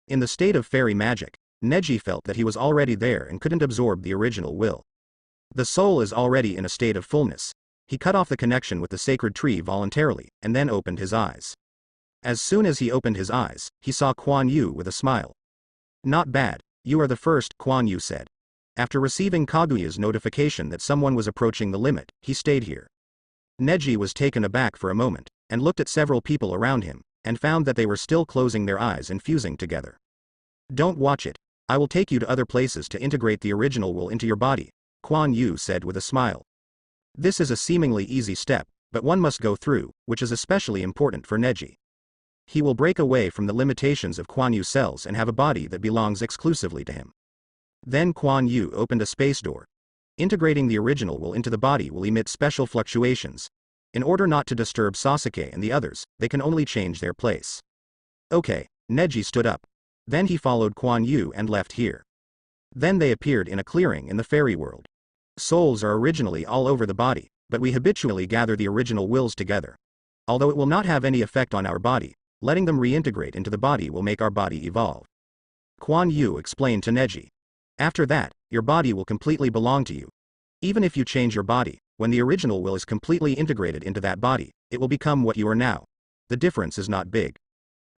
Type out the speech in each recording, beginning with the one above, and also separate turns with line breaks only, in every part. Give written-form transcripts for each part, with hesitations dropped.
In the state of fairy magic, Neji felt that he was already there and couldn't absorb the original will. The soul is already in a state of fullness. He cut off the connection with the sacred tree voluntarily, and then opened his eyes. As soon as he opened his eyes, he saw Kuan Yu with a smile. "Not bad, you are the first," Kuan Yu said. After receiving Kaguya's notification that someone was approaching the limit, he stayed here. Neji was taken aback for a moment, and looked at several people around him, and found that they were still closing their eyes and fusing together. "Don't watch it. I will take you to other places to integrate the original will into your body," Kuan Yu said with a smile. This is a seemingly easy step, but one must go through, which is especially important for Neji. He will break away from the limitations of Kuan Yu's cells and have a body that belongs exclusively to him. Then Kuan Yu opened a space door. Integrating the original will into the body will emit special fluctuations. In order not to disturb Sasuke and the others, they can only change their place. Okay, Neji stood up. Then he followed Kuan Yu and left here. Then they appeared in a clearing in the fairy world. Souls are originally all over the body, but we habitually gather the original wills together. Although it will not have any effect on our body, letting them reintegrate into the body will make our body evolve. Kuan Yu explained to Neji. After that, your body will completely belong to you. Even if you change your body, when the original will is completely integrated into that body, it will become what you are now. The difference is not big.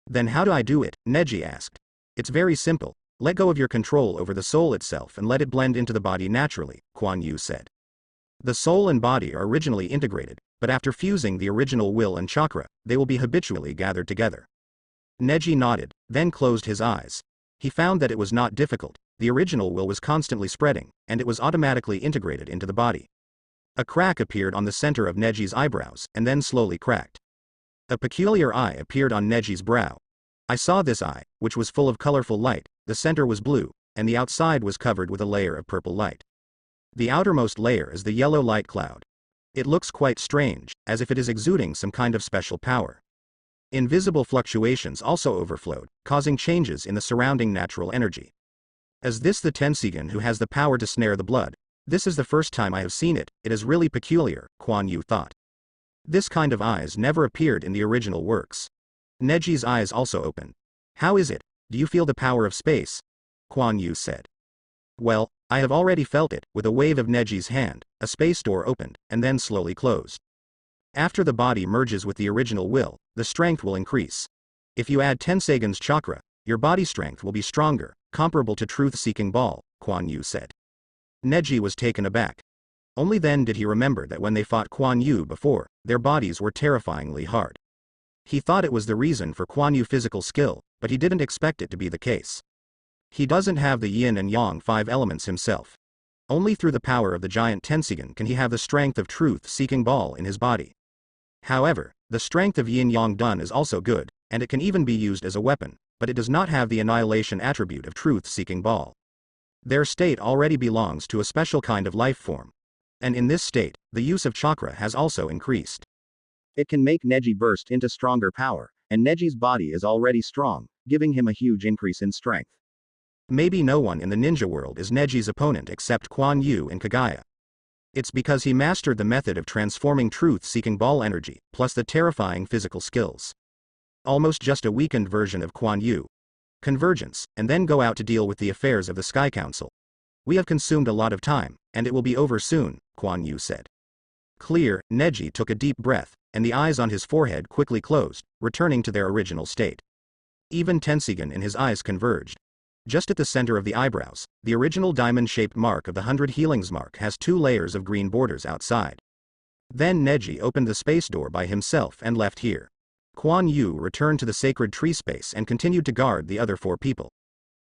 Then how do I do it? Neji asked. It's very simple. Let go of your control over the soul itself and let it blend into the body naturally, Kuan Yu said. The soul and body are originally integrated, but after fusing the original will and chakra, they will be habitually gathered together. Neji nodded, then closed his eyes. He found that it was not difficult. The original will was constantly spreading, and it was automatically integrated into the body. A crack appeared on the center of Neji's eyebrows, and then slowly cracked. A peculiar eye appeared on Neji's brow. I saw this eye, which was full of colorful light. The center was blue, and the outside was covered with a layer of purple light. The outermost layer is the yellow light cloud. It looks quite strange, as if it is exuding some kind of special power. Invisible fluctuations also overflowed, causing changes in the surrounding natural energy. Is this the Tensigan who has the power to snare the blood? This is the first time I have seen it. It is really peculiar, Kuan Yu thought. This kind of eyes never appeared in the original works. Neji's eyes also opened. How is it? Do you feel the power of space? Kuan Yu said. Well, I have already felt it. With a wave of Neji's hand, a space door opened, and then slowly closed. After the body merges with the original will, the strength will increase. If you add Tensagan's chakra, your body strength will be stronger, comparable to truth-seeking ball, Kuan Yu said. Neji was taken aback. Only then did he remember that when they fought Kuan Yu before, their bodies were terrifyingly hard. He thought it was the reason for Kuan Yu's physical skill, but he didn't expect it to be the case. He doesn't have the yin and yang 5 elements himself. Only through the power of the giant Tensigan can he have the strength of truth-seeking ball in his body. However, the strength of yin-yang dun is also good, and it can even be used as a weapon, but it does not have the annihilation attribute of truth-seeking ball. Their state already belongs to a special kind of life form. And in this state, the use of chakra has also increased. It can make Neji burst into stronger power, and Neji's body is already strong, giving him a huge increase in strength. Maybe no one in the ninja world is Neji's opponent except Kuan Yu and Kaguya. It's because he mastered the method of transforming truth-seeking ball energy, plus the terrifying physical skills. Almost just a weakened version of Kuan Yu. Convergence, and then go out to deal with the affairs of the Sky Council. We have consumed a lot of time, and it will be over soon, Kuan Yu said. Clear, Neji took a deep breath, and the eyes on his forehead quickly closed, returning to their original state. Even Tensigan in his eyes converged. Just at the center of the eyebrows, the original diamond-shaped mark of the 100 healings mark has 2 layers of green borders outside. Then Neji opened the space door by himself and left here. Kuan Yu returned to the sacred tree space and continued to guard the other 4 people.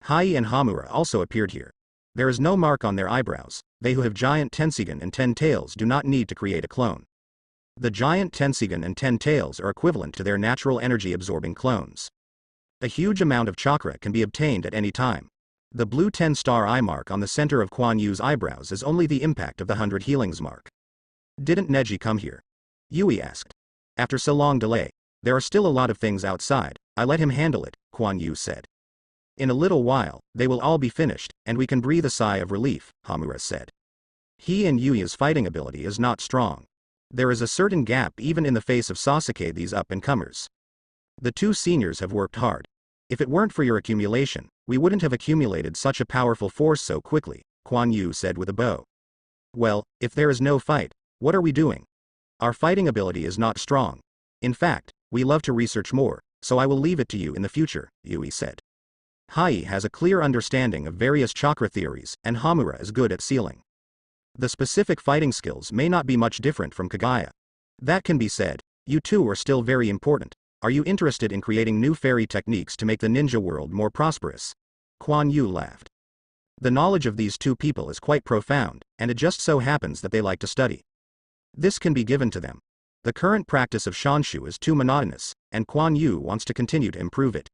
Hai and Hamura also appeared here. There is no mark on their eyebrows. They who have giant Tensigan and 10 tails do not need to create a clone. The giant Tensigan and 10 tails are equivalent to their natural energy-absorbing clones. A huge amount of chakra can be obtained at any time. The blue 10-star eye mark on the center of Kuan Yu's eyebrows is only the impact of the 100 healings mark. Didn't Neji come here? Yui asked. After so long delay, there are still a lot of things outside. I let him handle it, Kuan Yu said. In a little while, they will all be finished, and we can breathe a sigh of relief, Hamura said. He and Yui's fighting ability is not strong. There is a certain gap even in the face of Sasuke these up-and-comers. The 2 seniors have worked hard. If it weren't for your accumulation, we wouldn't have accumulated such a powerful force so quickly, Kuan Yu said with a bow. Well, if there is no fight, what are we doing? Our fighting ability is not strong. In fact, we love to research more, so I will leave it to you in the future, Yui said. Hai has a clear understanding of various chakra theories, and Hamura is good at sealing. The specific fighting skills may not be much different from Kagaya. That can be said. You two are still very important. Are you interested in creating new fairy techniques to make the ninja world more prosperous? Kuan Yu laughed. The knowledge of these two people is quite profound, and it just so happens that they like to study. This can be given to them. The current practice of Shanshu is too monotonous, and Kuan Yu wants to continue to improve it.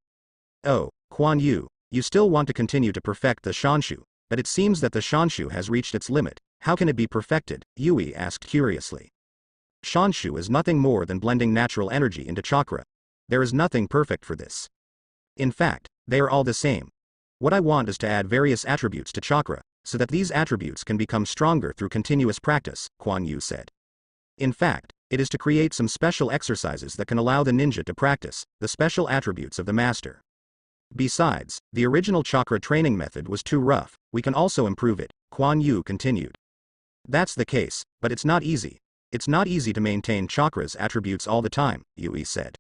Oh, Kuan Yu, you still want to continue to perfect the Shanshu, but it seems that the Shanshu has reached its limit. How can it be perfected? Yui asked curiously. Shanshu is nothing more than blending natural energy into chakra. There is nothing perfect for this. In fact, they are all the same. What I want is to add various attributes to chakra, so that these attributes can become stronger through continuous practice, Kuan Yu said. In fact, it is to create some special exercises that can allow the ninja to practice the special attributes of the master. Besides, the original chakra training method was too rough. We can also improve it, Kuan Yu continued. That's the case, but it's not easy. It's not easy to maintain chakra's attributes all the time, Yui said.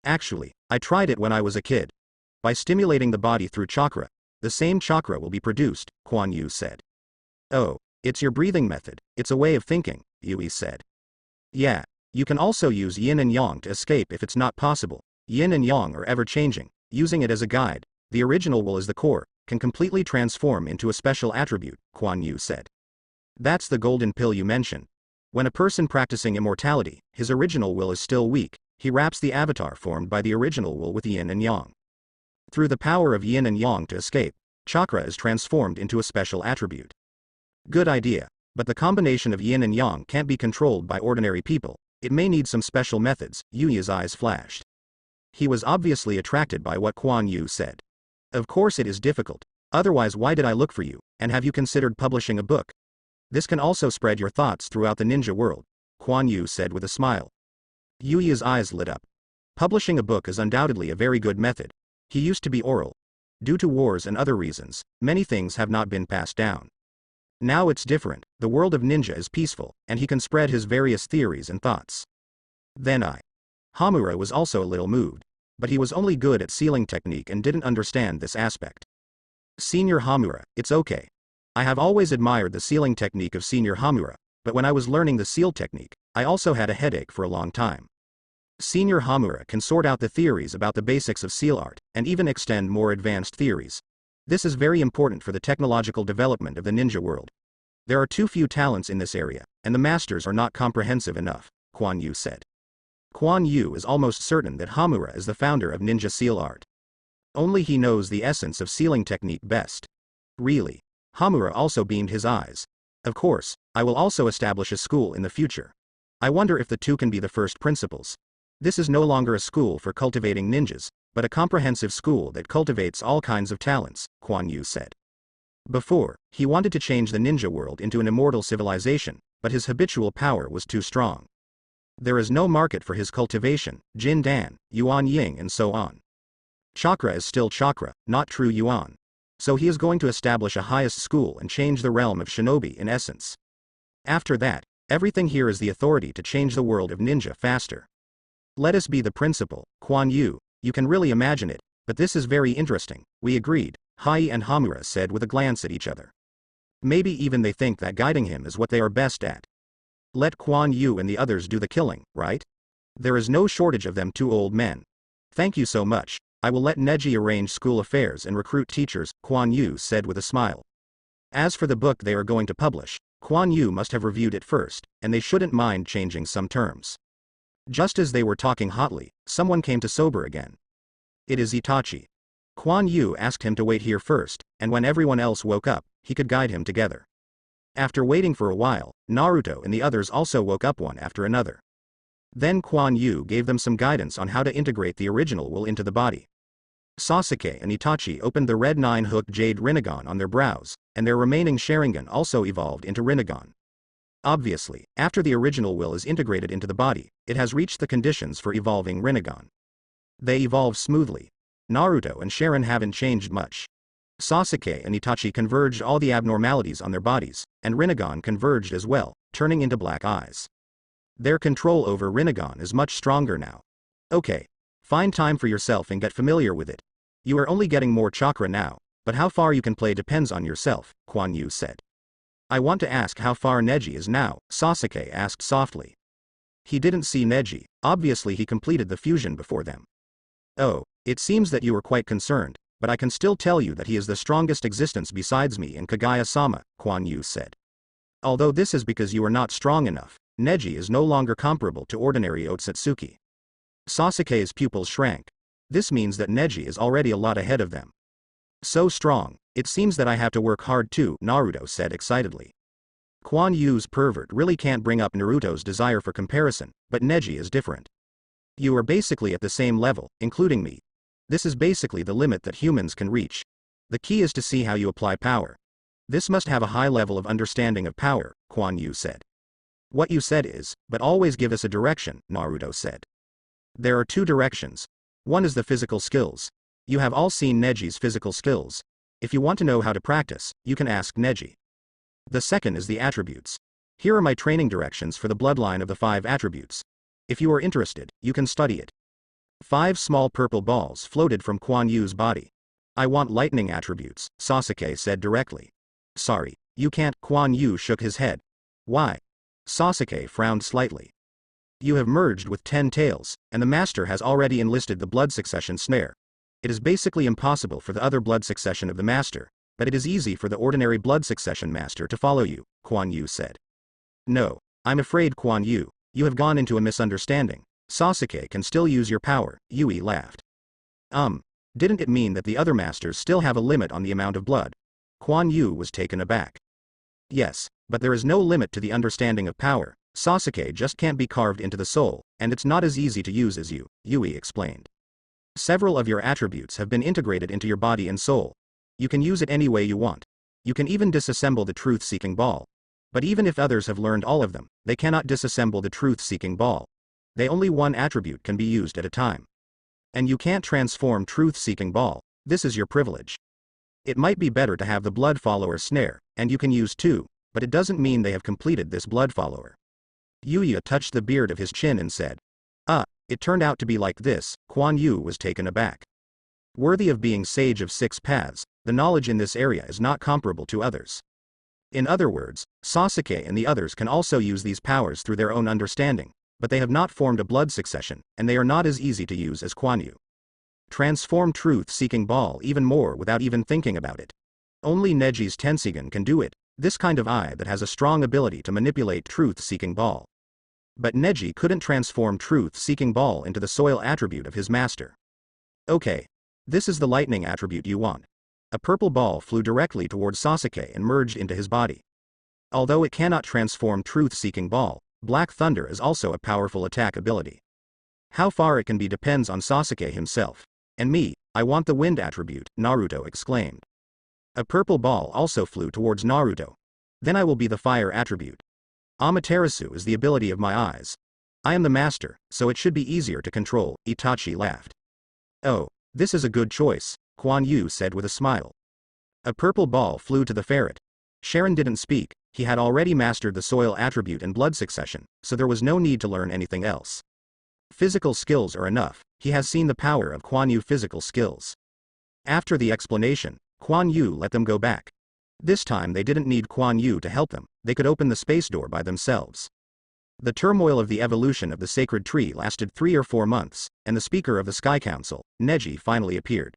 Actually, I tried it when I was a kid. By stimulating the body through chakra, the same chakra will be produced, Kuan Yu said. Oh, it's your breathing method, it's a way of thinking, Yui said. Yeah, you can also use yin and yang to escape if it's not possible. Yin and yang are ever-changing. Using it as a guide, the original will as the core, can completely transform into a special attribute, Kuan Yu said. That's the golden pill you mentioned. When a person practicing immortality, his original will is still weak, he wraps the avatar formed by the original will with yin and yang. Through the power of yin and yang to escape, chakra is transformed into a special attribute. Good idea, but the combination of yin and yang can't be controlled by ordinary people. It may need some special methods, Yui's eyes flashed. He was obviously attracted by what Kuan Yu said. Of course it is difficult, otherwise why did I look for you, and have you considered publishing a book? This can also spread your thoughts throughout the ninja world, Kuan Yu said with a smile. Yui's eyes lit up. Publishing a book is undoubtedly a very good method. He used to be oral. Due to wars and other reasons, many things have not been passed down. Now it's different, the world of ninja is peaceful, and he can spread his various theories and thoughts. Then Hamura was also a little moved, but he was only good at sealing technique and didn't understand this aspect. Senior Hamura, it's okay. I have always admired the sealing technique of Senior Hamura, but when I was learning the seal technique, I also had a headache for a long time. Senior Hamura can sort out the theories about the basics of seal art, and even extend more advanced theories. This is very important for the technological development of the ninja world. There are too few talents in this area, and the masters are not comprehensive enough, Kuan Yu said. Kuan Yu is almost certain that Hamura is the founder of ninja seal art. Only he knows the essence of sealing technique best. Really? Hamura also beamed his eyes. Of course, I will also establish a school in the future. I wonder if the two can be the first principles. This is no longer a school for cultivating ninjas, but a comprehensive school that cultivates all kinds of talents, Kuan Yu said. Before, he wanted to change the ninja world into an immortal civilization, but his habitual power was too strong. There is no market for his cultivation, Jin Dan, Yuan Ying and so on. Chakra is still chakra, not true yuan. So he is going to establish a highest school and change the realm of shinobi in essence. After that, everything here is the authority to change the world of ninja faster. Let us be the principal, Kuan Yu, you can really imagine it, but this is very interesting, we agreed, Hai and Hamura said with a glance at each other. Maybe even they think that guiding him is what they are best at. Let Kuan Yu and the others do the killing, right? There is no shortage of them two old men. Thank you so much. I will let Neji arrange school affairs and recruit teachers, Kuan Yu said with a smile. As for the book they are going to publish, Kuan Yu must have reviewed it first, and they shouldn't mind changing some terms. Just as they were talking hotly, someone came to sober again. It is Itachi. Kuan Yu asked him to wait here first, and when everyone else woke up, he could guide him together. After waiting for a while, Naruto and the others also woke up one after another. Then Kuan Yu gave them some guidance on how to integrate the original will into the body. Sasuke and Itachi opened the red 9-hook Jade Rinnegan on their brows, and their remaining Sharingan also evolved into Rinnegan. Obviously, after the original will is integrated into the body, it has reached the conditions for evolving Rinnegan. They evolve smoothly. Naruto and Sharon haven't changed much. Sasuke and Itachi converged all the abnormalities on their bodies, and Rinnegan converged as well, turning into black eyes. Their control over Rinnegan is much stronger now. Okay. Find time for yourself and get familiar with it. You are only getting more chakra now, but how far you can play depends on yourself, Kuan Yu said. I want to ask how far Neji is now, Sasuke asked softly. He didn't see Neji, obviously he completed the fusion before them. Oh, it seems that you were quite concerned, but I can still tell you that he is the strongest existence besides me and Kagaya-sama, Kuan Yu said. Although this is because you are not strong enough, Neji is no longer comparable to ordinary Otsutsuki. Sasuke's pupils shrank. This means that Neji is already a lot ahead of them. So strong, it seems that I have to work hard too, Naruto said excitedly. Kuan Yu's pervert really can't bring up Naruto's desire for comparison, but Neji is different. You are basically at the same level, including me. This is basically the limit that humans can reach. The key is to see how you apply power. This must have a high level of understanding of power, Kuan Yu said. What you said is, but always give us a direction, Naruto said. There are two directions. One is the physical skills. You have all seen Neji's physical skills. If you want to know how to practice, you can ask Neji. The second is the attributes. Here are my training directions for the bloodline of the 5 attributes. If you are interested, you can study it. 5 small purple balls floated from Kuan Yu's body. I want lightning attributes, Sasuke said directly. Sorry, you can't, Kuan Yu shook his head. Why? Sasuke frowned slightly. You have merged with 10 tails, and the master has already enlisted the blood succession snare. It is basically impossible for the other blood succession of the master, but it is easy for the ordinary blood succession master to follow you, Kuan Yu said. No, I'm afraid Kuan Yu, you have gone into a misunderstanding. Sasuke can still use your power, Yui laughed. Didn't it mean that the other masters still have a limit on the amount of blood? Kuan Yu was taken aback. Yes, but there is no limit to the understanding of power. Sasuke just can't be carved into the soul, and it's not as easy to use as you, Yui explained. Several of your attributes have been integrated into your body and soul. You can use it any way you want. You can even disassemble the truth-seeking ball. But even if others have learned all of them, they cannot disassemble the truth-seeking ball. Only one attribute can be used at a time. And you can't transform truth-seeking ball. This is your privilege. It might be better to have the blood follower snare, and you can use 2, but it doesn't mean they have completed this blood follower. Yuya touched the beard of his chin and said, it turned out to be like this. Kuan Yu was taken aback. Worthy of being sage of 6 paths, the knowledge in this area is not comparable to others. In other words, Sasuke and the others can also use these powers through their own understanding, but they have not formed a blood succession, and they are not as easy to use as Kuan Yu. Transform truth-seeking ball even more without even thinking about it. Only Neji's Tensigan can do it, this kind of eye that has a strong ability to manipulate truth-seeking ball. But Neji couldn't transform truth-seeking ball into the soil attribute of his master. Okay. This is the lightning attribute you want. A purple ball flew directly towards Sasuke and merged into his body. Although it cannot transform truth-seeking ball, Black Thunder is also a powerful attack ability. How far it can be depends on Sasuke himself. And me, I want the wind attribute, Naruto exclaimed. A purple ball also flew towards Naruto. Then I will be the fire attribute. Amaterasu is the ability of my eyes. I am the master, so it should be easier to control, Itachi laughed. Oh, this is a good choice, Kuan Yu said with a smile. A purple ball flew to the ferret. Sharon didn't speak, he had already mastered the soil attribute and blood succession, so there was no need to learn anything else. Physical skills are enough, he has seen the power of Kuan Yu physical skills. After the explanation, Kuan Yu let them go back. This time they didn't need Kuan Yu to help them, they could open the space door by themselves. The turmoil of the evolution of the sacred tree lasted 3 or 4 months, and the speaker of the Sky Council, Neji, finally appeared.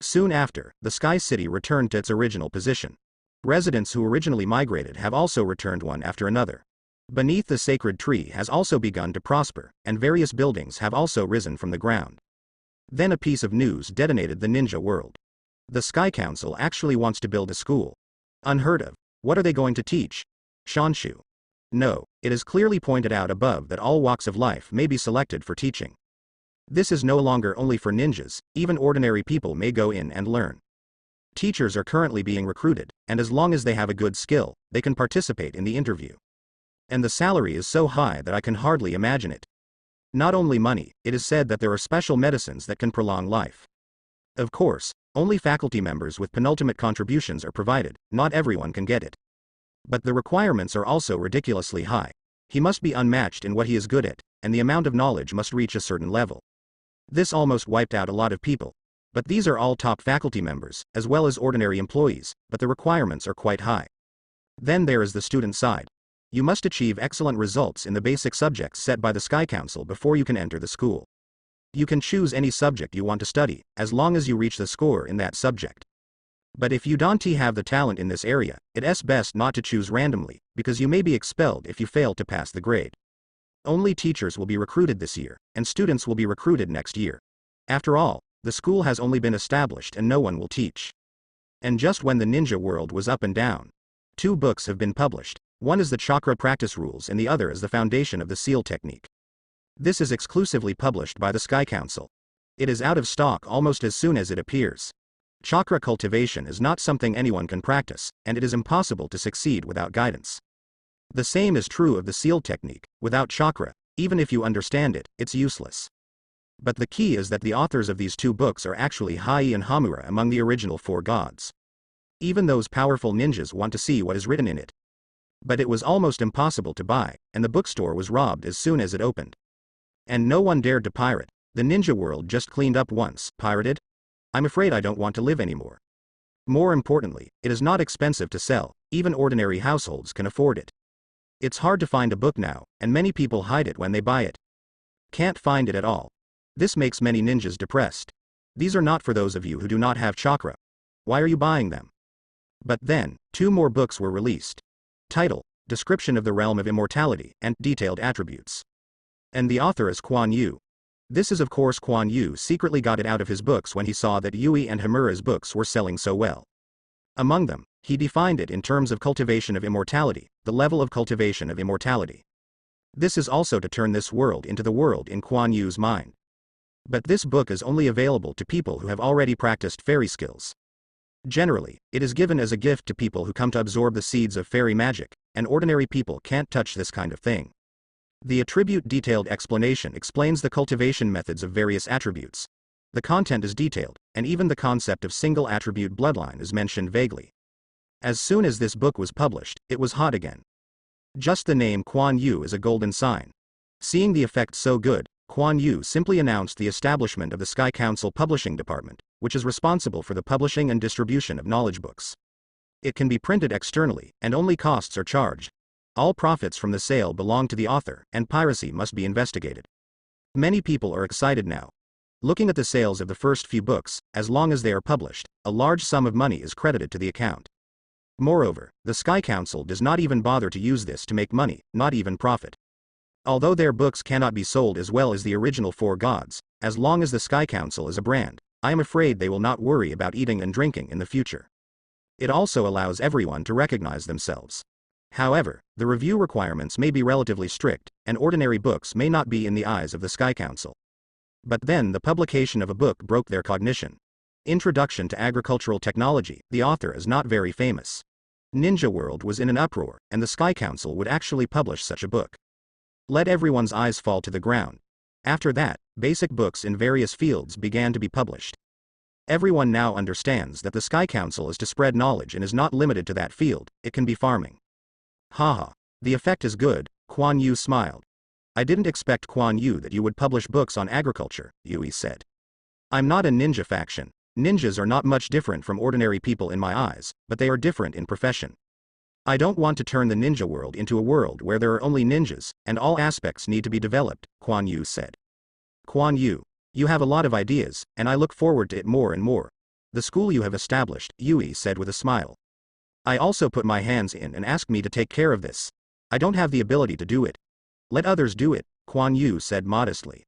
Soon after, the Sky City returned to its original position. Residents who originally migrated have also returned one after another. Beneath the sacred tree has also begun to prosper, and various buildings have also risen from the ground. Then a piece of news detonated the ninja world. The Sky Council actually wants to build a school. Unheard of. What are they going to teach? Shanshu. No, it is clearly pointed out above that all walks of life may be selected for teaching. This is no longer only for ninjas, even ordinary people may go in and learn. Teachers are currently being recruited, and as long as they have a good skill, they can participate in the interview. And the salary is so high that I can hardly imagine it. Not only money, it is said that there are special medicines that can prolong life. Of course, only faculty members with penultimate contributions are provided, not everyone can get it. But the requirements are also ridiculously high. He must be unmatched in what he is good at, and the amount of knowledge must reach a certain level. This almost wiped out a lot of people. But these are all top faculty members, as well as ordinary employees, but the requirements are quite high. Then there is the student side. You must achieve excellent results in the basic subjects set by the Sky Council before you can enter the school. You can choose any subject you want to study, as long as you reach the score in that subject. But if you don't have the talent in this area, it's best not to choose randomly, because you may be expelled if you fail to pass the grade. Only teachers will be recruited this year, and students will be recruited next year. After all, the school has only been established and no one will teach. And just when the ninja world was up and down, 2 books have been published. One is the Chakra Practice Rules and the other is the Foundation of the Seal Technique. This is exclusively published by the Sky Council. It is out of stock almost as soon as it appears. Chakra cultivation is not something anyone can practice, and it is impossible to succeed without guidance. The same is true of the Seal Technique. Without chakra, even if you understand it, it's useless. But the key is that the authors of these 2 books are actually Hai and Hamura among the original 4 gods. Even those powerful ninjas want to see what is written in it. But it was almost impossible to buy, and the bookstore was robbed as soon as it opened. And no one dared to pirate. The ninja world just cleaned up once. Pirated? I'm afraid I don't want to live anymore. More importantly, it is not expensive to sell, even ordinary households can afford it. It's hard to find a book now, and many people hide it when they buy it. Can't find it at all. This makes many ninjas depressed. These are not for those of you who do not have chakra. Why are you buying them? But then, 2 more books were released. Title, Description of the Realm of Immortality, and Detailed Attributes. And the author is Kuan Yu. This is of course Kuan Yu secretly got it out of his books when he saw that Yui and Hamura's books were selling so well. Among them, he defined it in terms of cultivation of immortality, the level of cultivation of immortality. This is also to turn this world into the world in Kuan Yu's mind. But this book is only available to people who have already practiced fairy skills. Generally, it is given as a gift to people who come to absorb the seeds of fairy magic, and ordinary people can't touch this kind of thing. The attribute detailed explanation explains the cultivation methods of various attributes. The content is detailed, and even the concept of single attribute bloodline is mentioned vaguely. As soon as this book was published, it was hot again. Just the name Kuan Yu is a golden sign. Seeing the effect so good, Kuan Yu simply announced the establishment of the Sky Council Publishing Department, which is responsible for the publishing and distribution of knowledge books. It can be printed externally, and only costs are charged. All profits from the sale belong to the author, and piracy must be investigated. Many people are excited now. Looking at the sales of the first few books, as long as they are published, a large sum of money is credited to the account. Moreover, the Sky Council does not even bother to use this to make money, not even profit. Although their books cannot be sold as well as the original 4 gods, as long as the Sky Council is a brand, I am afraid they will not worry about eating and drinking in the future. It also allows everyone to recognize themselves. However, the review requirements may be relatively strict, and ordinary books may not be in the eyes of the Sky Council. But then the publication of a book broke their cognition. Introduction to Agricultural Technology, the author is not very famous. Ninja World was in an uproar, and the Sky Council would actually publish such a book. Let everyone's eyes fall to the ground. After that, basic books in various fields began to be published. Everyone now understands that the Sky Council is to spread knowledge and is not limited to that field, it can be farming. Haha. The effect is good, Kuan Yu smiled. I didn't expect Kuan Yu that you would publish books on agriculture, Yui said. I'm not a ninja faction. Ninjas are not much different from ordinary people in my eyes, but they are different in profession. I don't want to turn the ninja world into a world where there are only ninjas, and all aspects need to be developed, Kuan Yu said. Kuan Yu, you have a lot of ideas, and I look forward to it more and more. The school you have established, Yui said with a smile. I also put my hands in and asked me to take care of this. I don't have the ability to do it. Let others do it, Kuan Yu said modestly.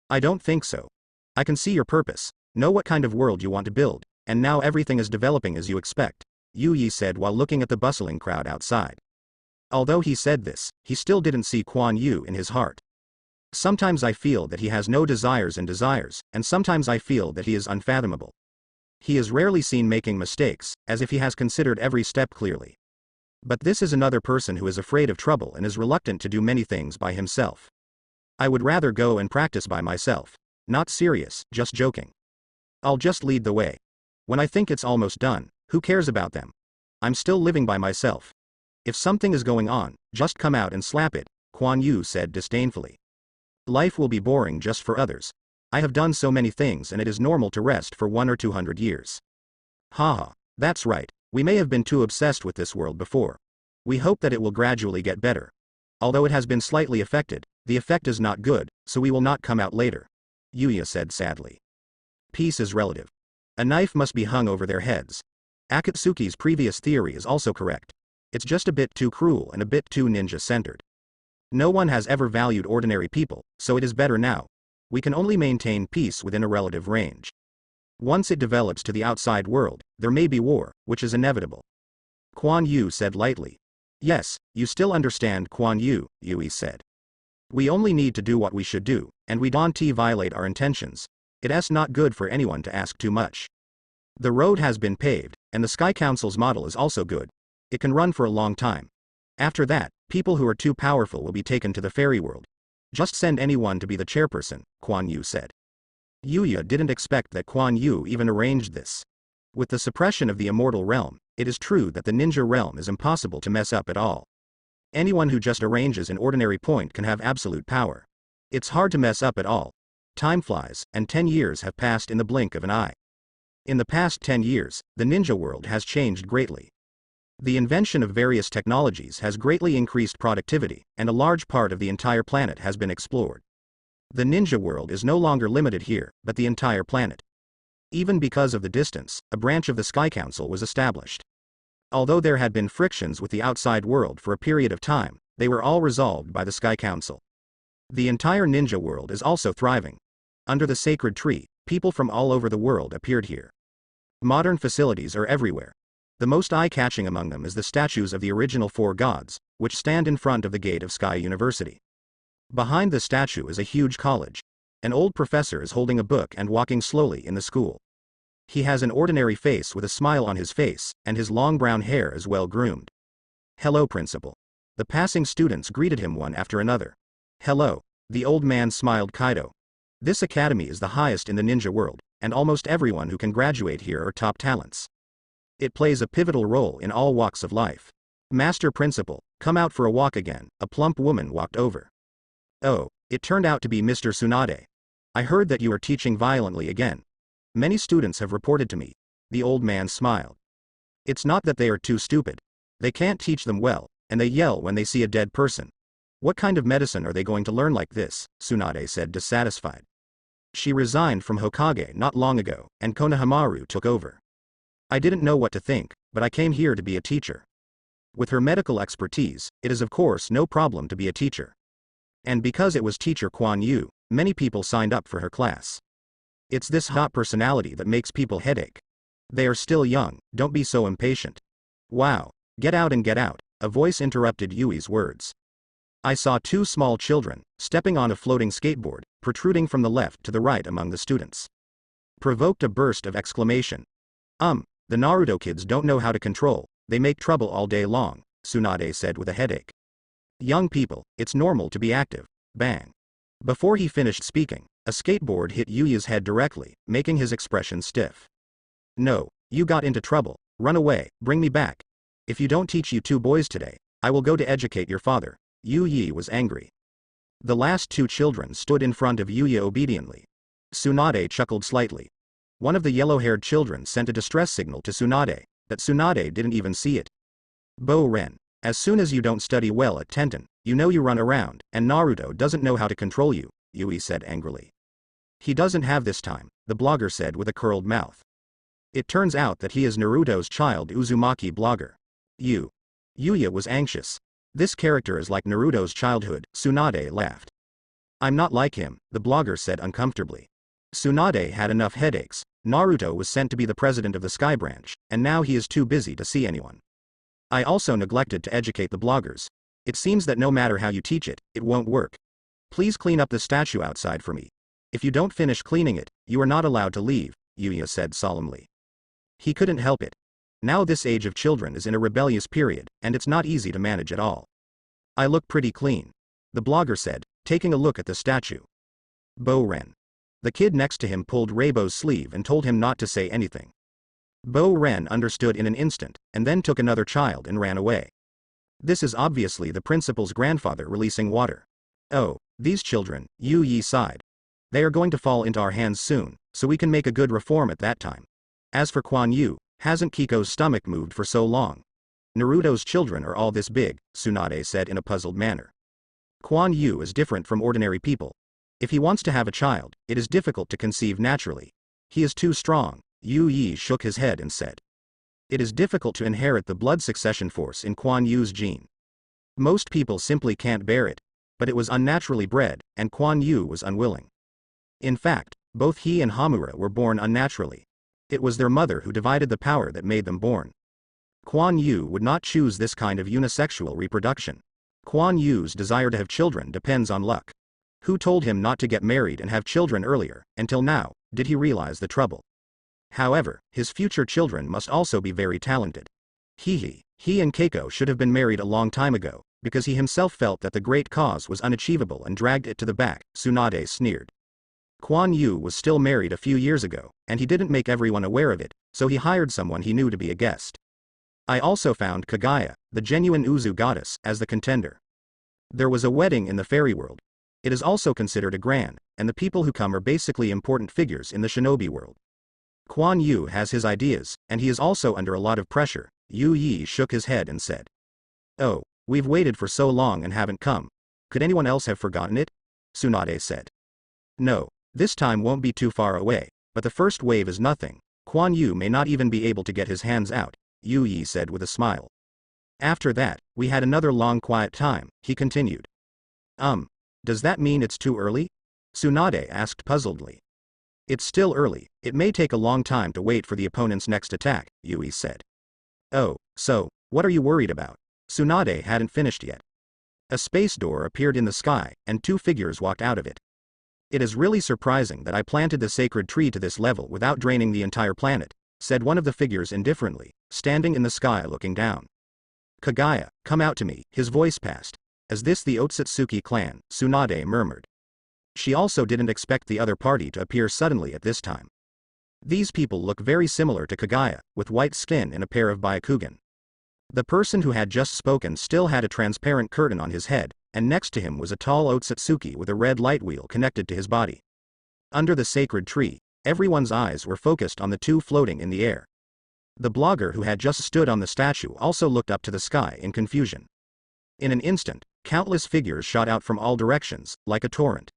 I don't think so. I can see your purpose, know what kind of world you want to build, and now everything is developing as you expect, Yui said while looking at the bustling crowd outside. Although he said this, he still didn't see Kuan Yu in his heart. Sometimes I feel that he has no desires, and sometimes I feel that he is unfathomable. He is rarely seen making mistakes, as if he has considered every step clearly. But this is another person who is afraid of trouble and is reluctant to do many things by himself. I would rather go and practice by myself. Not serious, just joking. I'll just lead the way. When I think it's almost done, who cares about them? I'm still living by myself. If something is going on, just come out and slap it, Kuan Yu said disdainfully. Life will be boring just for others. I have done so many things and it is normal to rest for 1 or 200 years. Haha, that's right, we may have been too obsessed with this world before. We hope that it will gradually get better. Although it has been slightly affected, the effect is not good, so we will not come out later. Yuya said sadly. Peace is relative. A knife must be hung over their heads. Akatsuki's previous theory is also correct. It's just a bit too cruel and a bit too ninja-centered. No one has ever valued ordinary people, so it is better now. We can only maintain peace within a relative range. Once it develops to the outside world, there may be war, which is inevitable. Kuan Yu said lightly. Yes, you still understand Kuan Yu, Yui said. We only need to do what we should do, and we don't violate our intentions. It's not good for anyone to ask too much. The road has been paved, and the Sky Council's model is also good. It can run for a long time. After that, people who are too powerful will be taken to the fairy world. Just send anyone to be the chairperson, Kuan Yu said. Yuya didn't expect that Kuan Yu even arranged this. With the suppression of the immortal realm, it is true that the ninja realm is impossible to mess up at all. Anyone who just arranges an ordinary point can have absolute power. It's hard to mess up at all. Time flies, and 10 years have passed in the blink of an eye. In the past 10 years, the ninja world has changed greatly. The invention of various technologies has greatly increased productivity, and a large part of the entire planet has been explored. The ninja world is no longer limited here, but the entire planet. Even because of the distance, a branch of the Sky Council was established. Although there had been frictions with the outside world for a period of time, they were all resolved by the Sky Council. The entire ninja world is also thriving. Under the sacred tree, people from all over the world appeared here. Modern facilities are everywhere. The most eye-catching among them is the statues of the original 4 gods, which stand in front of the gate of Sky University. Behind the statue is a huge college. An old professor is holding a book and walking slowly in the school. He has an ordinary face with a smile on his face, and his long brown hair is well groomed. Hello, principal. The passing students greeted him one after another. Hello. The old man smiled. Kaido. This academy is the highest in the ninja world, and almost everyone who can graduate here are top talents. It plays a pivotal role in all walks of life. Master Principal, come out for a walk again, a plump woman walked over. Oh, it turned out to be Mr. Tsunade. I heard that you are teaching violently again. Many students have reported to me. The old man smiled. It's not that they are too stupid. They can't teach them well, and they yell when they see a dead person. What kind of medicine are they going to learn like this? Tsunade said dissatisfied. She resigned from Hokage not long ago, and Konohamaru took over. I didn't know what to think, but I came here to be a teacher. With her medical expertise, it is of course no problem to be a teacher. And because it was teacher Kuan Yu, many people signed up for her class. It's this hot personality that makes people headache. They are still young, don't be so impatient. Wow. Get out and get out, a voice interrupted Yui's words. I saw 2 small children, stepping on a floating skateboard, protruding from the left to the right among the students. Provoked a burst of exclamation. The Naruto kids don't know how to control, they make trouble all day long, Tsunade said with a headache. Young people, it's normal to be active. Bang. Before he finished speaking, a skateboard hit Yuya's head directly, making his expression stiff. No, you got into trouble, run away, bring me back. If you don't teach you 2 boys today, I will go to educate your father. Yu was angry. The last 2 children stood in front of Yuya obediently. Tsunade chuckled slightly. One of the yellow-haired children sent a distress signal to Tsunade, but Tsunade didn't even see it. Bo-Ren, as soon as you don't study well at Tenten, you know you run around, and Naruto doesn't know how to control you, Yui said angrily. He doesn't have this time, the blogger said with a curled mouth. It turns out that he is Naruto's child Uzumaki blogger. Yuya was anxious. This character is like Naruto's childhood, Tsunade laughed. I'm not like him, the blogger said uncomfortably. Tsunade had enough headaches. Naruto was sent to be the president of the Sky Branch, and now he is too busy to see anyone. I also neglected to educate the bloggers. It seems that no matter how you teach it, it won't work. Please clean up the statue outside for me. If you don't finish cleaning it, you are not allowed to leave, Yuya said solemnly. He couldn't help it. Now this age of children is in a rebellious period, and it's not easy to manage at all. I look pretty clean, the blogger said, taking a look at the statue. Bo-Ren. The kid next to him pulled Reibo's sleeve and told him not to say anything. Bo Ren understood in an instant, and then took another child and ran away. This is obviously the principal's grandfather releasing water. Oh, these children, Yu Yi sighed. They are going to fall into our hands soon, so we can make a good reform at that time. As for Kuan Yu, hasn't Kiko's stomach moved for so long? Naruto's children are all this big, Tsunade said in a puzzled manner. Kuan Yu is different from ordinary people. If he wants to have a child, it is difficult to conceive naturally. He is too strong. Yu Yi shook his head and said. It is difficult to inherit the blood succession force in Kuan Yu's gene. Most people simply can't bear it, but it was unnaturally bred, and Kuan Yu was unwilling. In fact, both he and Hamura were born unnaturally. It was their mother who divided the power that made them born. Kuan Yu would not choose this kind of unisexual reproduction. Kuan Yu's desire to have children depends on luck. Who told him not to get married and have children earlier? Until now, did he realize the trouble? However, his future children must also be very talented. He and Keiko should have been married a long time ago, because he himself felt that the great cause was unachievable and dragged it to the back, Tsunade sneered. Kuan Yu was still married a few years ago, and he didn't make everyone aware of it, so he hired someone he knew to be a guest. I also found Kagaya, the genuine Uzu goddess, as the contender. There was a wedding in the fairy world. It is also considered a grand, and the people who come are basically important figures in the shinobi world. Kuan Yu has his ideas, and he is also under a lot of pressure. Yu Yi shook his head and said. Oh, we've waited for so long and haven't come. Could anyone else have forgotten it? Tsunade said. No, this time won't be too far away, but the first wave is nothing. Kuan Yu may not even be able to get his hands out, Yu Yi said with a smile. After that, we had another long quiet time, he continued. Does that mean it's too early? Tsunade asked puzzledly. It's still early, it may take a long time to wait for the opponent's next attack, Yui said. Oh, so, what are you worried about? Tsunade hadn't finished yet. A space door appeared in the sky, and two figures walked out of it. It is really surprising that I planted the sacred tree to this level without draining the entire planet, said one of the figures indifferently, standing in the sky looking down. Kagaya, come out to me, his voice passed. Is this the Otsutsuki clan? Tsunade murmured. She also didn't expect the other party to appear suddenly at this time. These people look very similar to Kagaya, with white skin and a pair of Byakugan. The person who had just spoken still had a transparent curtain on his head, and next to him was a tall Otsutsuki with a red light wheel connected to his body. Under the sacred tree, everyone's eyes were focused on the two floating in the air. The blogger who had just stood on the statue also looked up to the sky in confusion. In an instant, countless figures shot out from all directions, like a torrent.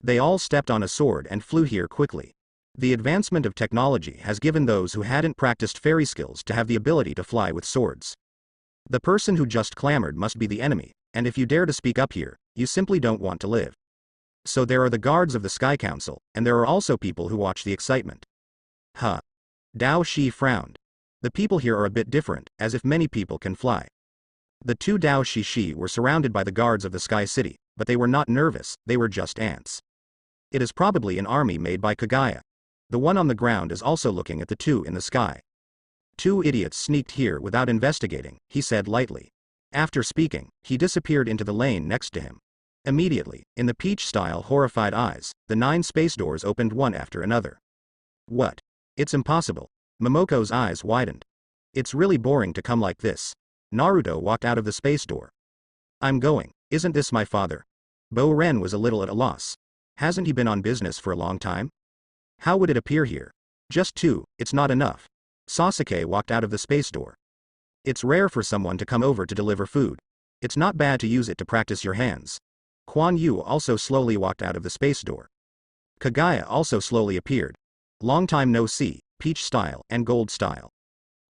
They all stepped on a sword and flew here quickly. The advancement of technology has given those who hadn't practiced fairy skills to have the ability to fly with swords. The person who just clamored must be the enemy, and if you dare to speak up here, you simply don't want to live. So there are the guards of the Sky Council, and there are also people who watch the excitement. Huh. Dao Shi frowned. The people here are a bit different, as if many people can fly. The two Dao Shi were surrounded by the guards of the Sky City, but they were not nervous, they were just ants. It is probably an army made by Kagaya. The one on the ground is also looking at the two in the sky. Two idiots sneaked here without investigating, he said lightly. After speaking, he disappeared into the lane next to him. Immediately, in the Peach-style horrified eyes, the 9 space doors opened one after another. What? It's impossible. Momoko's eyes widened. It's really boring to come like this. Naruto walked out of the space door. I'm going. Isn't this my father? Bo Ren was a little at a loss. Hasn't he been on business for a long time? How would it appear here? Just 2, it's not enough. Sasuke walked out of the space door. It's rare for someone to come over to deliver food. It's not bad to use it to practice your hands. Kuan Yu also slowly walked out of the space door. Kagaya also slowly appeared. Long time no see, Peach style and Gold style.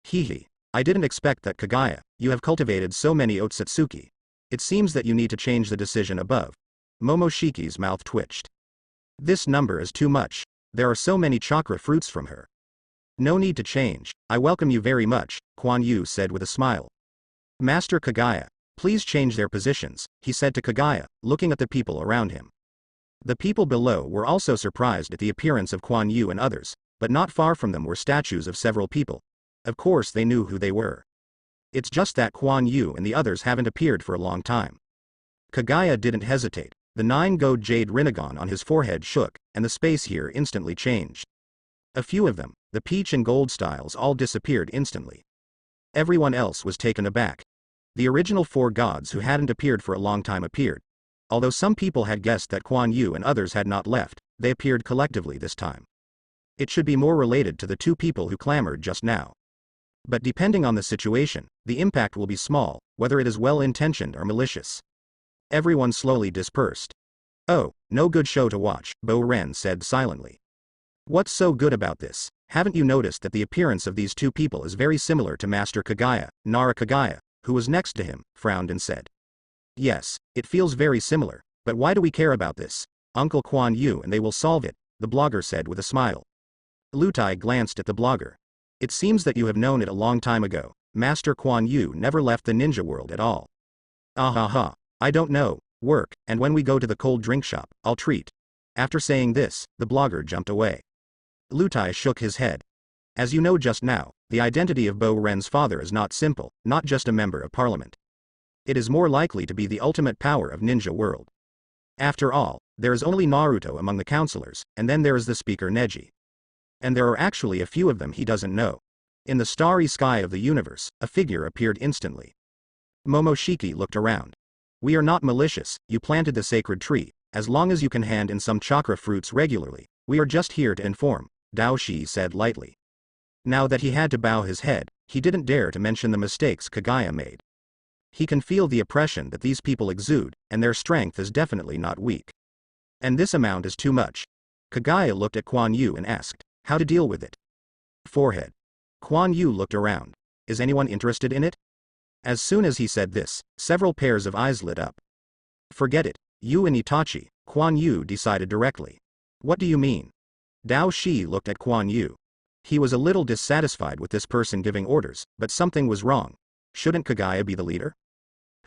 Hehe. I didn't expect that, Kagaya. You have cultivated so many Otsutsuki. It seems that you need to change the decision above. Momoshiki's mouth twitched. This number is too much. There are so many chakra fruits from her. No need to change. I welcome you very much, Kuan Yu said with a smile. Master Kagaya, please change their positions, he said to Kagaya, looking at the people around him. The people below were also surprised at the appearance of Kuan Yu and others, but not far from them were statues of several people. Of course they knew who they were. It's just that Kuan Yu and the others haven't appeared for a long time. Kagaya didn't hesitate. The 9-Go Jade Rinnegan on his forehead shook, and the space here instantly changed. A few of them, the peach and gold styles, all disappeared instantly. Everyone else was taken aback. The original 4 gods who hadn't appeared for a long time appeared. Although some people had guessed that Quan Yu and others had not left, they appeared collectively this time. It should be more related to the 2 people who clamored just now. But depending on the situation, the impact will be small, whether it is well-intentioned or malicious. Everyone slowly dispersed. "Oh, no good show to watch," Bo Ren said silently. "What's so good about this? Haven't you noticed that the appearance of these 2 people is very similar to Master Kagaya?" Nara Kagaya, who was next to him, frowned and said. "Yes, it feels very similar, but why do we care about this? Uncle Quan Yu and they will solve it," the blogger said with a smile. Lutai glanced at the blogger. "It seems that you have known it a long time ago. Master Quan Yu never left the ninja world at all." "Ah. I don't know. Work, and when we go to the cold drink shop, I'll treat." After saying this, the blogger jumped away. Lutai shook his head. "As you know just now, the identity of Bo Ren's father is not simple, not just a member of parliament. It is more likely to be the ultimate power of ninja world. After all, there is only Naruto among the counselors, and then there is the speaker Neji. And there are actually a few of them he doesn't know." In the starry sky of the universe, a figure appeared instantly. Momoshiki looked around. "We are not malicious, you planted the sacred tree, as long as you can hand in some chakra fruits regularly, we are just here to inform," Dao Shi said lightly. Now that he had to bow his head, he didn't dare to mention the mistakes Kagaya made. He can feel the oppression that these people exude, and their strength is definitely not weak. And this amount is too much. Kagaya looked at Quan Yu and asked, "How to deal with it?" Forehead. Quan Yu looked around. "Is anyone interested in it?" As soon as he said this, several pairs of eyes lit up. "Forget it, you and Itachi," Quan Yu decided directly. "What do you mean?" Dao Shi looked at Quan Yu. He was a little dissatisfied with this person giving orders, but something was wrong. Shouldn't Kagaya be the leader?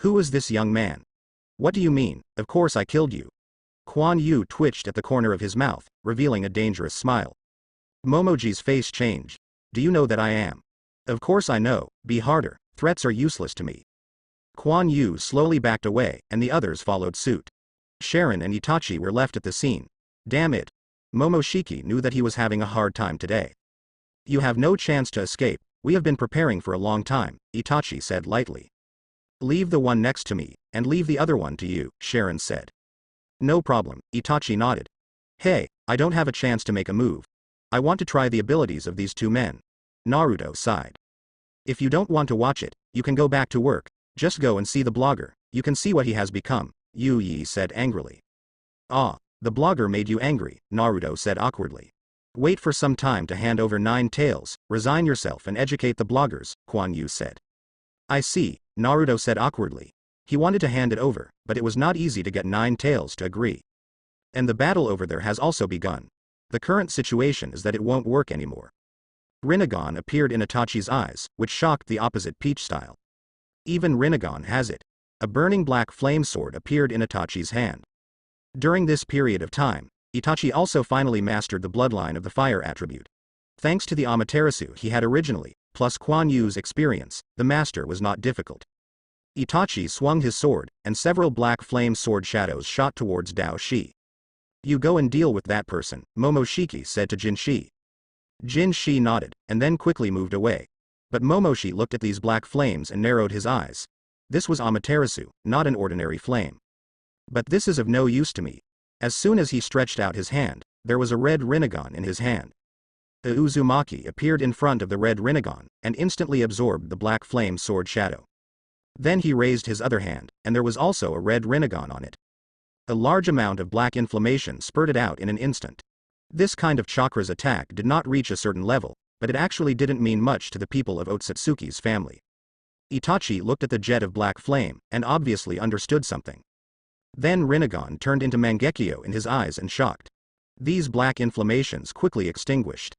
"Who is this young man?" "What do you mean? Of course I killed you." Quan Yu twitched at the corner of his mouth, revealing a dangerous smile. Momoji's face changed. "Do you know that I am?" "Of course I know, be harder, threats are useless to me." Quan Yu slowly backed away, and the others followed suit. Sharon and Itachi were left at the scene. Damn it. Momoshiki knew that he was having a hard time today. "You have no chance to escape, we have been preparing for a long time," Itachi said lightly. "Leave the one next to me, and leave the other one to you," Sharon said. "No problem," Itachi nodded. "Hey, I don't have a chance to make a move. I want to try the abilities of these 2 men." Naruto sighed. "If you don't want to watch it, you can go back to work, just go and see the blogger, you can see what he has become," Yu Yi said angrily. "Ah, the blogger made you angry," Naruto said awkwardly. "Wait for some time to hand over 9 tails, resign yourself and educate the bloggers," Quan Yu said. "I see," Naruto said awkwardly. He wanted to hand it over, but it was not easy to get 9 tails to agree. And the battle over there has also begun. The current situation is that it won't work anymore. Rinnegan appeared in Itachi's eyes, which shocked the opposite peach style. Even Rinnegan has it. A burning black flame sword appeared in Itachi's hand. During this period of time, Itachi also finally mastered the bloodline of the fire attribute. Thanks to the Amaterasu he had originally, plus Quan Yu's experience, the master was not difficult. Itachi swung his sword, and several black flame sword shadows shot towards Dao Shi. "You go and deal with that person," Momoshiki said to Jin Shi. Jin Shi nodded, and then quickly moved away. But Momoshi looked at these black flames and narrowed his eyes. This was Amaterasu, not an ordinary flame. "But this is of no use to me." As soon as he stretched out his hand, there was a red Rinnegan in his hand. A Uzumaki appeared in front of the red Rinnegan, and instantly absorbed the black flame sword shadow. Then he raised his other hand, and there was also a red Rinnegan on it. A large amount of black inflammation spurted out in an instant. This kind of chakra's attack did not reach a certain level, but it actually didn't mean much to the people of Otsutsuki's family. Itachi looked at the jet of black flame, and obviously understood something. Then Rinnegan turned into Mangekyo in his eyes and shocked. These black inflammations quickly extinguished.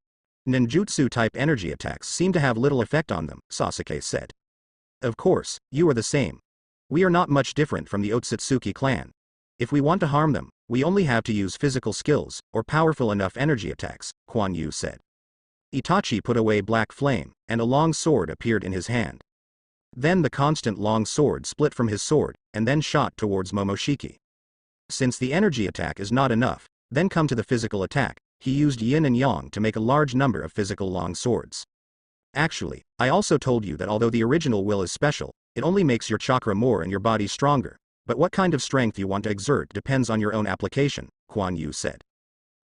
"Ninjutsu-type energy attacks seem to have little effect on them," Sasuke said. "Of course, you are the same. We are not much different from the Otsutsuki clan. If we want to harm them, we only have to use physical skills, or powerful enough energy attacks," Quan Yu said. Itachi put away black flame, and a long sword appeared in his hand. Then the constant long sword split from his sword, and then shot towards Momoshiki. Since the energy attack is not enough, then come to the physical attack. He used yin and yang to make a large number of physical long swords. Actually, I also told you that although the original will is special, it only makes your chakra more and your body stronger, but what kind of strength you want to exert depends on your own application, Kuan Yu said.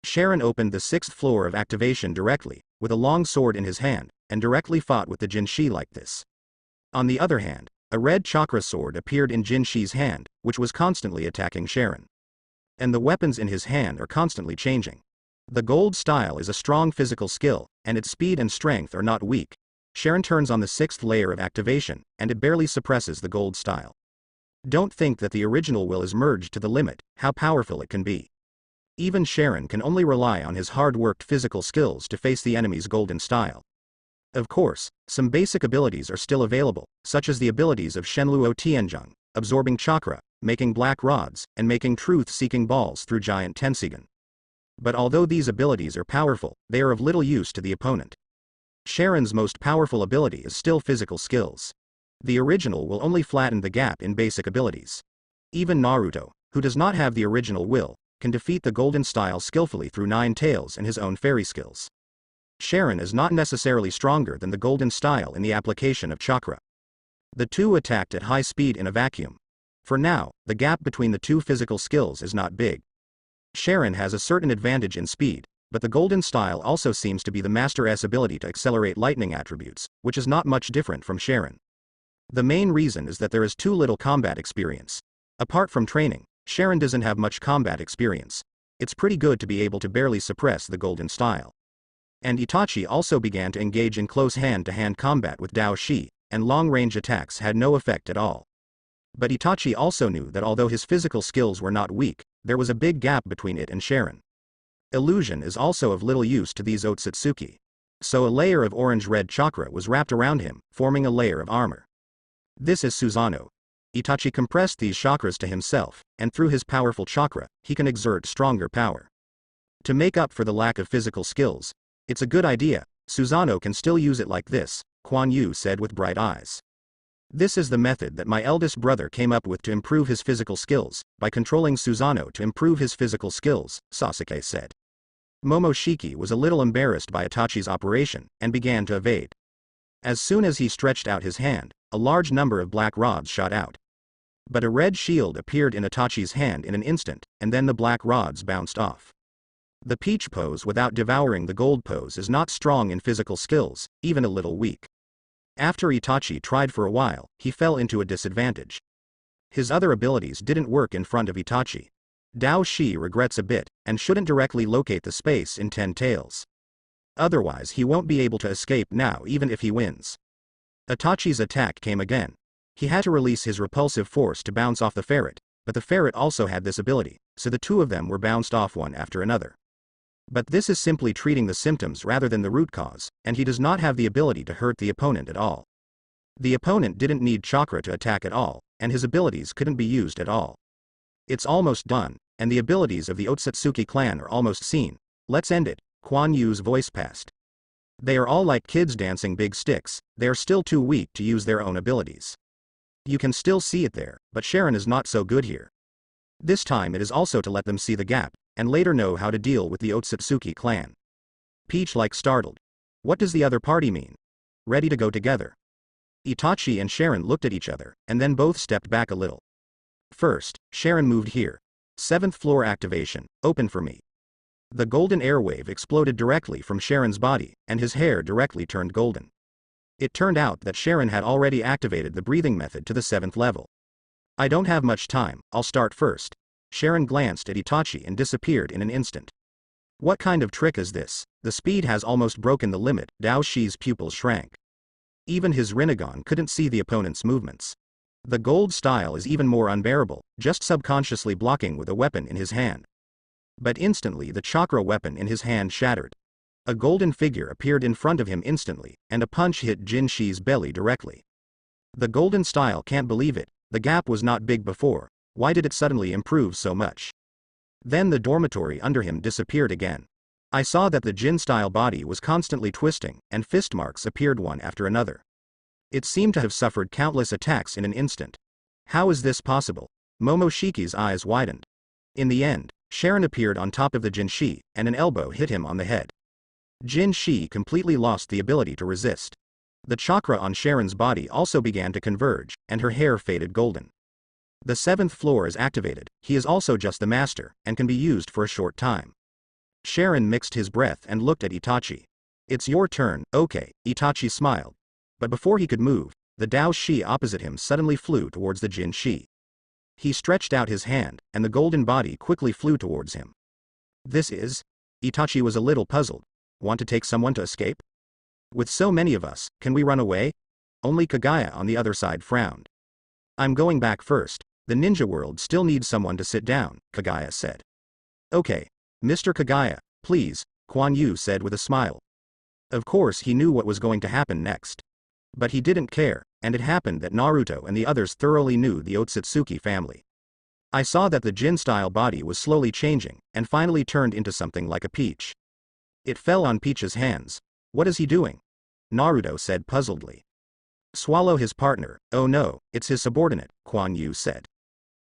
Sharon opened the 6th floor of activation directly, with a long sword in his hand, and directly fought with the Jinshi like this. On the other hand, a red chakra sword appeared in Jinshi's hand, which was constantly attacking Sharon. And the weapons in his hand are constantly changing. The gold style is a strong physical skill, and its speed and strength are not weak. Sharon turns on the 6th layer of activation, and it barely suppresses the gold style. Don't think that the original will is merged to the limit, how powerful it can be. Even Sharon can only rely on his hard-worked physical skills to face the enemy's golden style. Of course, some basic abilities are still available, such as the abilities of Shenluo Tianzheng, absorbing chakra, making black rods, and making truth-seeking balls through giant Tensigen. But although these abilities are powerful, they are of little use to the opponent. Sharon's most powerful ability is still physical skills. The original will only flatten the gap in basic abilities. Even Naruto, who does not have the original will, can defeat the golden style skillfully through 9 tails and his own fairy skills. Sharon is not necessarily stronger than the golden style in the application of chakra. The two attacked at high speed in a vacuum. For now, the gap between the two physical skills is not big. Sharon has a certain advantage in speed, but the golden style also seems to be the Master's ability to accelerate lightning attributes, which is not much different from Sharon. The main reason is that there is too little combat experience. Apart from training, Sharon doesn't have much combat experience. It's pretty good to be able to barely suppress the golden style. And Itachi also began to engage in close hand-to-hand combat with Dao Shi, and long-range attacks had no effect at all. But Itachi also knew that although his physical skills were not weak, there was a big gap between it and Sharon. Illusion is also of little use to these Otsutsuki. So a layer of orange-red chakra was wrapped around him, forming a layer of armor. This is Susanoo. Itachi compressed these chakras to himself, and through his powerful chakra, he can exert stronger power. To make up for the lack of physical skills, it's a good idea. Susanoo can still use it like this, Kuan Yu said with bright eyes. This is the method that my eldest brother came up with to improve his physical skills, by controlling Susanoo to improve his physical skills, Sasuke said. Momoshiki was a little embarrassed by Itachi's operation, and began to evade. As soon as he stretched out his hand, a large number of black rods shot out. But a red shield appeared in Itachi's hand in an instant, and then the black rods bounced off. The peach pose without devouring the gold pose is not strong in physical skills, even a little weak. After Itachi tried for a while, he fell into a disadvantage. His other abilities didn't work in front of Itachi. Dao Shi regrets a bit, and shouldn't directly locate the space in 10 tails. Otherwise he won't be able to escape now even if he wins. Itachi's attack came again. He had to release his repulsive force to bounce off the ferret, but the ferret also had this ability, so the two of them were bounced off one after another. But this is simply treating the symptoms rather than the root cause, and he does not have the ability to hurt the opponent at all. The opponent didn't need chakra to attack at all, and his abilities couldn't be used at all. It's almost done, and the abilities of the Otsutsuki clan are almost seen. Let's end it, Kuan Yu's voice passed. They are all like kids dancing big sticks, they are still too weak to use their own abilities. You can still see it there, but Sharon is not so good here. This time it is also to let them see the gap, and later know how to deal with the Otsutsuki clan. Peach like startled. What does the other party mean? Ready to go together. Itachi and Sharon looked at each other, and then both stepped back a little. First, Sharon moved here. 7th floor activation, open for me. The golden airwave exploded directly from Sharon's body, and his hair directly turned golden. It turned out that Sharon had already activated the breathing method to the 7th level. I don't have much time, I'll start first. Sharon glanced at Itachi and disappeared in an instant. What kind of trick is this? The speed has almost broken the limit. Dao Shi's pupils shrank. Even his Rinnegan couldn't see the opponent's movements. The gold style is even more unbearable, just subconsciously blocking with a weapon in his hand. But instantly the chakra weapon in his hand shattered. A golden figure appeared in front of him instantly, and a punch hit Jinshi's belly directly. The golden style can't believe it, the gap was not big before, why did it suddenly improve so much? Then the dormitory under him disappeared again. I saw that the Jin-style body was constantly twisting, and fist marks appeared one after another. It seemed to have suffered countless attacks in an instant. How is this possible? Momoshiki's eyes widened. In the end, Sharon appeared on top of the Jin Shi, and an elbow hit him on the head. Jin Shi completely lost the ability to resist. The chakra on Sharon's body also began to converge, and her hair faded golden. The 7th floor is activated. He is also just the master, and can be used for a short time. Sharon mixed his breath and looked at Itachi. It's your turn, okay, Itachi smiled. But before he could move, the Dao Shi opposite him suddenly flew towards the Jin Shi. He stretched out his hand, and the golden body quickly flew towards him. This is? Itachi was a little puzzled. Want to take someone to escape? With so many of us, can we run away? Only Kagaya on the other side frowned. I'm going back first. The ninja world still needs someone to sit down, Kagaya said. Okay, Mr. Kagaya, please, Kuan Yu said with a smile. Of course he knew what was going to happen next. But he didn't care, and it happened that Naruto and the others thoroughly knew the Otsutsuki family. I saw that the Jin-style body was slowly changing, and finally turned into something like a peach. It fell on Peach's hands. What is he doing? Naruto said puzzledly. Swallow his partner. Oh no, it's his subordinate, Kuan Yu said.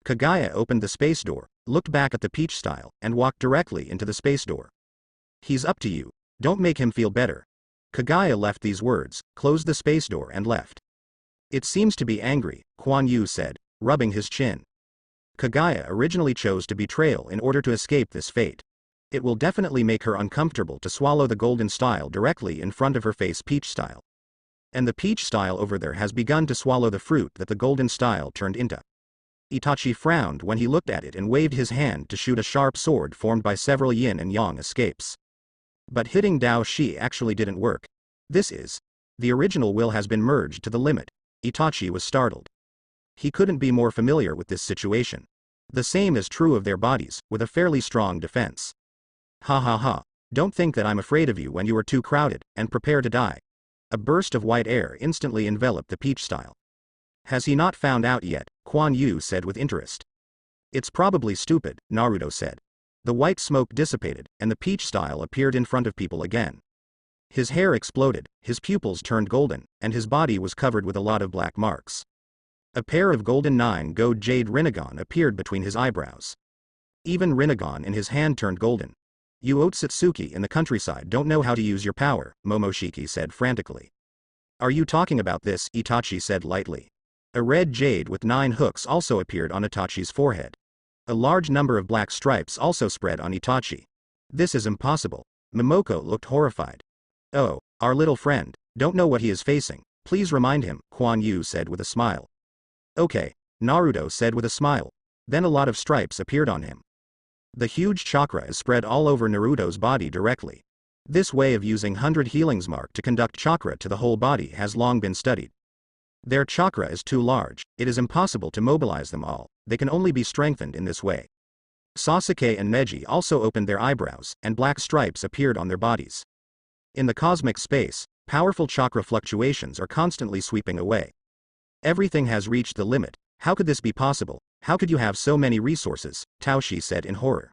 Kagaya opened the space door, looked back at the peach style, and walked directly into the space door. He's up to you. Don't make him feel better. Kagaya left these words, closed the space door and left. It seems to be angry, Kuan Yu said, rubbing his chin. Kagaya originally chose to betrayal in order to escape this fate. It will definitely make her uncomfortable to swallow the golden style directly in front of her face peach style. And the peach style over there has begun to swallow the fruit that the golden style turned into. Itachi frowned when he looked at it and waved his hand to shoot a sharp sword formed by several yin and yang escapes. But hitting Dao Shi actually didn't work. This is. The original will has been merged to the limit. Itachi was startled. He couldn't be more familiar with this situation. The same is true of their bodies, with a fairly strong defense. Ha ha ha. Don't think that I'm afraid of you when you are too crowded, and prepare to die. A burst of white air instantly enveloped the peach style. Has he not found out yet? Kuan Yu said with interest. It's probably stupid, Naruto said. The white smoke dissipated, and the peach style appeared in front of people again. His hair exploded, his pupils turned golden, and his body was covered with a lot of black marks. A pair of golden 9-gold jade Rinnegan appeared between his eyebrows. Even Rinnegan in his hand turned golden. You Otsutsuki in the countryside don't know how to use your power, Momoshiki said frantically. Are you talking about this? Itachi said lightly. A red jade with 9 hooks also appeared on Itachi's forehead. A large number of black stripes also spread on Itachi. This is impossible. Momoko looked horrified. Oh, our little friend, don't know what he is facing, please remind him, Kuan Yu said with a smile. Okay, Naruto said with a smile. Then a lot of stripes appeared on him. The huge chakra is spread all over Naruto's body directly. This way of using 100 healings mark to conduct chakra to the whole body has long been studied. Their chakra is too large, it is impossible to mobilize them all, they can only be strengthened in this way. Sasuke and Neji also opened their eyebrows, and black stripes appeared on their bodies. In the cosmic space, powerful chakra fluctuations are constantly sweeping away. Everything has reached the limit. How could this be possible? How could you have so many resources? Taoshi said in horror.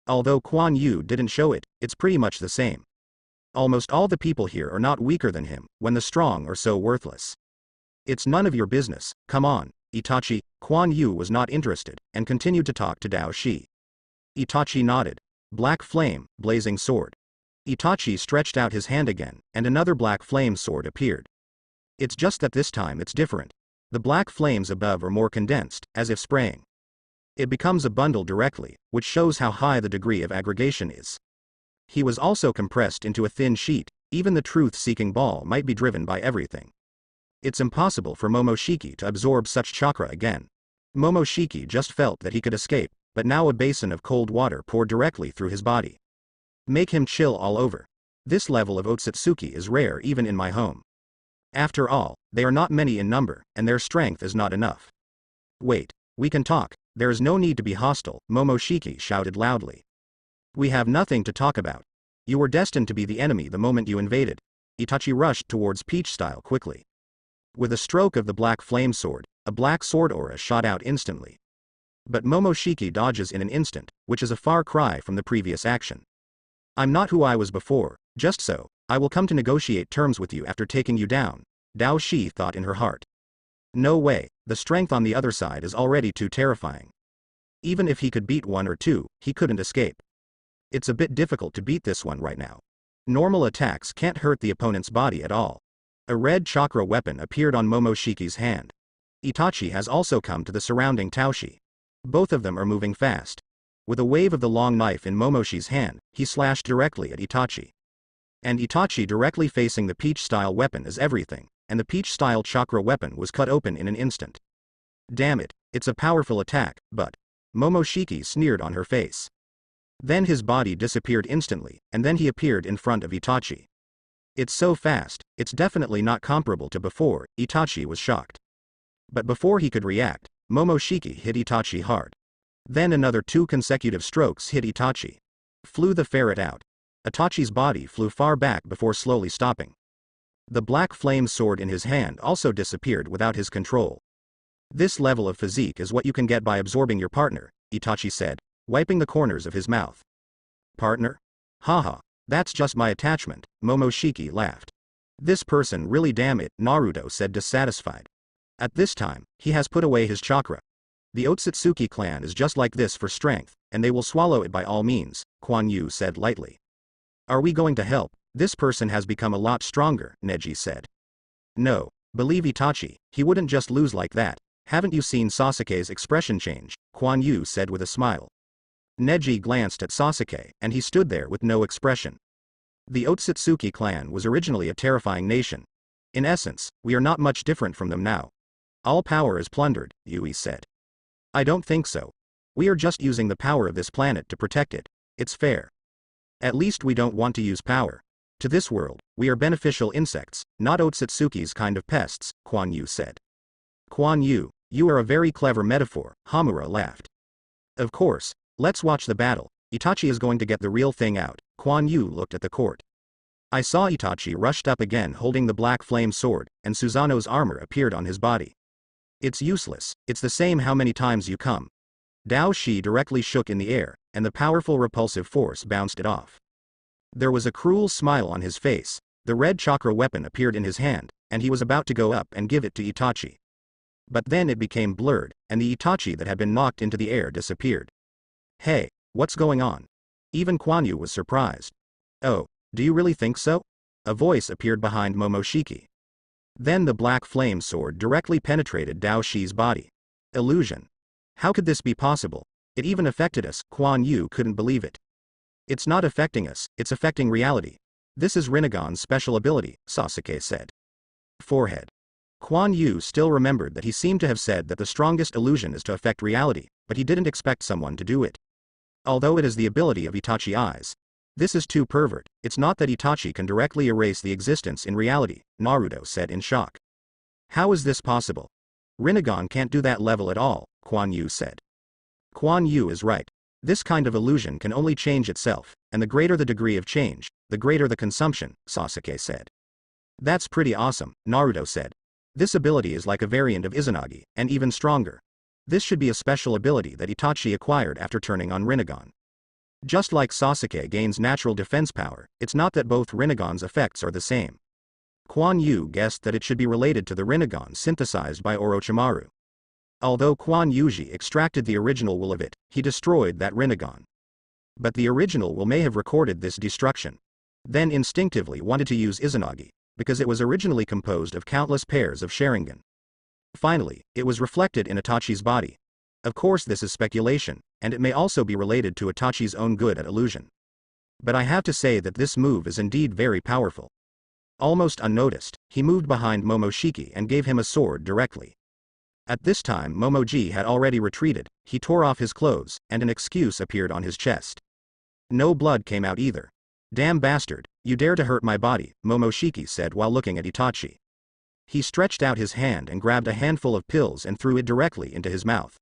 Although Kuan Yu didn't show it, it's pretty much the same. Almost all the people here are not weaker than him, when the strong are so worthless. It's none of your business, come on, Itachi. Kuan Yu was not interested, and continued to talk to Dao Shi. Itachi nodded. Black flame, blazing sword. Itachi stretched out his hand again, and another black flame sword appeared. It's just that this time it's different. The black flames above are more condensed, as if spraying. It becomes a bundle directly, which shows how high the degree of aggregation is. He was also compressed into a thin sheet. Even the truth-seeking ball might be driven by everything. It's impossible for Momoshiki to absorb such chakra again. Momoshiki just felt that he could escape, but now a basin of cold water poured directly through his body. Make him chill all over. This level of Otsutsuki is rare even in my home. After all, they are not many in number, and their strength is not enough. Wait, we can talk, there is no need to be hostile, Momoshiki shouted loudly. We have nothing to talk about. You were destined to be the enemy the moment you invaded. Itachi rushed towards Peach Style quickly. With a stroke of the black flame sword, a black sword aura shot out instantly. But Momoshiki dodges in an instant, which is a far cry from the previous action. I'm not who I was before, just so, I will come to negotiate terms with you after taking you down, Dao Shi thought in her heart. No way, the strength on the other side is already too terrifying. Even if he could beat one or two, he couldn't escape. It's a bit difficult to beat this one right now. Normal attacks can't hurt the opponent's body at all. A red chakra weapon appeared on Momoshiki's hand. Itachi has also come to the surrounding Taoshi. Both of them are moving fast. With a wave of the long knife in Momoshi's hand, he slashed directly at Itachi. And Itachi directly facing the peach-style weapon is everything, and the peach-style chakra weapon was cut open in an instant. Damn it, it's a powerful attack, but... Momoshiki sneered on her face. Then his body disappeared instantly, and then he appeared in front of Itachi. It's so fast, it's definitely not comparable to before. Itachi was shocked. But before he could react, Momoshiki hit Itachi hard. Then another 2 consecutive strokes hit Itachi. Flew the ferret out. Itachi's body flew far back before slowly stopping. The black flame sword in his hand also disappeared without his control. This level of physique is what you can get by absorbing your partner, Itachi said, wiping the corners of his mouth. Partner? Haha, that's just my attachment, Momoshiki laughed. This person really, damn it, Naruto said dissatisfied. At this time, he has put away his chakra. The Otsutsuki clan is just like this for strength, and they will swallow it by all means, Kuan Yu said lightly. Are we going to help? This person has become a lot stronger, Neji said. No, believe Itachi, he wouldn't just lose like that. Haven't you seen Sasuke's expression change? Kuan Yu said with a smile. Neji glanced at Sasuke, and he stood there with no expression. The Otsutsuki clan was originally a terrifying nation. In essence, we are not much different from them now. All power is plundered, Yui said. I don't think so. We are just using the power of this planet to protect it. It's fair. At least we don't want to use power. To this world, we are beneficial insects, not Otsutsuki's kind of pests, Kuan Yu said. Kuan Yu, you are a very clever metaphor, Hamura laughed. Of course, let's watch the battle. Itachi is going to get the real thing out. Kuan Yu looked at the court. I saw Itachi rushed up again holding the black flame sword, and Susanoo's armor appeared on his body. It's useless, it's the same how many times you come. Dao Shi directly shook in the air, and the powerful repulsive force bounced it off. There was a cruel smile on his face, the red chakra weapon appeared in his hand, and he was about to go up and give it to Itachi. But then it became blurred, and the Itachi that had been knocked into the air disappeared. Hey, what's going on? Even Kuan Yu was surprised. Oh, do you really think so? A voice appeared behind Momoshiki. Then the black flame sword directly penetrated Dao Shi's body. Illusion. How could this be possible? It even affected us. Kuan Yu couldn't believe it. It's not affecting us, it's affecting reality. This is Rinnegan's special ability, Sasuke said. Forehead. Kuan Yu still remembered that he seemed to have said that the strongest illusion is to affect reality, but he didn't expect someone to do it. Although it is the ability of Itachi eyes. This is too pervert, it's not that Itachi can directly erase the existence in reality, Naruto said in shock. How is this possible? Rinnegan can't do that level at all, Kuan Yu said. Kuan Yu is right. This kind of illusion can only change itself, and the greater the degree of change, the greater the consumption, Sasuke said. That's pretty awesome, Naruto said. This ability is like a variant of Izanagi, and even stronger. This should be a special ability that Itachi acquired after turning on Rinnegan. Just like Sasuke gains natural defense power, it's not that both Rinnegan's effects are the same. Kuan Yu guessed that it should be related to the Rinnegan synthesized by Orochimaru. Although Kuan Yuji extracted the original will of it, he destroyed that Rinnegan. But the original will may have recorded this destruction. Then instinctively wanted to use Izanagi, because it was originally composed of countless pairs of Sharingan. Finally, it was reflected in Itachi's body. Of course this is speculation, and it may also be related to Itachi's own good at illusion. But I have to say that this move is indeed very powerful. Almost unnoticed, he moved behind Momoshiki and gave him a sword directly. At this time Momoji had already retreated, he tore off his clothes, and an excuse appeared on his chest. No blood came out either. Damn bastard, you dare to hurt my body, Momoshiki said while looking at Itachi. He stretched out his hand and grabbed a handful of pills and threw it directly into his mouth.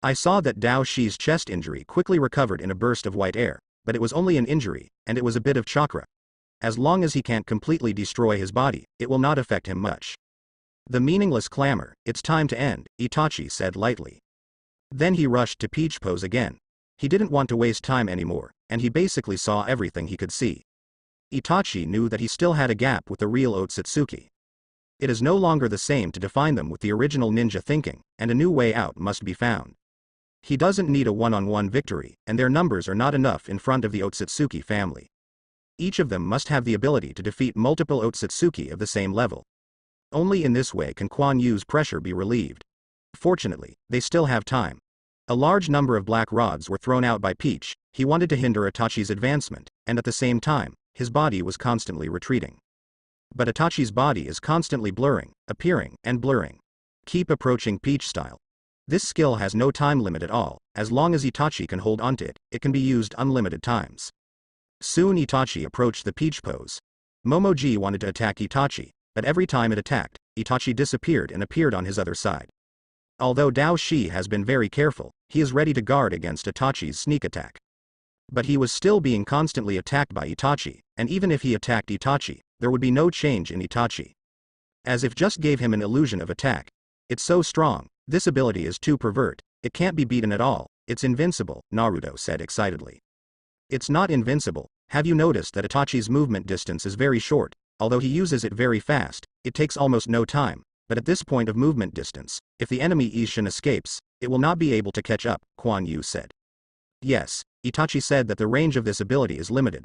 I saw that Dao Shi's chest injury quickly recovered in a burst of white air, but it was only an injury, and it was a bit of chakra. As long as he can't completely destroy his body, it will not affect him much. The meaningless clamor, it's time to end, Itachi said lightly. Then he rushed to peach pose again. He didn't want to waste time anymore, and he basically saw everything he could see. Itachi knew that he still had a gap with the real Otsutsuki. It is no longer the same to define them with the original ninja thinking, and a new way out must be found. He doesn't need a one-on-one victory, and their numbers are not enough in front of the Otsutsuki family. Each of them must have the ability to defeat multiple Otsutsuki of the same level. Only in this way can Kuan Yu's pressure be relieved. Fortunately, they still have time. A large number of black rods were thrown out by Peach. He wanted to hinder Itachi's advancement, and at the same time, his body was constantly retreating. But Itachi's body is constantly blurring, appearing, and blurring. Keep approaching Peach style. This skill has no time limit at all. As long as Itachi can hold onto it, it can be used unlimited times. Soon Itachi approached the Peach pose. Momoji wanted to attack Itachi, but every time it attacked, Itachi disappeared and appeared on his other side. Although Dao Shi has been very careful, he is ready to guard against Itachi's sneak attack. But he was still being constantly attacked by Itachi, and even if he attacked Itachi, there would be no change in Itachi. As if just gave him an illusion of attack. It's so strong, this ability is too pervert, it can't be beaten at all, it's invincible, Naruto said excitedly. It's not invincible. Have you noticed that Itachi's movement distance is very short? Although he uses it very fast, it takes almost no time, but at this point of movement distance, if the enemy Ishin escapes, it will not be able to catch up, Kuan Yu said. Yes, Itachi said that the range of this ability is limited.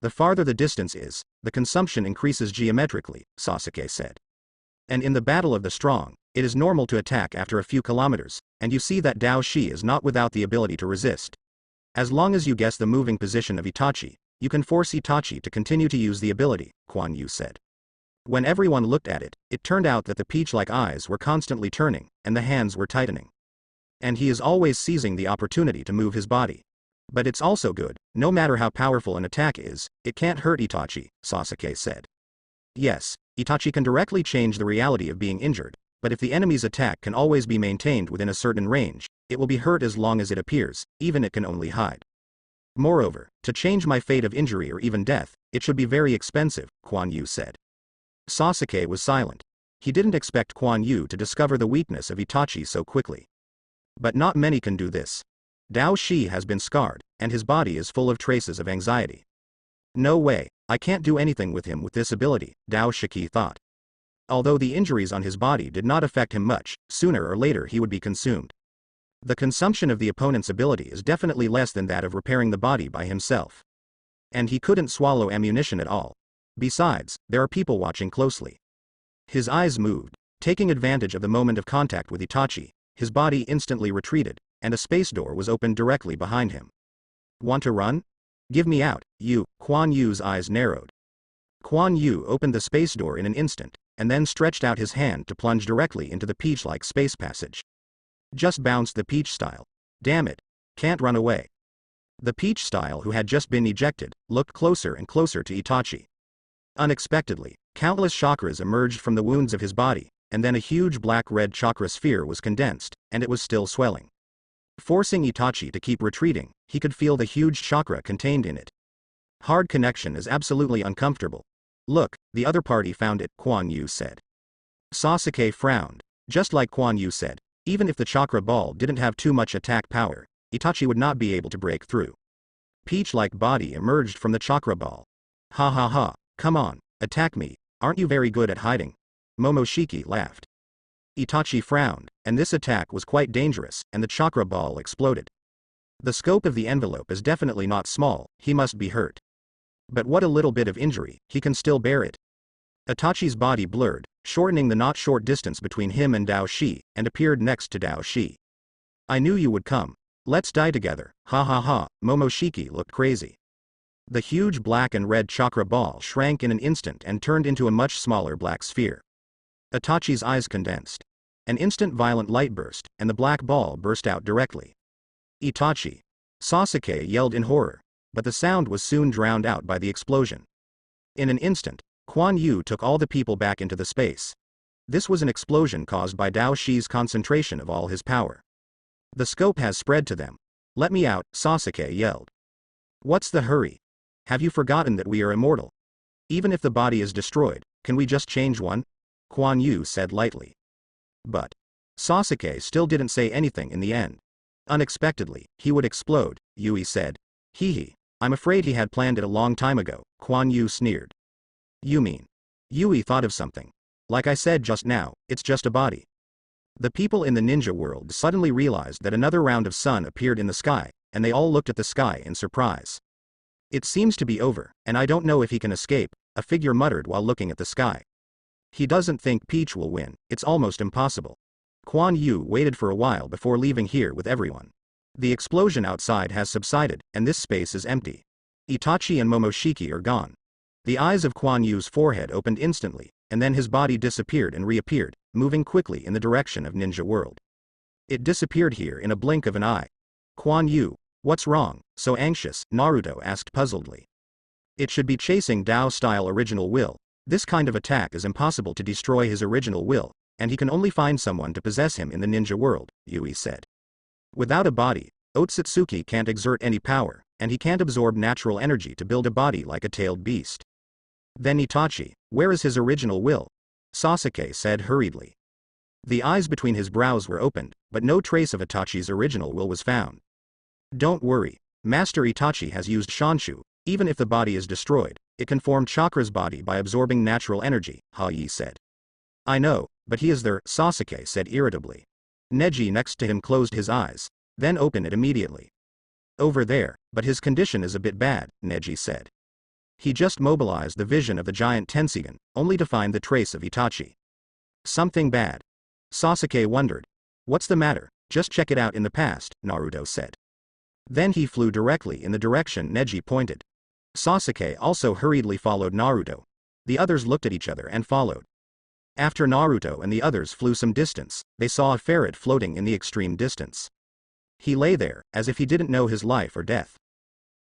The farther the distance is, the consumption increases geometrically, Sasuke said. And in the battle of the strong, it is normal to attack after a few kilometers, and you see that Dao Shi is not without the ability to resist. As long as you guess the moving position of Itachi, you can force Itachi to continue to use the ability, Kuan Yu said. When everyone looked at it, it turned out that the peach-like eyes were constantly turning, and the hands were tightening. And he is always seizing the opportunity to move his body. But it's also good, no matter how powerful an attack is, it can't hurt Itachi, Sasuke said. Yes, Itachi can directly change the reality of being injured, but if the enemy's attack can always be maintained within a certain range, it will be hurt as long as it appears, even it can only hide. Moreover, to change my fate of injury or even death, it should be very expensive, Kuan Yu said. Sasuke was silent. He didn't expect Kuan Yu to discover the weakness of Itachi so quickly. But not many can do this. Dao Shi has been scarred, and his body is full of traces of anxiety. No way, I can't do anything with him with this ability, Dao Shiki thought. Although the injuries on his body did not affect him much, sooner or later he would be consumed. The consumption of the opponent's ability is definitely less than that of repairing the body by himself. And he couldn't swallow ammunition at all. Besides, there are people watching closely. His eyes moved, taking advantage of the moment of contact with Itachi, his body instantly retreated, and a space door was opened directly behind him. Want to run? Give me out, you, Kuan Yu's eyes narrowed. Kuan Yu opened the space door in an instant, and then stretched out his hand to plunge directly into the peach-like space passage. Just bounced the peach style. Damn it. Can't run away. The peach style, who had just been ejected, looked closer and closer to Itachi. Unexpectedly, countless chakras emerged from the wounds of his body, and then a huge black-red chakra sphere was condensed, and it was still swelling. Forcing Itachi to keep retreating, he could feel the huge chakra contained in it. Hard connection is absolutely uncomfortable. Look, the other party found it, Kuan Yu said. Sasuke frowned. Just like Kuan Yu said, even if the chakra ball didn't have too much attack power, Itachi would not be able to break through. Peach-like body emerged from the chakra ball. Ha ha ha, come on, attack me, aren't you very good at hiding? Momoshiki laughed. Itachi frowned, and this attack was quite dangerous, and the chakra ball exploded. The scope of the envelope is definitely not small, he must be hurt. But what a little bit of injury, he can still bear it. Itachi's body blurred, shortening the not short distance between him and Dao Shi, and appeared next to Dao Shi. I knew you would come. Let's die together, ha ha ha, Momoshiki looked crazy. The huge black and red chakra ball shrank in an instant and turned into a much smaller black sphere. Itachi's eyes condensed. An instant violent light burst, and the black ball burst out directly. Itachi! Sasuke yelled in horror, but the sound was soon drowned out by the explosion. In an instant, Kuan Yu took all the people back into the space. This was an explosion caused by Dao Shi's concentration of all his power. The scope has spread to them. Let me out, Sasuke yelled. What's the hurry? Have you forgotten that we are immortal? Even if the body is destroyed, can we just change one? Kuan Yu said lightly. But Sasuke still didn't say anything in the end. Unexpectedly, he would explode, Yui said. Hee, I'm afraid he had planned it a long time ago, Kuan Yu sneered. You mean? Yui thought of something. Like I said just now, it's just a body. The people in the ninja world suddenly realized that another round of sun appeared in the sky, and they all looked at the sky in surprise. It seems to be over, and I don't know if he can escape, a figure muttered while looking at the sky. He doesn't think Peach will win, it's almost impossible. Kuan Yu waited for a while before leaving here with everyone. The explosion outside has subsided, and this space is empty. Itachi and Momoshiki are gone. The eyes of Kuan Yu's forehead opened instantly, and then his body disappeared and reappeared, moving quickly in the direction of Ninja World. It disappeared here in a blink of an eye. Kuan Yu, what's wrong, so anxious? Naruto asked puzzledly. It should be chasing Dao-style original will. This kind of attack is impossible to destroy his original will, and he can only find someone to possess him in the ninja world, Yui said. Without a body, Otsutsuki can't exert any power, and he can't absorb natural energy to build a body like a tailed beast. Then Itachi, where is his original will? Sasuke said hurriedly. The eyes between his brows were opened, but no trace of Itachi's original will was found. Don't worry, Master Itachi has used Shanshu. Even if the body is destroyed, it can form Chakra's body by absorbing natural energy, Ha-yi said. I know, but he is there, Sasuke said irritably. Neji next to him closed his eyes, then opened it immediately. Over there, but his condition is a bit bad, Neji said. He just mobilized the vision of the giant Tensigan, only to find the trace of Itachi. Something bad. Sasuke wondered. What's the matter? Just check it out in the past, Naruto said. Then he flew directly in the direction Neji pointed. Sasuke also hurriedly followed Naruto. The others looked at each other and followed. After Naruto and the others flew some distance, they saw a ferret floating in the extreme distance. He lay there, as if he didn't know his life or death.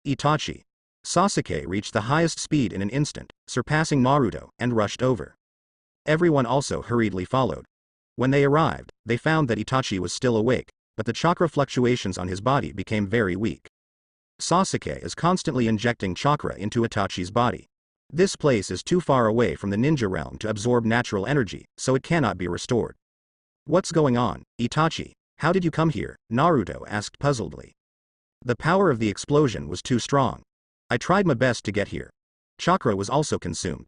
Itachi. Sasuke reached the highest speed in an instant, surpassing Naruto, and rushed over. Everyone also hurriedly followed. When they arrived, they found that Itachi was still awake, but the chakra fluctuations on his body became very weak. Sasuke is constantly injecting chakra into Itachi's body. This place is too far away from the ninja realm to absorb natural energy, so it cannot be restored. What's going on, Itachi? How did you come here? Naruto asked puzzledly. The power of the explosion was too strong. I tried my best to get here. Chakra was also consumed.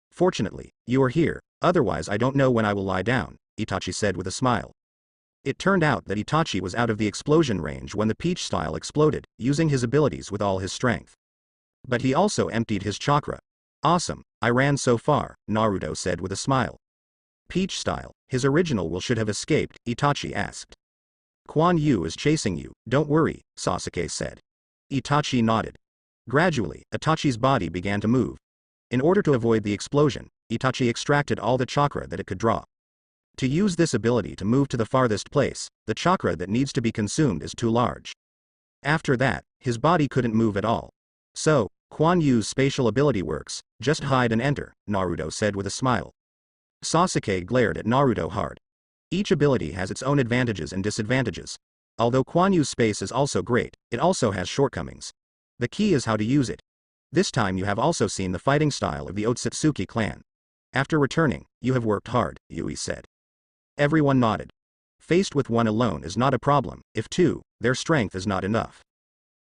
Fortunately, you are here, otherwise I don't know when I will lie down, Itachi said with a smile. It turned out that Itachi was out of the explosion range when the peach style exploded, using his abilities with all his strength. But he also emptied his chakra. Awesome, I ran so far, Naruto said with a smile. Peach style, his original will should have escaped, Itachi asked. Kuan Yu is chasing you, don't worry, Sasuke said. Itachi nodded. Gradually, Itachi's body began to move. In order to avoid the explosion, Itachi extracted all the chakra that it could draw. To use this ability to move to the farthest place, the chakra that needs to be consumed is too large. After that, his body couldn't move at all. So, Kuan Yu's spatial ability works, just hide and enter, Naruto said with a smile. Sasuke glared at Naruto hard. Each ability has its own advantages and disadvantages. Although Kuan Yu's space is also great, it also has shortcomings. The key is how to use it. This time you have also seen the fighting style of the Otsutsuki clan. After returning, you have worked hard, Yui said. Everyone nodded. Faced with one alone is not a problem, if two, their strength is not enough.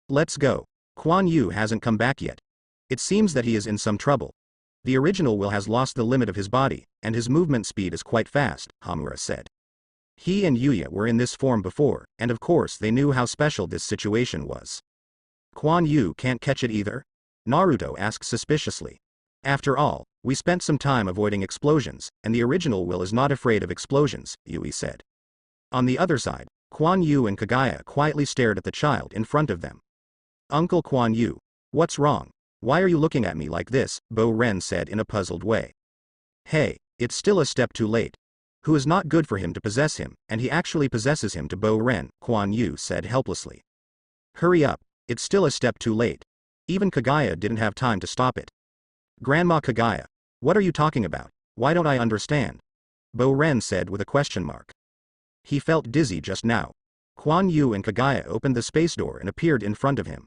Let's go. Kuan Yu hasn't come back yet. It seems that he is in some trouble. The original will has lost the limit of his body, and his movement speed is quite fast, Hamura said. He and Yuya were in this form before, and of course they knew how special this situation was. Kuan Yu can't catch it either? Naruto asked suspiciously. After all, we spent some time avoiding explosions, and the original will is not afraid of explosions, Yui said. On the other side, Kuan Yu and Kagaya quietly stared at the child in front of them. Uncle Kuan Yu, what's wrong? Why are you looking at me like this? Bo Ren said in a puzzled way. Hey, it's still a step too late. Who is not good for him to possess him, and he actually possesses him to Bo Ren, Kuan Yu said helplessly. Hurry up, it's still a step too late. Even Kagaya didn't have time to stop it. Grandma Kagaya, what are you talking about? Why don't I understand? Bo Ren said with a question mark. He felt dizzy just now. Kuan Yu and Kagaya opened the space door and appeared in front of him.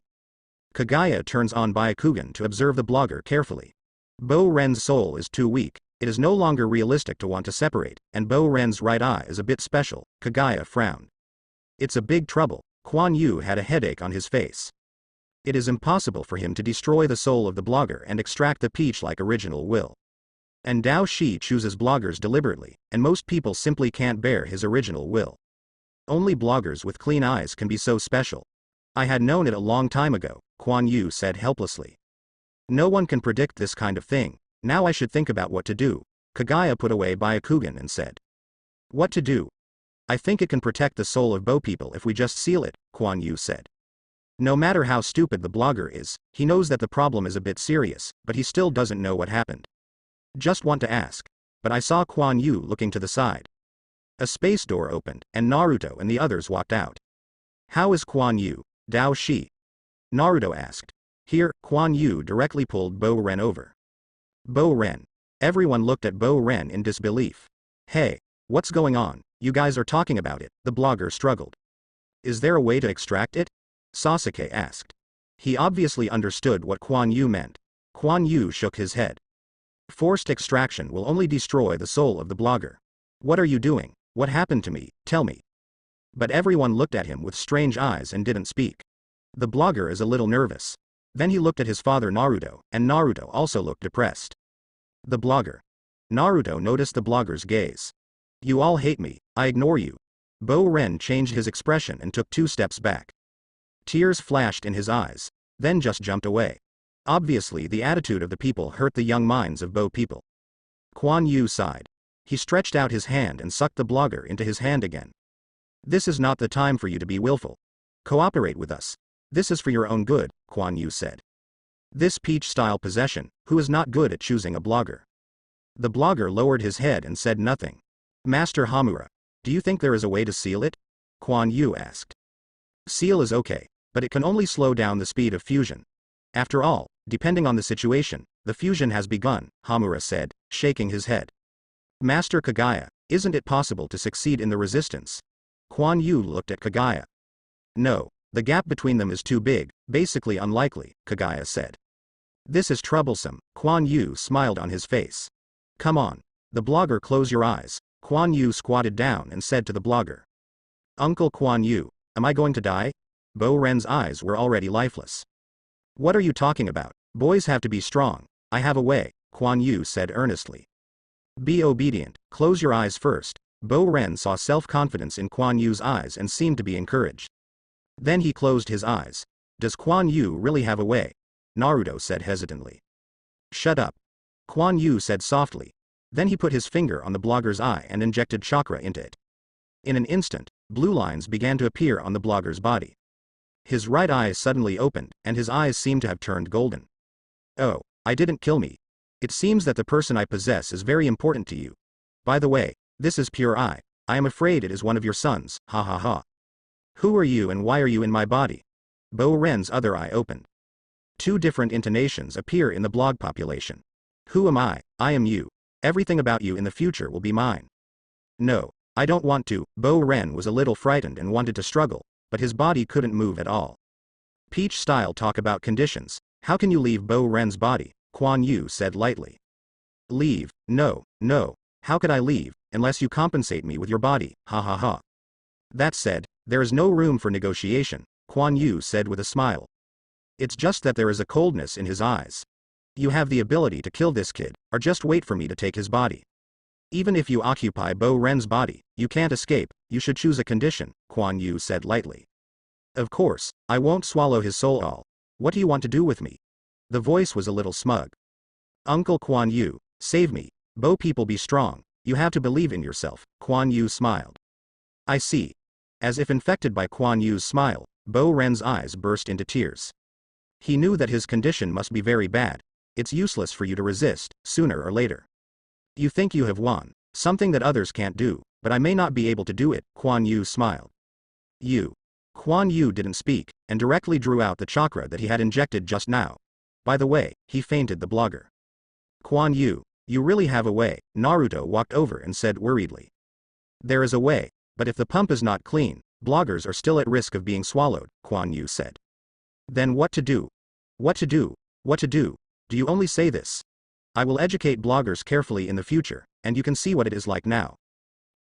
Kagaya turns on Byakugan to observe the blogger carefully. Bo Ren's soul is too weak, it is no longer realistic to want to separate, and Bo Ren's right eye is a bit special, Kagaya frowned. It's a big trouble, Kuan Yu had a headache on his face. It is impossible for him to destroy the soul of the blogger and extract the peach-like original will. And Dao Shi chooses bloggers deliberately, and most people simply can't bear his original will. Only bloggers with clean eyes can be so special. I had known it a long time ago, Kuan Yu said helplessly. No one can predict this kind of thing. Now I should think about what to do. Kagaya put away Byakugan and said. What to do? I think it can protect the soul of Bo people if we just seal it, Kuan Yu said. No matter how stupid the blogger is, he knows that the problem is a bit serious, but he still doesn't know what happened. Just want to ask. But I saw Kuan Yu looking to the side. A space door opened, and Naruto and the others walked out. How is Kuan Yu, Dao Shi? Naruto asked. Here, Kuan Yu directly pulled Bo Ren over. Bo Ren. Everyone looked at Bo Ren in disbelief. Hey, what's going on? You guys are talking about it, the blogger struggled. Is there a way to extract it? Sasuke asked. He obviously understood what Kuan Yu meant. Kuan Yu shook his head. Forced extraction will only destroy the soul of the blogger. What are you doing? What happened to me? Tell me. But everyone looked at him with strange eyes and didn't speak. The blogger is a little nervous. Then he looked at his father Naruto, and Naruto also looked depressed. The blogger. Naruto noticed the blogger's gaze. You all hate me, I ignore you. Bo Ren changed his expression and took 2 steps back. Tears flashed in his eyes, then just jumped away. Obviously the attitude of the people hurt the young minds of Bo people. Kuan Yu sighed. He stretched out his hand and sucked the blogger into his hand again. This is not the time for you to be willful. Cooperate with us. This is for your own good, Kuan Yu said. This peach-style possession, who is not good at choosing a blogger? The blogger lowered his head and said nothing. Master Hamura, do you think there is a way to seal it? Kuan Yu asked. Seal is okay, but it can only slow down the speed of fusion. After all, depending on the situation, the fusion has begun, Hamura said, shaking his head. Master Kagaya, isn't it possible to succeed in the resistance? Kuan Yu looked at Kagaya. No, the gap between them is too big, basically unlikely, Kagaya said. This is troublesome, Kuan Yu smiled on his face. Come on. The blogger, close your eyes. Kuan Yu squatted down and said to the blogger. Uncle Kuan Yu, am I going to die? Bo Ren's eyes were already lifeless. What are you talking about? Boys have to be strong. I have a way, Kuan Yu said earnestly. Be obedient, close your eyes first. Bo Ren saw self-confidence in Kuan Yu's eyes and seemed to be encouraged. Then he closed his eyes. Does Kuan Yu really have a way? Naruto said hesitantly. Shut up. Kuan Yu said softly. Then he put his finger on the blogger's eye and injected chakra into it. In an instant, blue lines began to appear on the blogger's body. His right eye suddenly opened, and his eyes seemed to have turned golden. Oh, I didn't kill me. It seems that the person I possess is very important to you. By the way, this is pure eye. I am afraid it is one of your sons, ha ha ha. Who are you and why are you in my body? Bo Ren's other eye opened. 2 different intonations appear in the blog population. Who am I? I am you. Everything about you in the future will be mine. No, I don't want to. Bo Ren was a little frightened and wanted to struggle, but his body couldn't move at all. Peach style talk about conditions. How can you leave Bo Ren's body? Kuan Yu said lightly. Leave? No, no. How could I leave, unless you compensate me with your body, ha ha ha. That said, there is no room for negotiation, Kuan Yu said with a smile. It's just that there is a coldness in his eyes. You have the ability to kill this kid, or just wait for me to take his body. Even if you occupy Bo Ren's body, you can't escape, you should choose a condition, Kuan Yu said lightly. Of course, I won't swallow his soul all. What do you want to do with me? The voice was a little smug. Uncle Kuan Yu, save me. Bo people be strong, you have to believe in yourself, Kuan Yu smiled. I see. As if infected by Kuan Yu's smile, Bo Ren's eyes burst into tears. He knew that his condition must be very bad. It's useless for you to resist, sooner or later. You think you have won, something that others can't do, but I may not be able to do it, Kuan Yu smiled. You. Kuan Yu didn't speak, and directly drew out the chakra that he had injected just now. By the way, he fainted the blogger. Kuan Yu, you really have a way, Naruto walked over and said worriedly. There is a way, but if the pump is not clean, bloggers are still at risk of being swallowed, Kuan Yu said. Then what to do? What to do? What to do? Do you only say this? I will educate bloggers carefully in the future, and you can see what it is like now.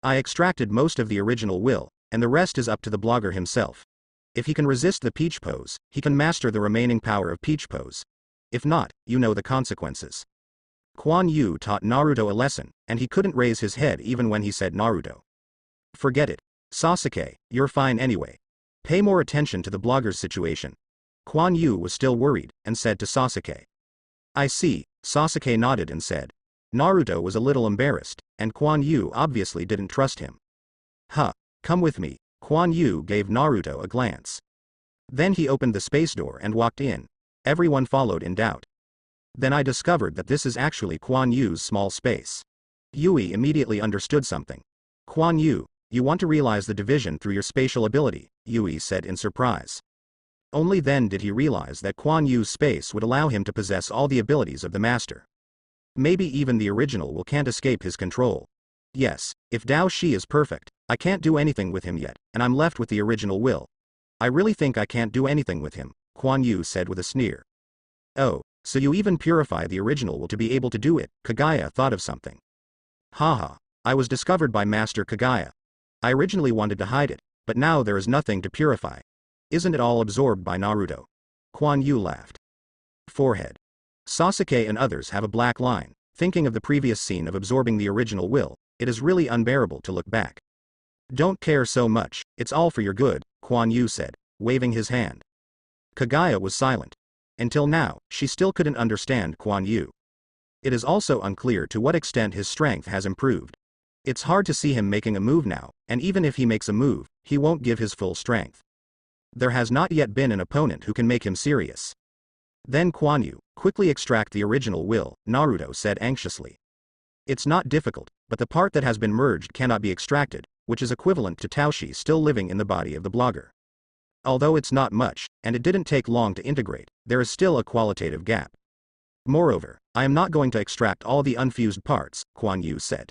I extracted most of the original will, and the rest is up to the blogger himself. If he can resist the peach pose, he can master the remaining power of peach pose. If not, you know the consequences. Kuan Yu taught Naruto a lesson, and he couldn't raise his head even when he said Naruto. Forget it. Sasuke, you're fine anyway. Pay more attention to the blogger's situation. Kuan Yu was still worried, and said to Sasuke. I see, Sasuke nodded and said. Naruto was a little embarrassed, and Kuan Yu obviously didn't trust him. Huh, come with me. Kuan Yu gave Naruto a glance. Then he opened the space door and walked in. Everyone followed in doubt. Then I discovered that this is actually Kuan Yu's small space. Yui immediately understood something. Kuan Yu, you want to realize the division through your spatial ability, Yui said in surprise. Only then did he realize that Kuan Yu's space would allow him to possess all the abilities of the master. Maybe even the original will can't escape his control. Yes, if Dao Shi is perfect, I can't do anything with him yet, and I'm left with the original will. I really think I can't do anything with him, Kuan Yu said with a sneer. Oh, so you even purify the original will to be able to do it, Kagaya thought of something. Haha, I was discovered by Master Kagaya. I originally wanted to hide it, but now there is nothing to purify. Isn't it all absorbed by Naruto? Kuan Yu laughed. Forehead. Sasuke and others have a black line. Thinking of the previous scene of absorbing the original will, it is really unbearable to look back. Don't care so much, it's all for your good, Kuan Yu said, waving his hand. Kagaya was silent. Until now, she still couldn't understand Kuan Yu. It is also unclear to what extent his strength has improved. It's hard to see him making a move now, and even if he makes a move, he won't give his full strength. There has not yet been an opponent who can make him serious. Then Kuan Yu, quickly extract the original will, Naruto said anxiously. It's not difficult, but the part that has been merged cannot be extracted, which is equivalent to Taoshi still living in the body of the blogger. Although it's not much, and it didn't take long to integrate, there is still a qualitative gap. Moreover, I am not going to extract all the unfused parts, Kuan Yu said.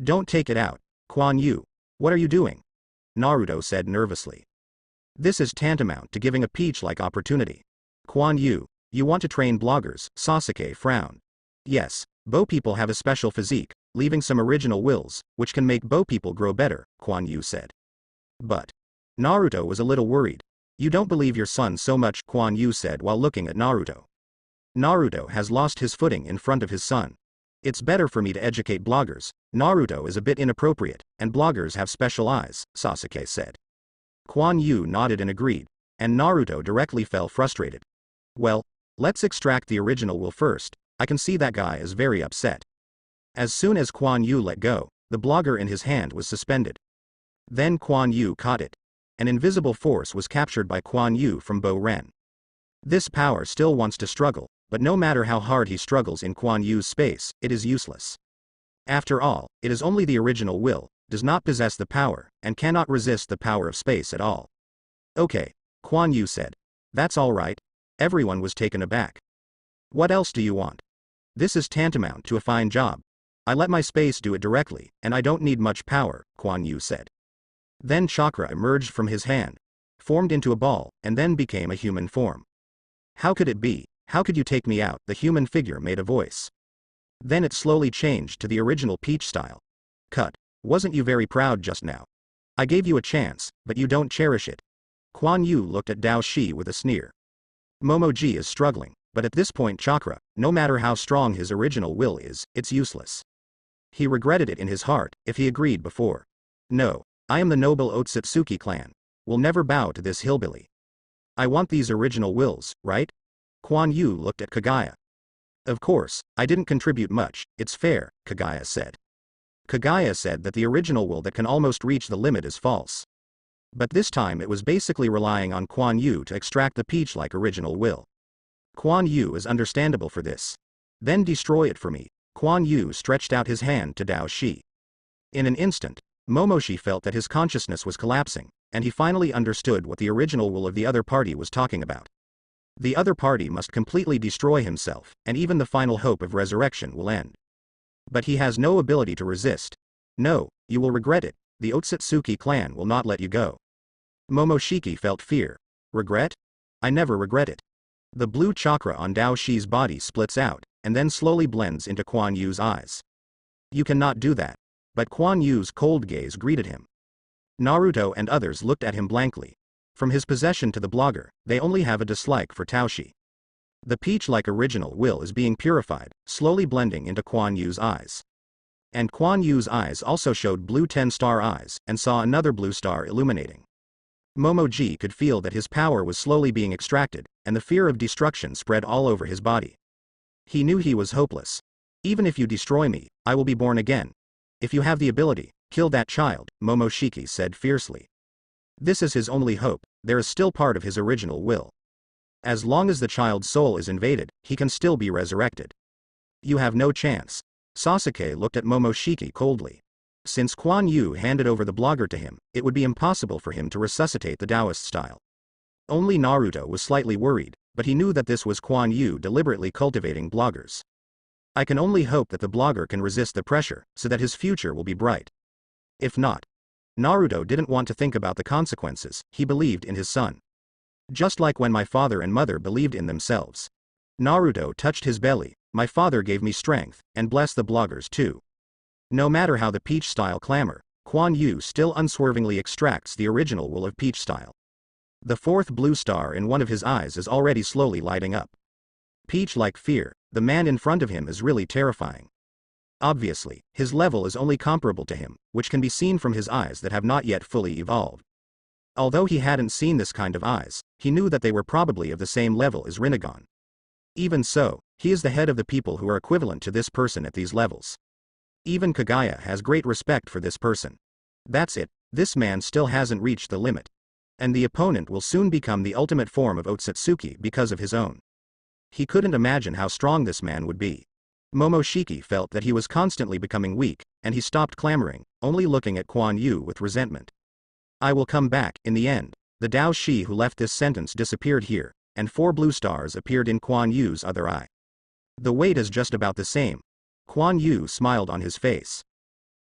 Don't take it out, Kuan Yu. What are you doing? Naruto said nervously. This is tantamount to giving a peach-like opportunity. Kuan Yu, you want to train bloggers, Sasuke frowned. Yes, Bo people have a special physique, leaving some original wills, which can make Bo people grow better, Kuan Yu said. But Naruto was a little worried. You don't believe your son so much, Kuan Yu said while looking at Naruto. Naruto has lost his footing in front of his son. It's better for me to educate bloggers. Naruto is a bit inappropriate, and bloggers have special eyes, Sasuke said. Kuan Yu nodded and agreed, and Naruto directly felt frustrated. Well, let's extract the original will first. I can see that guy is very upset. As soon as Kuan Yu let go, the blogger in his hand was suspended. Then Kuan Yu caught it. An invisible force was captured by Kuan Yu from Bo Ren. This power still wants to struggle, but no matter how hard he struggles in Kuan Yu's space, it is useless. After all, it is only the original will, does not possess the power, and cannot resist the power of space at all. Okay, Kuan Yu said. That's all right. Everyone was taken aback. What else do you want? This is tantamount to a fine job. I let my space do it directly, and I don't need much power, Kuan Yu said. Then chakra emerged from his hand, formed into a ball, and then became a human form. How could it be? How could you take me out? The human figure made a voice. Then it slowly changed to the original Peach style. Cut. Wasn't you very proud just now? I gave you a chance, but you don't cherish it. Kuan Yu looked at Dao Shi with a sneer. Momoji is struggling, but at this point chakra, no matter how strong his original will is, it's useless. He regretted it in his heart, if he agreed before. No, I am the noble Otsutsuki clan. Will never bow to this hillbilly. I want these original wills, right? Kuan Yu looked at Kagaya. Of course, I didn't contribute much, it's fair, Kagaya said. Kagaya said that the original will that can almost reach the limit is false. But this time it was basically relying on Kuan Yu to extract the peach-like original will. Kuan Yu is understandable for this. Then destroy it for me. Kuan Yu stretched out his hand to Dao Shi. In an instant, Momoshi felt that his consciousness was collapsing, and he finally understood what the original will of the other party was talking about. The other party must completely destroy himself, and even the final hope of resurrection will end. But he has no ability to resist. No, you will regret it. The Otsutsuki clan will not let you go. Momoshiki felt fear. Regret? I never regret it. The blue chakra on Dao Shi's body splits out, and then slowly blends into Kuan Yu's eyes. You cannot do that. But Kuan Yu's cold gaze greeted him. Naruto and others looked at him blankly. From his possession to the blogger, they only have a dislike for Taoshi. The peach-like original will is being purified, slowly blending into Kuan Yu's eyes. And Kuan Yu's eyes also showed blue 10-star eyes, and saw another blue star illuminating. Momoji could feel that his power was slowly being extracted, and the fear of destruction spread all over his body. He knew he was hopeless. Even if you destroy me, I will be born again. If you have the ability, kill that child, Momoshiki said fiercely. This is his only hope, there is still part of his original will. As long as the child's soul is invaded, he can still be resurrected. You have no chance. Sasuke looked at Momoshiki coldly. Since Kuan Yu handed over the blogger to him, it would be impossible for him to resuscitate the Taoist style. Only Naruto was slightly worried, but he knew that this was Kuan Yu deliberately cultivating bloggers. I can only hope that the blogger can resist the pressure, so that his future will be bright. If not. Naruto didn't want to think about the consequences, he believed in his son. Just like when my father and mother believed in themselves. Naruto touched his belly, my father gave me strength, and bless the bloggers too. No matter how the peach style clamor, Kuan Yu still unswervingly extracts the original will of peach style. The fourth blue star in one of his eyes is already slowly lighting up. Peach-like fear, the man in front of him is really terrifying. Obviously, his level is only comparable to him, which can be seen from his eyes that have not yet fully evolved. Although he hadn't seen this kind of eyes, he knew that they were probably of the same level as Rinnegan. Even so, he is the head of the people who are equivalent to this person at these levels. Even Kaguya has great respect for this person. That's it, this man still hasn't reached the limit. And the opponent will soon become the ultimate form of Otsutsuki because of his own. He couldn't imagine how strong this man would be. Momoshiki felt that he was constantly becoming weak, and he stopped clamoring, only looking at Kuan Yu with resentment. I will come back. In the end, the Dao Shi who left this sentence disappeared here, and 4 blue stars appeared in Kuan Yu's other eye. The weight is just about the same. Kuan Yu smiled on his face.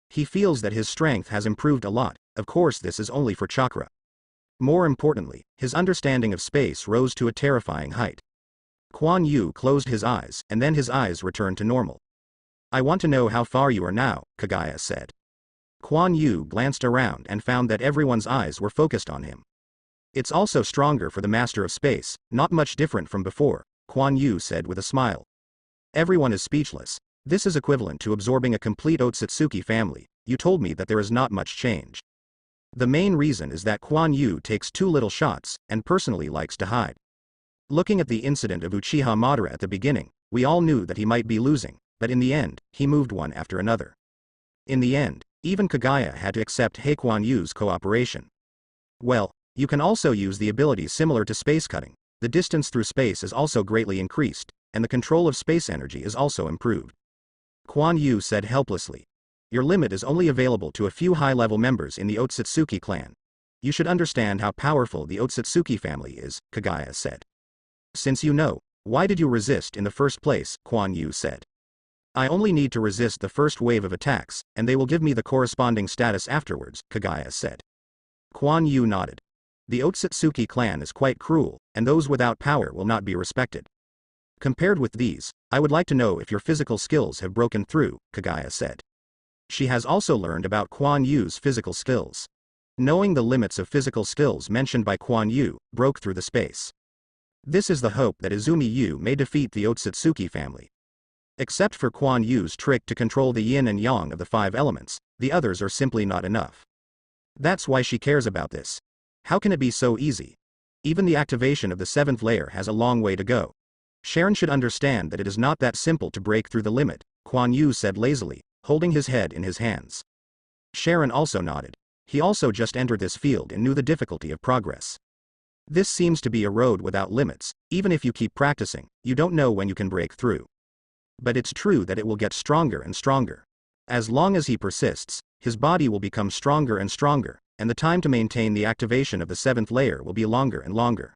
He feels that his strength has improved a lot, of course this is only for chakra. More importantly, his understanding of space rose to a terrifying height. Kuan Yu closed his eyes, and then his eyes returned to normal. I want to know how far you are now, Kaguya said. Kuan Yu glanced around and found that everyone's eyes were focused on him. It's also stronger for the Master of Space, not much different from before, Kuan Yu said with a smile. Everyone is speechless. This is equivalent to absorbing a complete Otsutsuki family. You told me that there is not much change. The main reason is that Kuan Yu takes too little shots, and personally likes to hide. Looking at the incident of Uchiha Madara at the beginning, we all knew that he might be losing, but in the end, he moved one after another. In the end, even Kaguya had to accept Kuan Yu's cooperation. Well, you can also use the ability similar to space cutting. The distance through space is also greatly increased, and the control of space energy is also improved. Kuan Yu said helplessly. Your limit is only available to a few high-level members in the Otsutsuki clan. You should understand how powerful the Otsutsuki family is, Kaguya said. Since you know, why did you resist in the first place, Kuan Yu said. I only need to resist the first wave of attacks, and they will give me the corresponding status afterwards, Kaguya said. Kuan Yu nodded. The Otsutsuki clan is quite cruel, and those without power will not be respected. Compared with these, I would like to know if your physical skills have broken through, Kaguya said. She has also learned about Kuan Yu's physical skills. Knowing the limits of physical skills mentioned by Kuan Yu, broke through the space. This is the hope that Izumi Yu may defeat the Otsutsuki family. Except for Kuan Yu's trick to control the yin and yang of the 5 elements, the others are simply not enough. That's why she cares about this. How can it be so easy? Even the activation of the 7th layer has a long way to go. Sharon should understand that it is not that simple to break through the limit, Kuan Yu said lazily, holding his head in his hands. Sharon also nodded. He also just entered this field and knew the difficulty of progress. This seems to be a road without limits. Even if you keep practicing, you don't know when you can break through. But it's true that it will get stronger and stronger. As long as he persists, his body will become stronger and stronger, and the time to maintain the activation of the 7th layer will be longer and longer.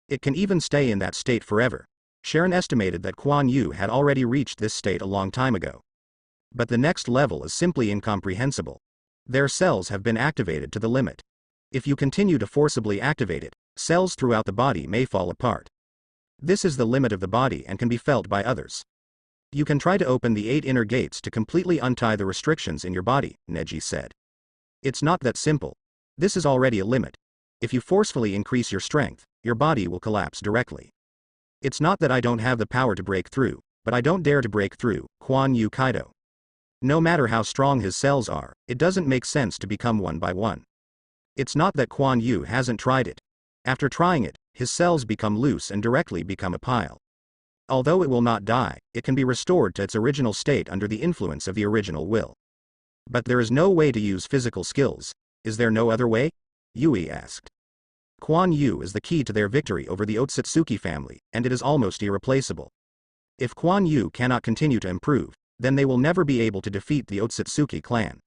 It can even stay in that state forever. Sharon estimated that Kuan Yu had already reached this state a long time ago. But the next level is simply incomprehensible. Their cells have been activated to the limit. If you continue to forcibly activate it, cells throughout the body may fall apart. This is the limit of the body and can be felt by others. You can try to open the 8 inner gates to completely untie the restrictions in your body, Neji said. It's not that simple. This is already a limit. If you forcefully increase your strength, your body will collapse directly. It's not that I don't have the power to break through, but I don't dare to break through, Kuan Yu Kaido. No matter how strong his cells are, it doesn't make sense to become one by one. It's not that Kuan Yu hasn't tried it. After trying it, his cells become loose and directly become a pile. Although it will not die, it can be restored to its original state under the influence of the original will. But there is no way to use physical skills. Is there no other way? Yui asked. Kuan Yu is the key to their victory over the Otsutsuki family, and it is almost irreplaceable. If Kuan Yu cannot continue to improve, then they will never be able to defeat the Otsutsuki clan.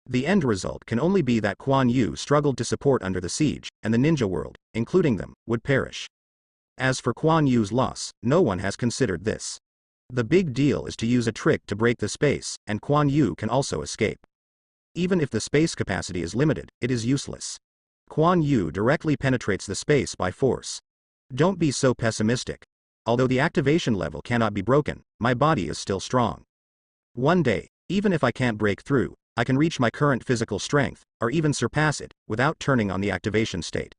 The end result can only be that Kuan Yu struggled to support under the siege, and the ninja world, including them, would perish. As for Kuan Yu's loss, no one has considered this. The big deal is to use a trick to break the space, and Kuan Yu can also escape. Even if the space capacity is limited, it is useless. Kuan Yu directly penetrates the space by force. Don't be so pessimistic. Although the activation level cannot be broken, my body is still strong. One day, even if I can't break through, I can reach my current physical strength, or even surpass it, without turning on the activation state.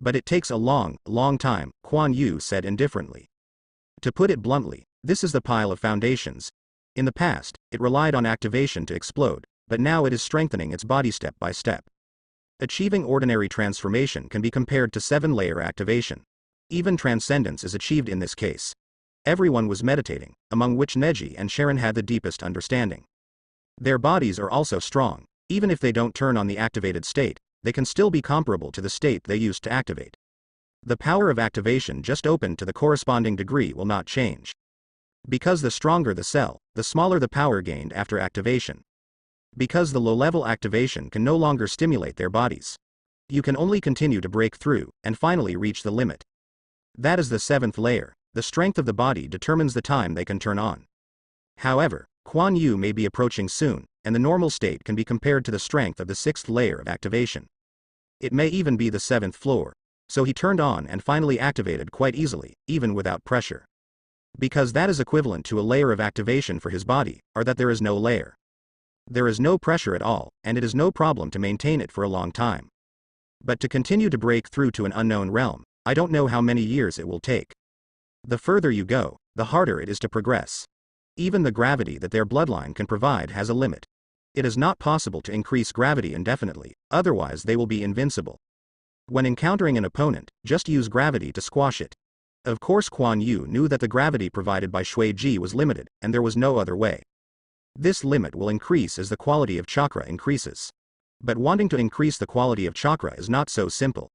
But it takes a long, long time, Kuan Yu said indifferently. To put it bluntly, this is the pile of foundations. In the past, it relied on activation to explode, but now it is strengthening its body step by step. Achieving ordinary transformation can be compared to 7-layer activation. Even transcendence is achieved in this case. Everyone was meditating, among which Neji and Sharon had the deepest understanding. Their bodies are also strong. Even if they don't turn on the activated state, they can still be comparable to the state they used to activate. The power of activation just opened to the corresponding degree will not change. Because the stronger the cell, the smaller the power gained after activation. Because the low-level activation can no longer stimulate their bodies. You can only continue to break through, and finally reach the limit. That is the 7th layer. The strength of the body determines the time they can turn on. However, Kuan Yu may be approaching soon, and the normal state can be compared to the strength of the 6th layer of activation. It may even be the 7th floor. So he turned on and finally activated quite easily, even without pressure. Because that is equivalent to a layer of activation for his body, or that there is no layer. There is no pressure at all, and it is no problem to maintain it for a long time. But to continue to break through to an unknown realm, I don't know how many years it will take. The further you go, the harder it is to progress. Even the gravity that their bloodline can provide has a limit. It is not possible to increase gravity indefinitely, otherwise they will be invincible. When encountering an opponent, just use gravity to squash it. Of course Kuan Yu knew that the gravity provided by Shui Ji was limited, and there was no other way. This limit will increase as the quality of chakra increases. But wanting to increase the quality of chakra is not so simple.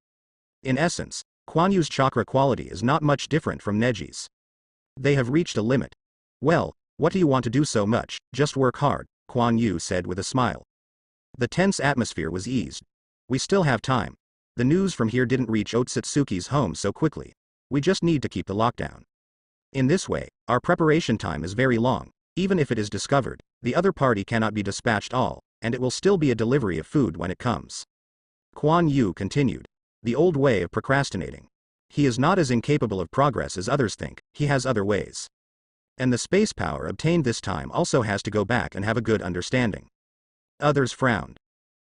In essence, Kuan Yu's chakra quality is not much different from Neji's. They have reached a limit. Well, what do you want to do so much? Just work hard, Kuan Yu said with a smile. The tense atmosphere was eased. We still have time. The news from here didn't reach Otsutsuki's home so quickly. We just need to keep the lockdown. In this way, our preparation time is very long. Even if it is discovered, the other party cannot be dispatched all, and it will still be a delivery of food when it comes. Kuan Yu continued. The old way of procrastinating. He is not as incapable of progress as others think, he has other ways. And the space power obtained this time also has to go back and have a good understanding. Others frowned.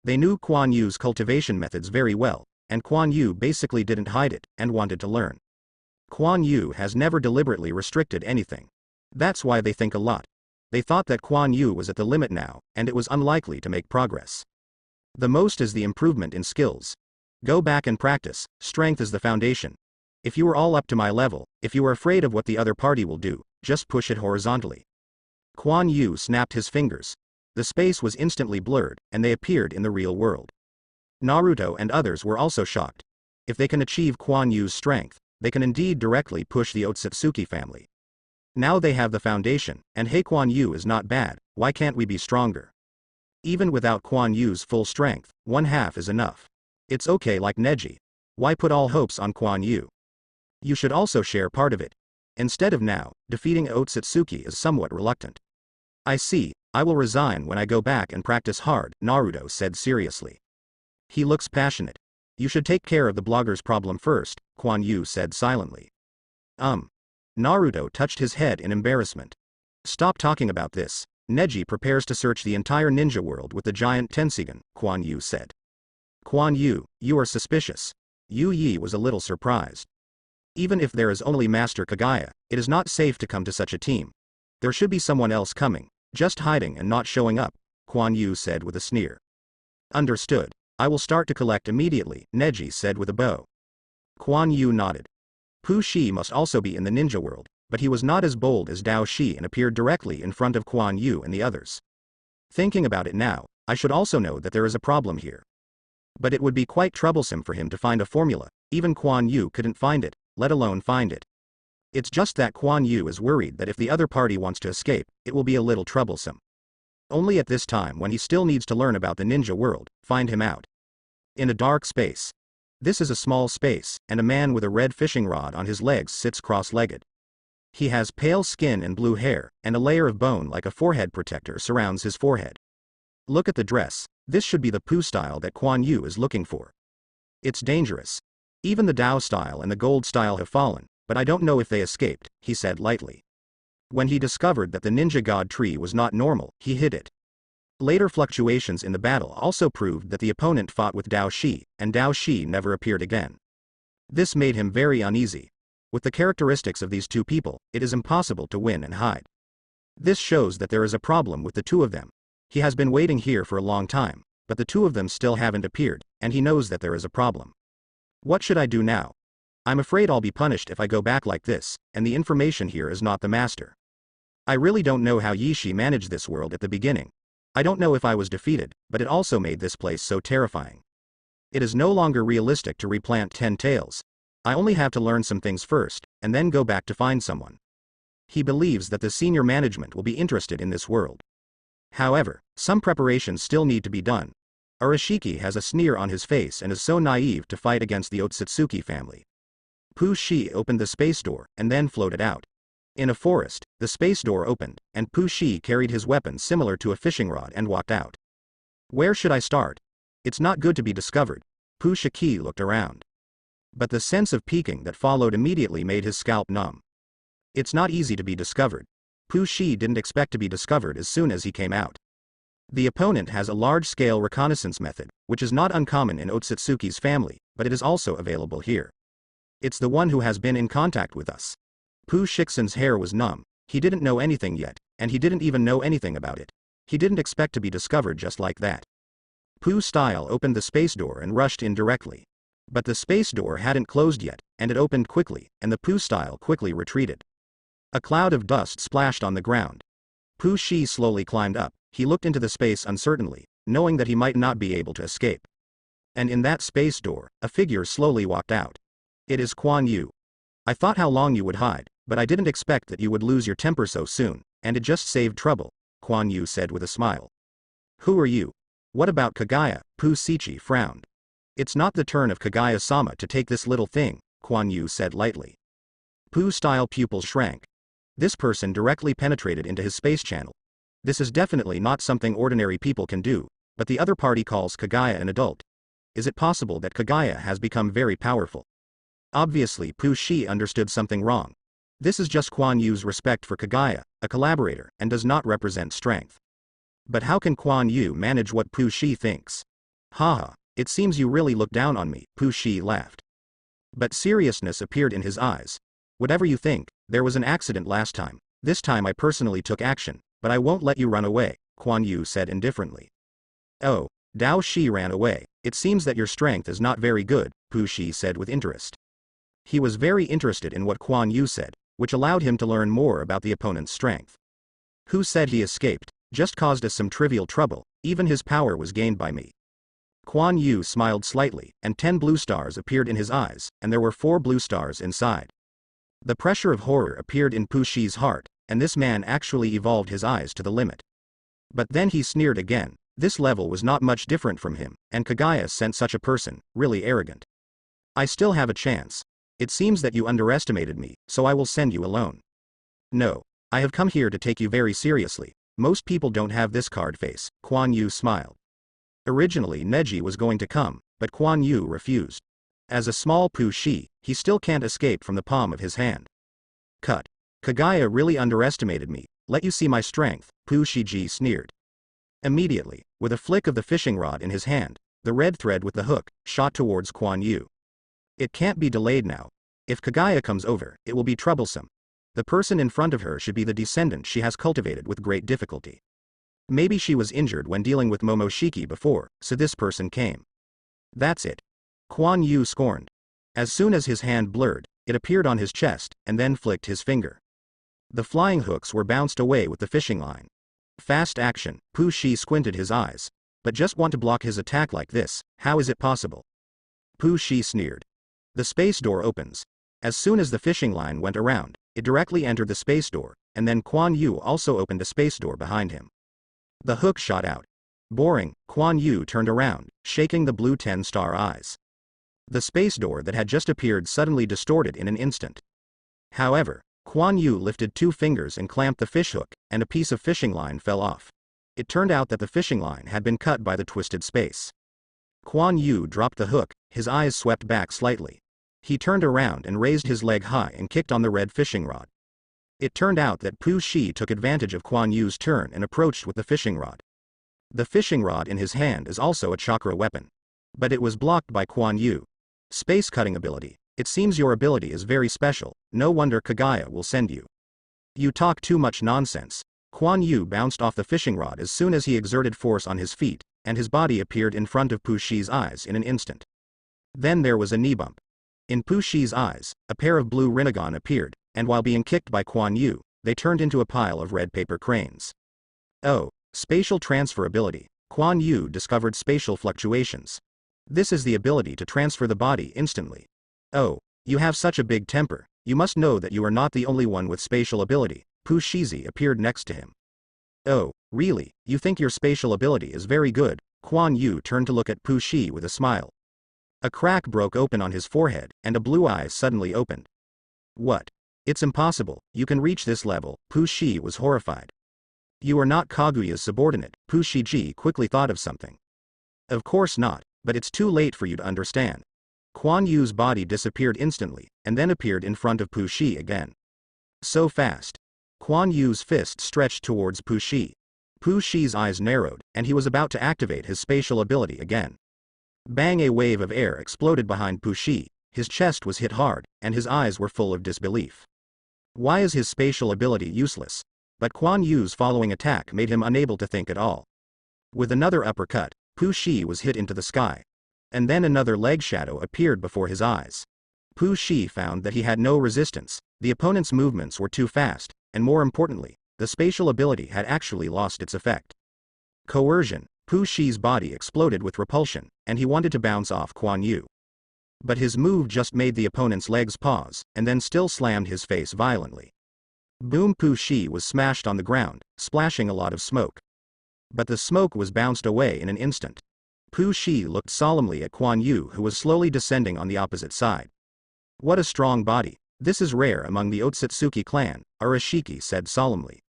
They knew Kuan Yu's cultivation methods very well, and Kuan Yu basically didn't hide it, and wanted to learn. Kuan Yu has never deliberately restricted anything. That's why they think a lot. They thought that Kuan Yu was at the limit now, and it was unlikely to make progress. The most is the improvement in skills. Go back and practice, strength is the foundation. If you are all up to my level, if you are afraid of what the other party will do, just push it horizontally. Kuan Yu snapped his fingers. The space was instantly blurred, and they appeared in the real world. Naruto and others were also shocked. If they can achieve Kuan Yu's strength, they can indeed directly push the Otsutsuki family. Now they have the foundation, and hey, Kuan Yu is not bad, why can't we be stronger? Even without Kuan Yu's full strength, 1/2 is enough. It's okay like Neji. Why put all hopes on Kuan Yu? You should also share part of it. Instead of now, defeating Otsutsuki is somewhat reluctant. I see, I will resign when I go back and practice hard, Naruto said seriously. He looks passionate. You should take care of the blogger's problem first, Kuan Yu said silently. Naruto touched his head in embarrassment. Stop talking about this. Neji prepares to search the entire ninja world with the giant Tensigan, Kuan Yu said. Kuan Yu, you are suspicious. Yu Yi was a little surprised. Even if there is only Master Kagaya, it is not safe to come to such a team. There should be someone else coming, just hiding and not showing up, Kuan Yu said with a sneer. Understood. I will start to collect immediately, Neji said with a bow. Kuan Yu nodded. Pu Shi must also be in the ninja world, but he was not as bold as Dao Shi and appeared directly in front of Kuan Yu and the others. Thinking about it now, I should also know that there is a problem here. But it would be quite troublesome for him to find a formula, even Kuan Yu couldn't find it, let alone find it. It's just that Kuan Yu is worried that if the other party wants to escape, it will be a little troublesome. Only at this time when he still needs to learn about the ninja world, find him out. In a dark space. This is a small space, and a man with a red fishing rod on his legs sits cross-legged. He has pale skin and blue hair, and a layer of bone like a forehead protector surrounds his forehead. Look at the dress, this should be the Pu style that Kuan Yu is looking for. It's dangerous. Even the Dao style and the gold style have fallen, but I don't know if they escaped, he said lightly. When he discovered that the ninja god tree was not normal, he hid it. Later fluctuations in the battle also proved that the opponent fought with Dao Shi, and Dao Shi never appeared again. This made him very uneasy. With the characteristics of these two people, it is impossible to win and hide. This shows that there is a problem with the two of them. He has been waiting here for a long time, but the two of them still haven't appeared, and he knows that there is a problem. What should I do now? I'm afraid I'll be punished if I go back like this, and the information here is not the master. I really don't know how Yi Shi managed this world at the beginning. I don't know if I was defeated, but it also made this place so terrifying. It is no longer realistic to replant 10 tails. I only have to learn some things first, and then go back to find someone. He believes that the senior management will be interested in this world. However, some preparations still need to be done. Arashiki has a sneer on his face and is so naive to fight against the Otsutsuki family. Pu Shi opened the space door, and then floated out. In a forest, the space door opened, and Pu Shi carried his weapon similar to a fishing rod and walked out. Where should I start? It's not good to be discovered. Pu Shiki looked around. But the sense of peeking that followed immediately made his scalp numb. It's not easy to be discovered. Pu Shi didn't expect to be discovered as soon as he came out. The opponent has a large-scale reconnaissance method, which is not uncommon in Otsutsuki's family, but it is also available here. It's the one who has been in contact with us. Pu Shixin's hair was numb. He didn't know anything yet, and he didn't even know anything about it. He didn't expect to be discovered just like that. Pu Style opened the space door and rushed in directly. But the space door hadn't closed yet, and it opened quickly, and the Pu Style quickly retreated. A cloud of dust splashed on the ground. Pu Shi slowly climbed up. He looked into the space uncertainly, knowing that he might not be able to escape. And in that space door, a figure slowly walked out. It is Kuan Yu. I thought how long you would hide, but I didn't expect that you would lose your temper so soon, and it just saved trouble, Kuan Yu said with a smile. Who are you? What about Kagaya? Pu Shichi frowned. It's not the turn of Kagaya-sama to take this little thing, Kuan Yu said lightly. Pu Style pupils shrank. This person directly penetrated into his space channel. This is definitely not something ordinary people can do, but the other party calls Kagaya an adult. Is it possible that Kagaya has become very powerful? Obviously Pu Shi understood something wrong. This is just Kuan Yu's respect for Kagaya, a collaborator, and does not represent strength. But how can Kuan Yu manage what Pu Shi thinks? Haha, it seems you really look down on me, Pu Shi laughed. But seriousness appeared in his eyes. Whatever you think, there was an accident last time. This time I personally took action, but I won't let you run away, Kuan Yu said indifferently. Oh, Dao Shi ran away. It seems that your strength is not very good, Pu Shi said with interest. He was very interested in what Kuan Yu said, which allowed him to learn more about the opponent's strength. Who said he escaped? Just caused us some trivial trouble, even his power was gained by me. Kuan Yu smiled slightly, and 10 blue stars appeared in his eyes, and there were 4 blue stars inside. The pressure of horror appeared in Pu Shi's heart, and this man actually evolved his eyes to the limit. But then he sneered again. This level was not much different from him, and Kagaya sent such a person, really arrogant. I still have a chance. It seems that you underestimated me, so I will send you alone. No. I have come here to take you very seriously. Most people don't have this card face, Kuan Yu smiled. Originally Neji was going to come, but Kuan Yu refused. As a small Pu Shi, he still can't escape from the palm of his hand. Cut. Kagaya really underestimated me. Let you see my strength, Pu Shiji sneered. Immediately, with a flick of the fishing rod in his hand, the red thread with the hook shot towards Kuan Yu. It can't be delayed now. If Kagaya comes over, it will be troublesome. The person in front of her should be the descendant she has cultivated with great difficulty. Maybe she was injured when dealing with Momoshiki before, so this person came. That's it. Kuan Yu scorned. As soon as his hand blurred, it appeared on his chest, and then flicked his finger. The flying hooks were bounced away with the fishing line. Fast action. Pu Shi squinted his eyes. But just want to block his attack like this, how is it possible? Pu Shi sneered. The space door opens. As soon as the fishing line went around, it directly entered the space door, and then Kuan Yu also opened a space door behind him. The hook shot out. Boring, Kuan Yu turned around, shaking the blue 10-star eyes. The space door that had just appeared suddenly distorted in an instant. However, Kuan Yu lifted 2 fingers and clamped the fishhook, and a piece of fishing line fell off. It turned out that the fishing line had been cut by the twisted space. Kuan Yu dropped the hook, his eyes swept back slightly. He turned around and raised his leg high and kicked on the red fishing rod. It turned out that Pu Shi took advantage of Kuan Yu's turn and approached with the fishing rod. The fishing rod in his hand is also a chakra weapon. But it was blocked by Kuan Yu. Space cutting ability. It seems your ability is very special, no wonder Kagaya will send you. You talk too much nonsense. Kuan Yu bounced off the fishing rod as soon as he exerted force on his feet, and his body appeared in front of Pu Shi's eyes in an instant. Then there was a knee bump. In Pu Shi's eyes, a pair of blue Rinnegan appeared, and while being kicked by Kuan Yu, they turned into a pile of red paper cranes. Oh, spatial transfer ability. Kuan Yu discovered spatial fluctuations. This is the ability to transfer the body instantly. Oh, you have such a big temper, you must know that you are not the only one with spatial ability. Pu Shizi appeared next to him. Oh, really, you think your spatial ability is very good? Kuan Yu turned to look at Pu Shi with a smile. A crack broke open on his forehead, and a blue eye suddenly opened. What? It's impossible, you can reach this level. Pu Shi was horrified. You are not Kaguya's subordinate. Pu Shiji quickly thought of something. Of course not, but it's too late for you to understand. Kuan Yu's body disappeared instantly, and then appeared in front of Pu Shi again. So fast. Kuan Yu's fist stretched towards Pu Shi. Pu Shi's eyes narrowed, and he was about to activate his spatial ability again. Bang! A wave of air exploded behind Pu Shi, his chest was hit hard, and his eyes were full of disbelief. Why is his spatial ability useless? But Kuan Yu's following attack made him unable to think at all. With another uppercut, Pu Shi was hit into the sky. And then another leg shadow appeared before his eyes. Pu Shi found that he had no resistance, the opponent's movements were too fast, and more importantly, the spatial ability had actually lost its effect. Coercion. Pu Shi's body exploded with repulsion, and he wanted to bounce off Kuan Yu. But his move just made the opponent's legs pause, and then still slammed his face violently. Boom! Pu Shi was smashed on the ground, splashing a lot of smoke. But the smoke was bounced away in an instant. Pu Shi looked solemnly at Kuan Yu, who was slowly descending on the opposite side. What a strong body. This is rare among the Otsutsuki clan, Arashiki said solemnly.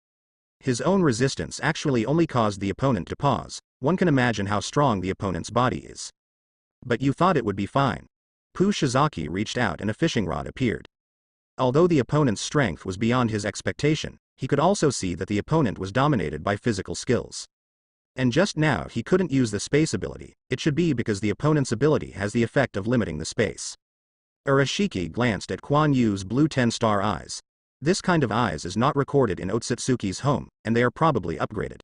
His own resistance actually only caused the opponent to pause. One can imagine how strong the opponent's body is. But you thought it would be fine. Pu Shizaki reached out and a fishing rod appeared. Although the opponent's strength was beyond his expectation, he could also see that the opponent was dominated by physical skills. And just now he couldn't use the space ability, it should be because the opponent's ability has the effect of limiting the space. Arashiki glanced at Kuan Yu's blue 10-star eyes. This kind of eyes is not recorded in Otsutsuki's home, and they are probably upgraded.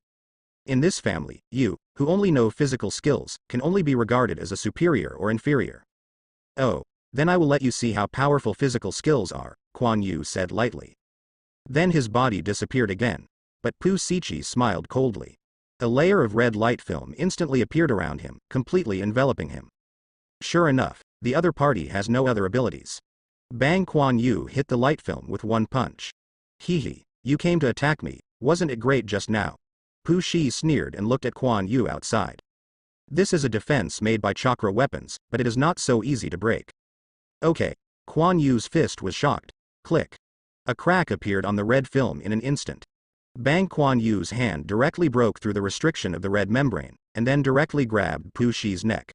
In this family, you, who only know physical skills, can only be regarded as a superior or inferior. Oh, then I will let you see how powerful physical skills are, Kuan Yu said lightly. Then his body disappeared again, but Pu Shichi smiled coldly. A layer of red light film instantly appeared around him, completely enveloping him. Sure enough, the other party has no other abilities. Bang! Kuan Yu hit the light film with one punch. Hee, you came to attack me, wasn't it great just now? Pu Shi sneered and looked at Kuan Yu outside. This is a defense made by chakra weapons, but it is not so easy to break. Okay. Kuan Yu's fist was shocked. Click. A crack appeared on the red film in an instant. Bang! Kuan Yu's hand directly broke through the restriction of the red membrane, and then directly grabbed Pu Shi's neck.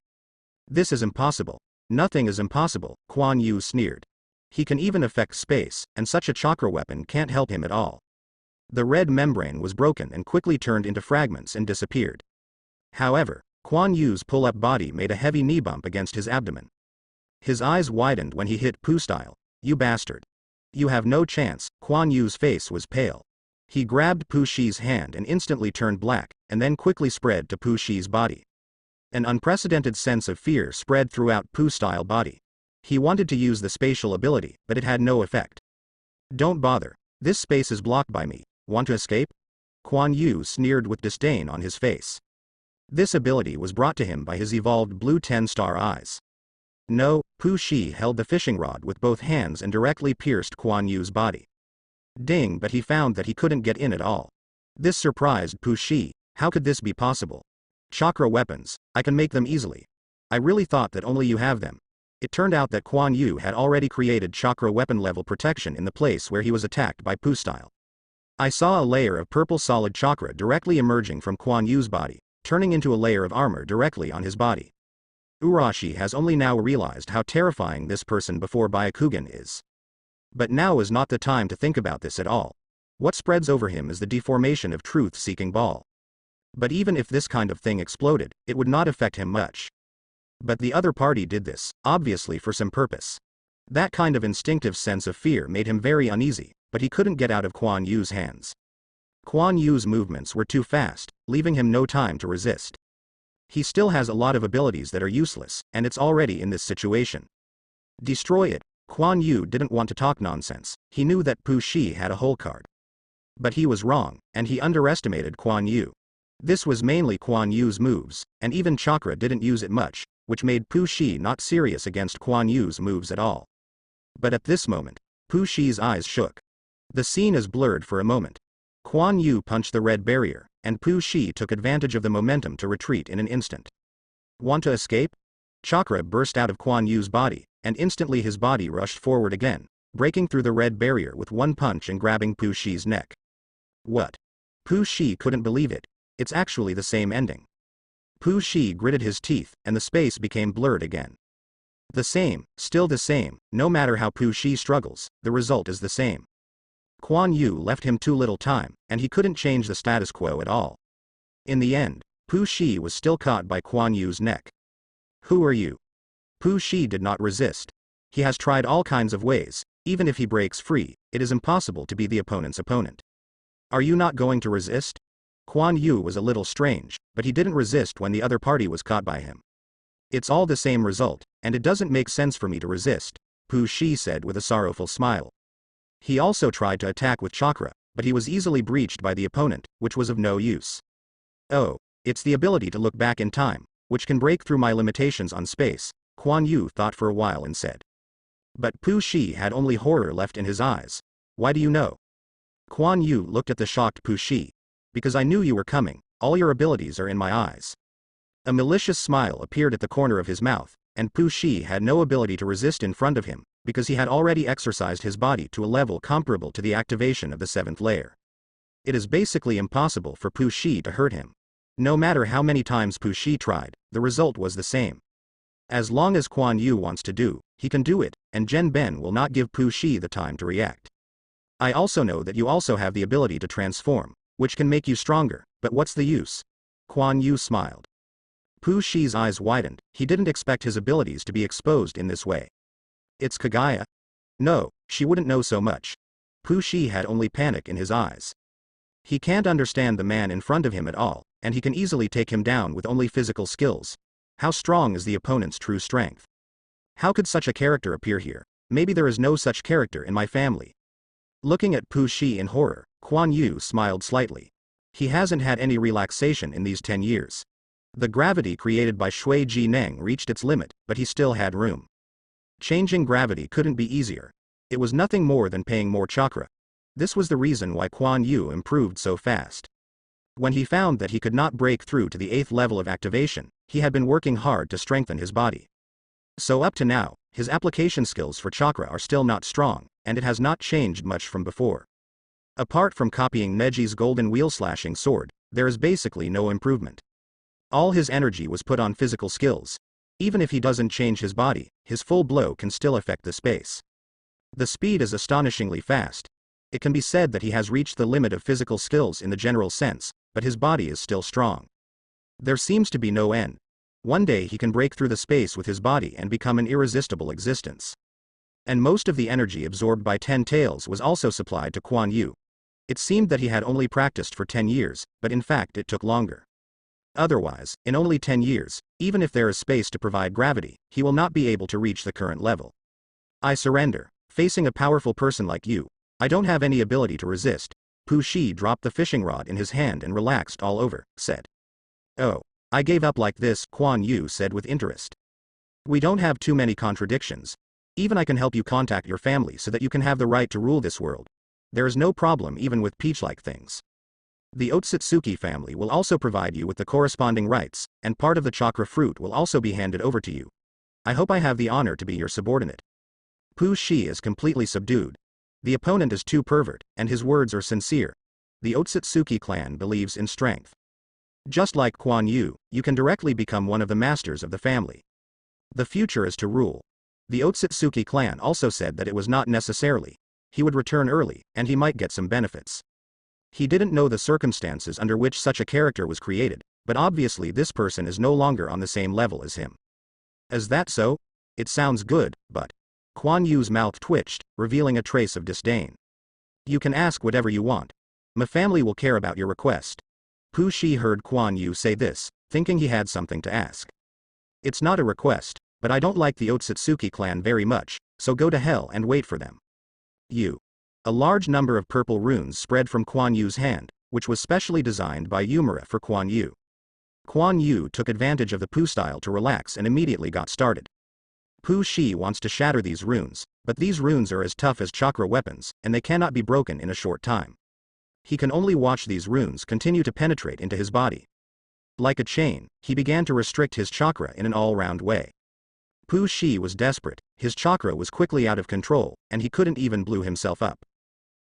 This is impossible. Nothing is impossible, Kuan Yu sneered. He can even affect space, and such a chakra weapon can't help him at all. The red membrane was broken and quickly turned into fragments and disappeared. However, Kuan Yu's pull-up body made a heavy knee bump against his abdomen. His eyes widened when he hit Pu style. You bastard. You have no chance. Quan Yu's face was pale. He grabbed Pu Shi's hand and instantly turned black, and then quickly spread to Pu Shi's body. An unprecedented sense of fear spread throughout Pu's style body. He wanted to use the spatial ability, but it had no effect. Don't bother. This space is blocked by me. Want to escape? Quan Yu sneered with disdain on his face. This ability was brought to him by his evolved blue 10-star eyes. No, Pu Shi held the fishing rod with both hands and directly pierced Quan Yu's body. Ding, but he found that he couldn't get in at all. This surprised Pu Shi. How could this be possible? Chakra weapons, I can make them easily. I really thought that only you have them. It turned out that Quan Yu had already created chakra weapon level protection in the place where he was attacked by Pu style. I saw a layer of purple solid chakra directly emerging from Quan Yu's body, turning into a layer of armor directly on his body. Urashi has only now realized how terrifying this person before Byakugan is. But now is not the time to think about this at all. What spreads over him is the deformation of truth-seeking ball. But even if this kind of thing exploded, it would not affect him much. But the other party did this, obviously for some purpose. That kind of instinctive sense of fear made him very uneasy, but he couldn't get out of Quan Yu's hands. Quan Yu's movements were too fast, leaving him no time to resist. He still has a lot of abilities that are useless, and it's already in this situation. Destroy it. Quan Yu didn't want to talk nonsense. He knew that Pu Shi had a whole card. But he was wrong, and he underestimated Quan Yu. This was mainly Quan Yu's moves, and even Chakra didn't use it much, which made Pu Shi not serious against Quan Yu's moves at all. But at this moment, Pu Shi's eyes shook. The scene is blurred for a moment. Quan Yu punched the red barrier, and Pu Shi took advantage of the momentum to retreat in an instant. Want to escape? Chakra burst out of Quan Yu's body, and instantly his body rushed forward again, breaking through the red barrier with one punch and grabbing Pu Shi's neck. What? Pu Shi couldn't believe it. It's actually the same ending. Pu Shi gritted his teeth, and the space became blurred again. The same, still the same, no matter how Pu Shi struggles, the result is the same. Quan Yu left him too little time, and he couldn't change the status quo at all. In the end, Pu Shi was still caught by Quan Yu's neck. Who are you? Pu Shi did not resist. He has tried all kinds of ways. Even if he breaks free, it is impossible to be the opponent's opponent. Are you not going to resist? Quan Yu was a little strange, but he didn't resist when the other party was caught by him. It's all the same result, and it doesn't make sense for me to resist, Pu Shi said with a sorrowful smile. He also tried to attack with chakra, but he was easily breached by the opponent, which was of no use. Oh, it's the ability to look back in time, which can break through my limitations on space, Quan Yu thought for a while and said. But Pu Shi had only horror left in his eyes. Why do you know? Quan Yu looked at the shocked Pu Shi. Because I knew you were coming, all your abilities are in my eyes. A malicious smile appeared at the corner of his mouth, and Pu Shi had no ability to resist in front of him, because he had already exercised his body to a level comparable to the activation of the 7th layer. It is basically impossible for Pu Shi to hurt him. No matter how many times Pu Shi tried, the result was the same. As long as Quan Yu wants to do, he can do it, and Zhen Ben will not give Pu Shi the time to react. I also know that you also have the ability to transform, which can make you stronger, but what's the use? Quan Yu smiled. Pu Shi's eyes widened. He didn't expect his abilities to be exposed in this way. It's Kagaya? No, she wouldn't know so much. Pu Shi had only panic in his eyes. He can't understand the man in front of him at all, and he can easily take him down with only physical skills. How strong is the opponent's true strength? How could such a character appear here? Maybe there is no such character in my family. Looking at Pu Shi in horror, Quan Yu smiled slightly. He hasn't had any relaxation in these 10 years. The gravity created by Shui Ji Neng reached its limit, but he still had room. Changing gravity couldn't be easier. It was nothing more than paying more chakra. This was the reason why Quan Yu improved so fast. When he found that he could not break through to the 8th level of activation, he had been working hard to strengthen his body. So up to now, his application skills for chakra are still not strong, and it has not changed much from before. Apart from copying Neji's golden wheel-slashing sword, there is basically no improvement. All his energy was put on physical skills. Even if he doesn't change his body, his full blow can still affect the space. The speed is astonishingly fast. It can be said that he has reached the limit of physical skills in the general sense, but his body is still strong. There seems to be no end. One day he can break through the space with his body and become an irresistible existence. And most of the energy absorbed by 10 tails was also supplied to Kuan Yu. It seemed that he had only practiced for 10 years, but in fact it took longer. Otherwise, in only 10 years, even if there is space to provide gravity, he will not be able to reach the current level. I surrender. Facing a powerful person like you, I don't have any ability to resist. Pu Shi dropped the fishing rod in his hand and relaxed all over, said. Oh. I gave up like this, Kuan Yu said with interest. We don't have too many contradictions. Even I can help you contact your family so that you can have the right to rule this world. There is no problem even with peach-like things. The Otsutsuki family will also provide you with the corresponding rights, and part of the chakra fruit will also be handed over to you. I hope I have the honor to be your subordinate. Pu Shi is completely subdued. The opponent is too pervert, and his words are sincere. The Otsutsuki clan believes in strength. Just like Kuan Yu, you can directly become one of the masters of the family. The future is to rule. The Otsutsuki clan also said that it was not necessarily. He would return early, and he might get some benefits. He didn't know the circumstances under which such a character was created, but obviously this person is no longer on the same level as him. Is that so? It sounds good, but... Kuan Yu's mouth twitched, revealing a trace of disdain. You can ask whatever you want. My family will care about your request. Pu Shi heard Kuan Yu say this, thinking he had something to ask. It's not a request, but I don't like the Otsutsuki clan very much, so go to hell and wait for them. You. A large number of purple runes spread from Kuan Yu's hand, which was specially designed by Yumura for Kuan Yu. Kuan Yu took advantage of the Pu style to relax and immediately got started. Pu Shi wants to shatter these runes, but these runes are as tough as chakra weapons, and they cannot be broken in a short time. He can only watch these runes continue to penetrate into his body. Like a chain, he began to restrict his chakra in an all-round way. Pu Shi was desperate, his chakra was quickly out of control, and he couldn't even blow himself up.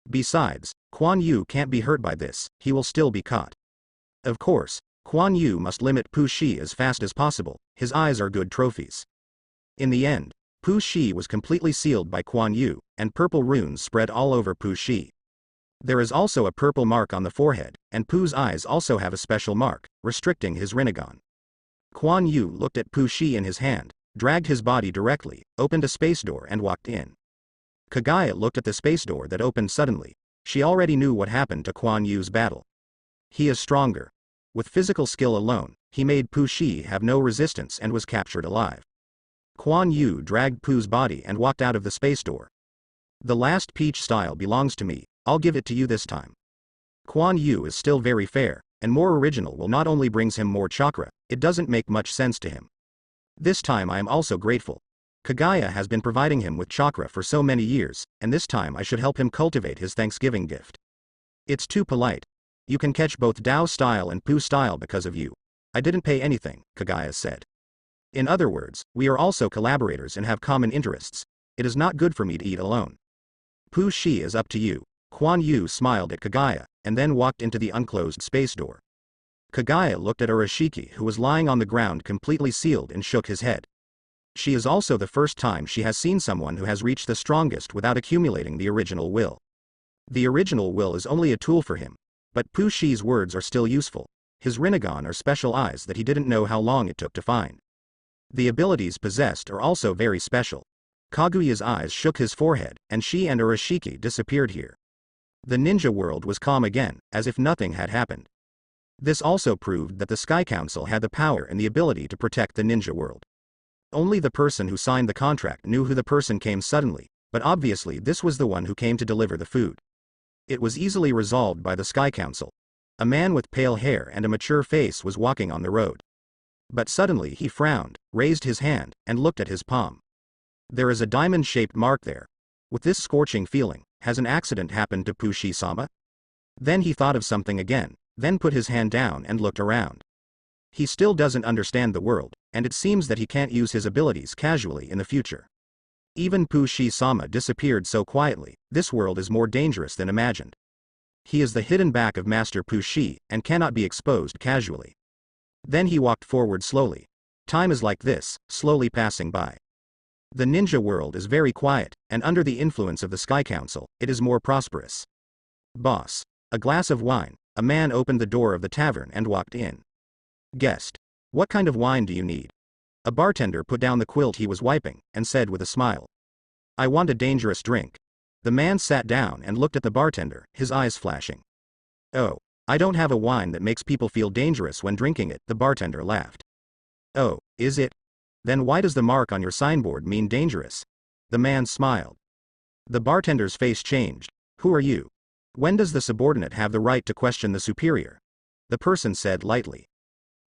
Besides, Kuan Yu can't be hurt by this, he will still be caught. Of course, Kuan Yu must limit Pu Shi as fast as possible, his eyes are good trophies. In the end, Pu Shi was completely sealed by Kuan Yu, and purple runes spread all over Pu Shi. There is also a purple mark on the forehead, and Pu's eyes also have a special mark, restricting his Rinnegan. Kuan Yu looked at Pu Shi in his hand, dragged his body directly, opened a space door and walked in. Kagaya looked at the space door that opened suddenly. She already knew what happened to Kuan Yu's battle. He is stronger. With physical skill alone, he made Pu Shi have no resistance and was captured alive. Kuan Yu dragged Pu's body and walked out of the space door. The last peach style belongs to me, I'll give it to you this time. Kuan Yu is still very fair, and more original will not only brings him more chakra, it doesn't make much sense to him. This time I am also grateful. Kagaya has been providing him with chakra for so many years, and this time I should help him cultivate his Thanksgiving gift. It's too polite. You can catch both Dao style and Pu style because of you. I didn't pay anything, Kagaya said. In other words, we are also collaborators and have common interests. It is not good for me to eat alone. Pu Shi is up to you. Kuan Yu smiled at Kagaya, and then walked into the unclosed space door. Kagaya looked at Arashiki who was lying on the ground completely sealed and shook his head. She is also the first time she has seen someone who has reached the strongest without accumulating the original will. The original will is only a tool for him, but Pu Shi's words are still useful. His Rinnegan are special eyes that he didn't know how long it took to find. The abilities possessed are also very special. Kaguya's eyes shook his forehead, and she and Arashiki disappeared here. The ninja world was calm again, as if nothing had happened. This also proved that the Sky Council had the power and the ability to protect the ninja world. Only the person who signed the contract knew who the person came suddenly, but obviously this was the one who came to deliver the food. It was easily resolved by the Sky Council. A man with pale hair and a mature face was walking on the road. But suddenly he frowned, raised his hand, and looked at his palm. There is a diamond-shaped mark there. With this scorching feeling, has an accident happened to Pu Shi-sama? Then he thought of something again, then put his hand down and looked around. He still doesn't understand the world, and it seems that he can't use his abilities casually in the future. Even Pu Shi-sama disappeared so quietly, this world is more dangerous than imagined. He is the hidden back of Master Pu Shi, and cannot be exposed casually. Then he walked forward slowly. Time is like this, slowly passing by. The ninja world is very quiet, and under the influence of the Sky Council, it is more prosperous. Boss. A glass of wine. A man opened the door of the tavern and walked in. Guest. What kind of wine do you need? A bartender put down the quilt he was wiping, and said with a smile. I want a dangerous drink. The man sat down and looked at the bartender, his eyes flashing. Oh, I don't have a wine that makes people feel dangerous when drinking it, the bartender laughed. Oh, is it? Then why does the mark on your signboard mean dangerous? The man smiled. The bartender's face changed. Who are you? When does the subordinate have the right to question the superior? The person said lightly.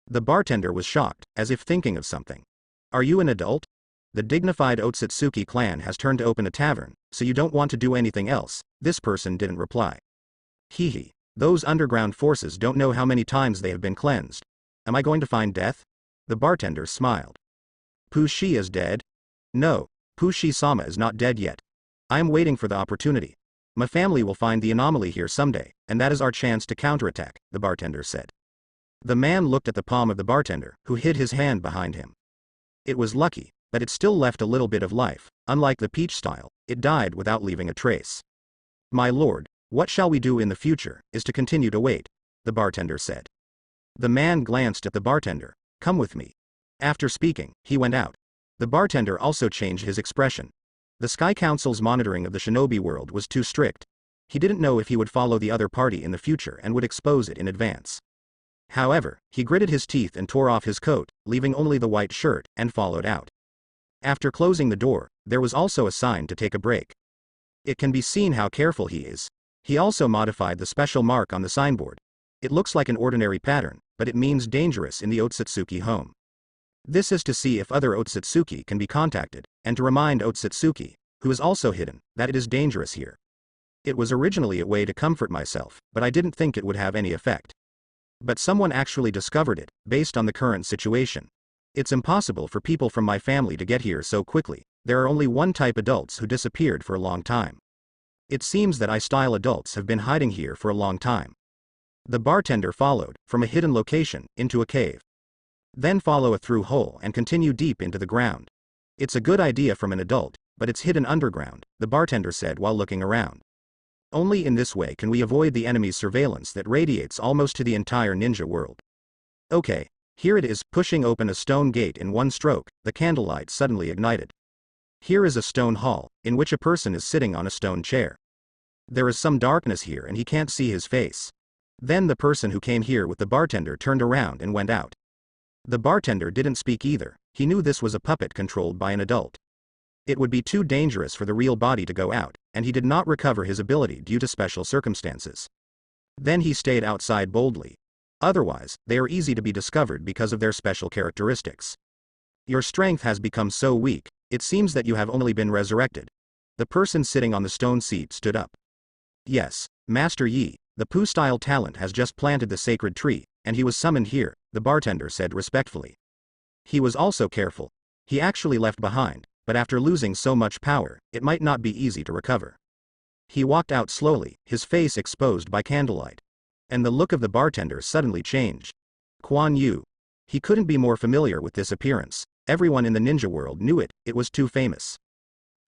The bartender was shocked, as if thinking of something. Are you an adult? The dignified Otsutsuki clan has turned to open a tavern, so you don't want to do anything else, this person didn't reply. Hee. Those underground forces don't know how many times they have been cleansed. Am I going to find death? The bartender smiled. Pushi is dead? No, Pushi-sama is not dead yet. I am waiting for the opportunity. My family will find the anomaly here someday, and that is our chance to counterattack, the bartender said. The man looked at the palm of the bartender, who hid his hand behind him. It was lucky, but it still left a little bit of life. Unlike the peach style, it died without leaving a trace. My lord, what shall we do in the future, is to continue to wait, the bartender said. The man glanced at the bartender. Come with me. After speaking, he went out. The bartender also changed his expression. The Sky Council's monitoring of the shinobi world was too strict. He didn't know if he would follow the other party in the future and would expose it in advance. However, he gritted his teeth and tore off his coat, leaving only the white shirt, and followed out. After closing the door, there was also a sign to take a break. It can be seen how careful he is. He also modified the special mark on the signboard. It looks like an ordinary pattern, but it means dangerous in the Otsutsuki home. This is to see if other Otsutsuki can be contacted, and to remind Otsutsuki, who is also hidden, that it is dangerous here. It was originally a way to comfort myself, but I didn't think it would have any effect. But someone actually discovered it, based on the current situation. It's impossible for people from my family to get here so quickly. There are only one type adults who disappeared for a long time. It seems that I-style adults have been hiding here for a long time. The bartender followed, from a hidden location, into a cave. Then follow a through hole and continue deep into the ground. It's a good idea from an adult, but it's hidden underground, the bartender said while looking around. Only in this way can we avoid the enemy's surveillance that radiates almost to the entire ninja world. Okay, here it is, pushing open a stone gate in one stroke, the candlelight suddenly ignited. Here is a stone hall, in which a person is sitting on a stone chair. There is some darkness here and he can't see his face. Then the person who came here with the bartender turned around and went out. The bartender didn't speak either. He knew this was a puppet controlled by an adult. It would be too dangerous for the real body to go out, and he did not recover his ability due to special circumstances. Then he stayed outside boldly. Otherwise, they are easy to be discovered because of their special characteristics. Your strength has become so weak, it seems that you have only been resurrected. The person sitting on the stone seat stood up. Yes, Master Yi, the Poo-style talent has just planted the sacred tree, and he was summoned here, the bartender said respectfully. He was also careful. He actually left behind, but after losing so much power, it might not be easy to recover. He walked out slowly, his face exposed by candlelight. And the look of the bartender suddenly changed. Kuan Yu. He couldn't be more familiar with this appearance. Everyone in the ninja world knew it, it was too famous.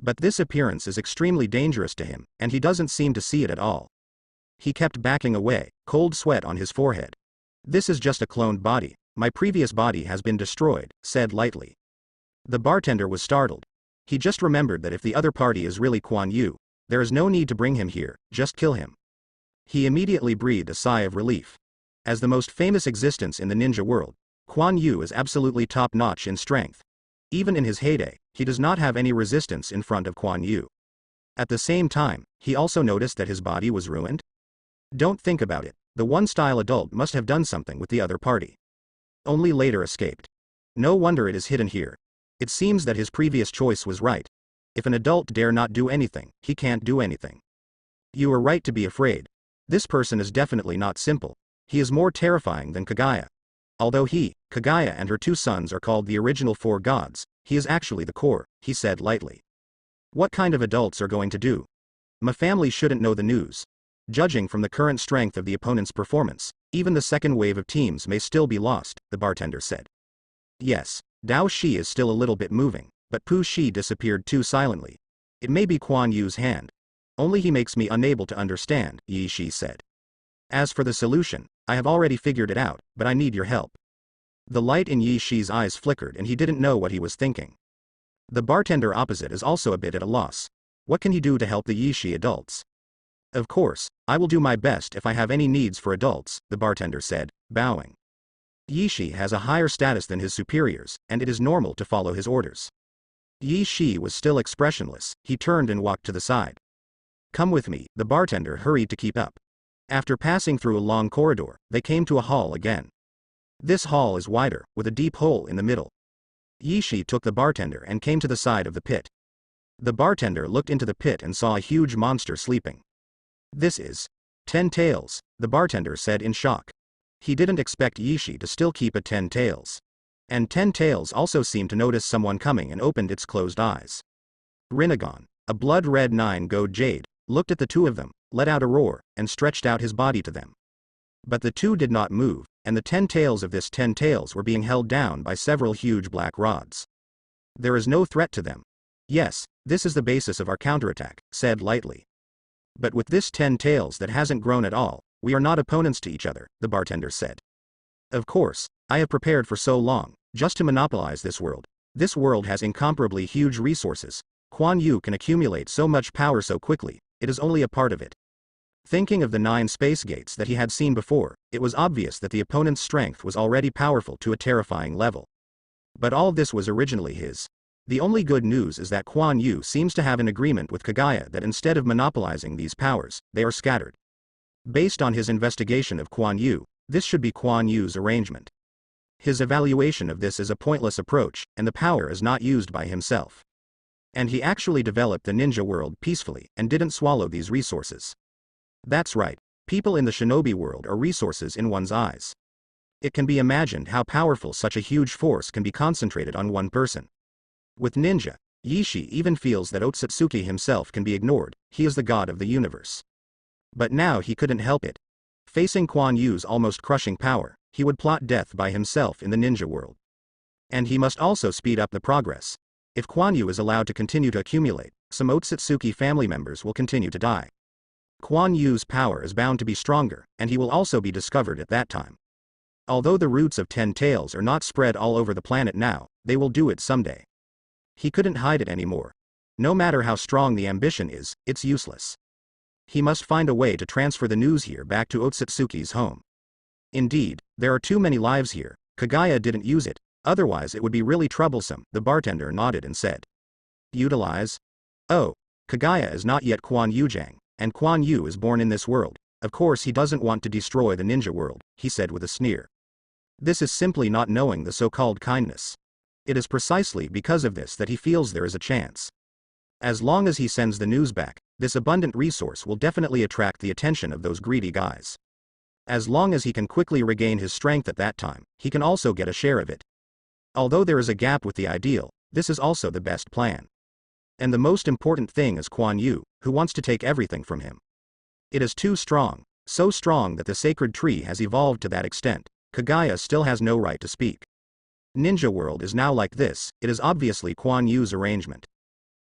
But this appearance is extremely dangerous to him, and he doesn't seem to see it at all. He kept backing away, cold sweat on his forehead. This is just a cloned body. My previous body has been destroyed, said lightly. The bartender was startled. He just remembered that if the other party is really Kuan Yu, there is no need to bring him here, just kill him. He immediately breathed a sigh of relief. As the most famous existence in the ninja world, Kuan Yu is absolutely top-notch in strength. Even in his heyday, he does not have any resistance in front of Kuan Yu. At the same time, he also noticed that his body was ruined. Don't think about it, the one-style adult must have done something with the other party. Only later escaped. No wonder it is hidden here. It seems that his previous choice was right. If an adult dare not do anything, he can't do anything. You are right to be afraid. This person is definitely not simple. He is more terrifying than Kagaya. Although he, Kagaya and her two sons are called the original four gods, he is actually the core, he said lightly. What kind of adults are going to do? My family shouldn't know the news. Judging from the current strength of the opponent's performance, even the second wave of teams may still be lost, the bartender said. Yes, Dao Shi is still a little bit moving, but Pu Shi disappeared too silently. It may be Kuan Yu's hand. Only he makes me unable to understand, Yi Shi said. As for the solution, I have already figured it out, but I need your help. The light in Yi Shi's eyes flickered and he didn't know what he was thinking. The bartender opposite is also a bit at a loss. What can he do to help the Yishi adults? Of course, I will do my best if I have any needs for adults, the bartender said, bowing. Yishi has a higher status than his superiors, and it is normal to follow his orders. Yishi was still expressionless. He turned and walked to the side. Come with me, the bartender hurried to keep up. After passing through a long corridor, they came to a hall again. This hall is wider, with a deep hole in the middle. Yishi took the bartender and came to the side of the pit. The bartender looked into the pit and saw a huge monster sleeping. This is 10 tails, the bartender said in shock. He didn't expect Yishi to still keep a 10 tails. And 10 tails also seemed to notice someone coming and opened its closed eyes. Rinnegan, a blood-red 9-gold jade, looked at the two of them, let out a roar, and stretched out his body to them. But the two did not move, and the 10 tails of this 10 tails were being held down by several huge black rods. There is no threat to them. Yes, this is the basis of our counterattack, said lightly. But with this 10 tails that hasn't grown at all, we are not opponents to each other, the bartender said. Of course, I have prepared for so long, just to monopolize this world. This world has incomparably huge resources. Quan Yu can accumulate so much power so quickly, it is only a part of it. Thinking of the 9 space gates that he had seen before, it was obvious that the opponent's strength was already powerful to a terrifying level. But all this was originally his. The only good news is that Quan Yu seems to have an agreement with Kagaya that instead of monopolizing these powers, they are scattered. Based on his investigation of Quan Yu, this should be Quan Yu's arrangement. His evaluation of this is a pointless approach, and the power is not used by himself. And he actually developed the ninja world peacefully, and didn't swallow these resources. That's right, people in the shinobi world are resources in one's eyes. It can be imagined how powerful such a huge force can be concentrated on one person. With ninja, Yishi even feels that Otsutsuki himself can be ignored, he is the god of the universe. But now he couldn't help it. Facing Quan Yu's almost crushing power, he would plot death by himself in the ninja world. And he must also speed up the progress. If Quan Yu is allowed to continue to accumulate, some Otsutsuki family members will continue to die. Quan Yu's power is bound to be stronger, and he will also be discovered at that time. Although the roots of 10 tails are not spread all over the planet now, they will do it someday. He couldn't hide it anymore. No matter how strong the ambition is, it's useless. He must find a way to transfer the news here back to Otsutsuki's home. Indeed, there are too many lives here. Kagaya didn't use it, otherwise it would be really troublesome, the bartender nodded and said. Utilize? Oh, Kagaya is not yet Quan Yujang, and Quan Yu is born in this world. Of course he doesn't want to destroy the ninja world, he said with a sneer. This is simply not knowing the so-called kindness. It is precisely because of this that he feels there is a chance. As long as he sends the news back, this abundant resource will definitely attract the attention of those greedy guys. As long as he can quickly regain his strength at that time, he can also get a share of it. Although there is a gap with the ideal, this is also the best plan. And the most important thing is Quan Yu, who wants to take everything from him. It is too strong, so strong that the sacred tree has evolved to that extent. Kagaya still has no right to speak. Ninja world is now like this, it is obviously Quan Yu's arrangement.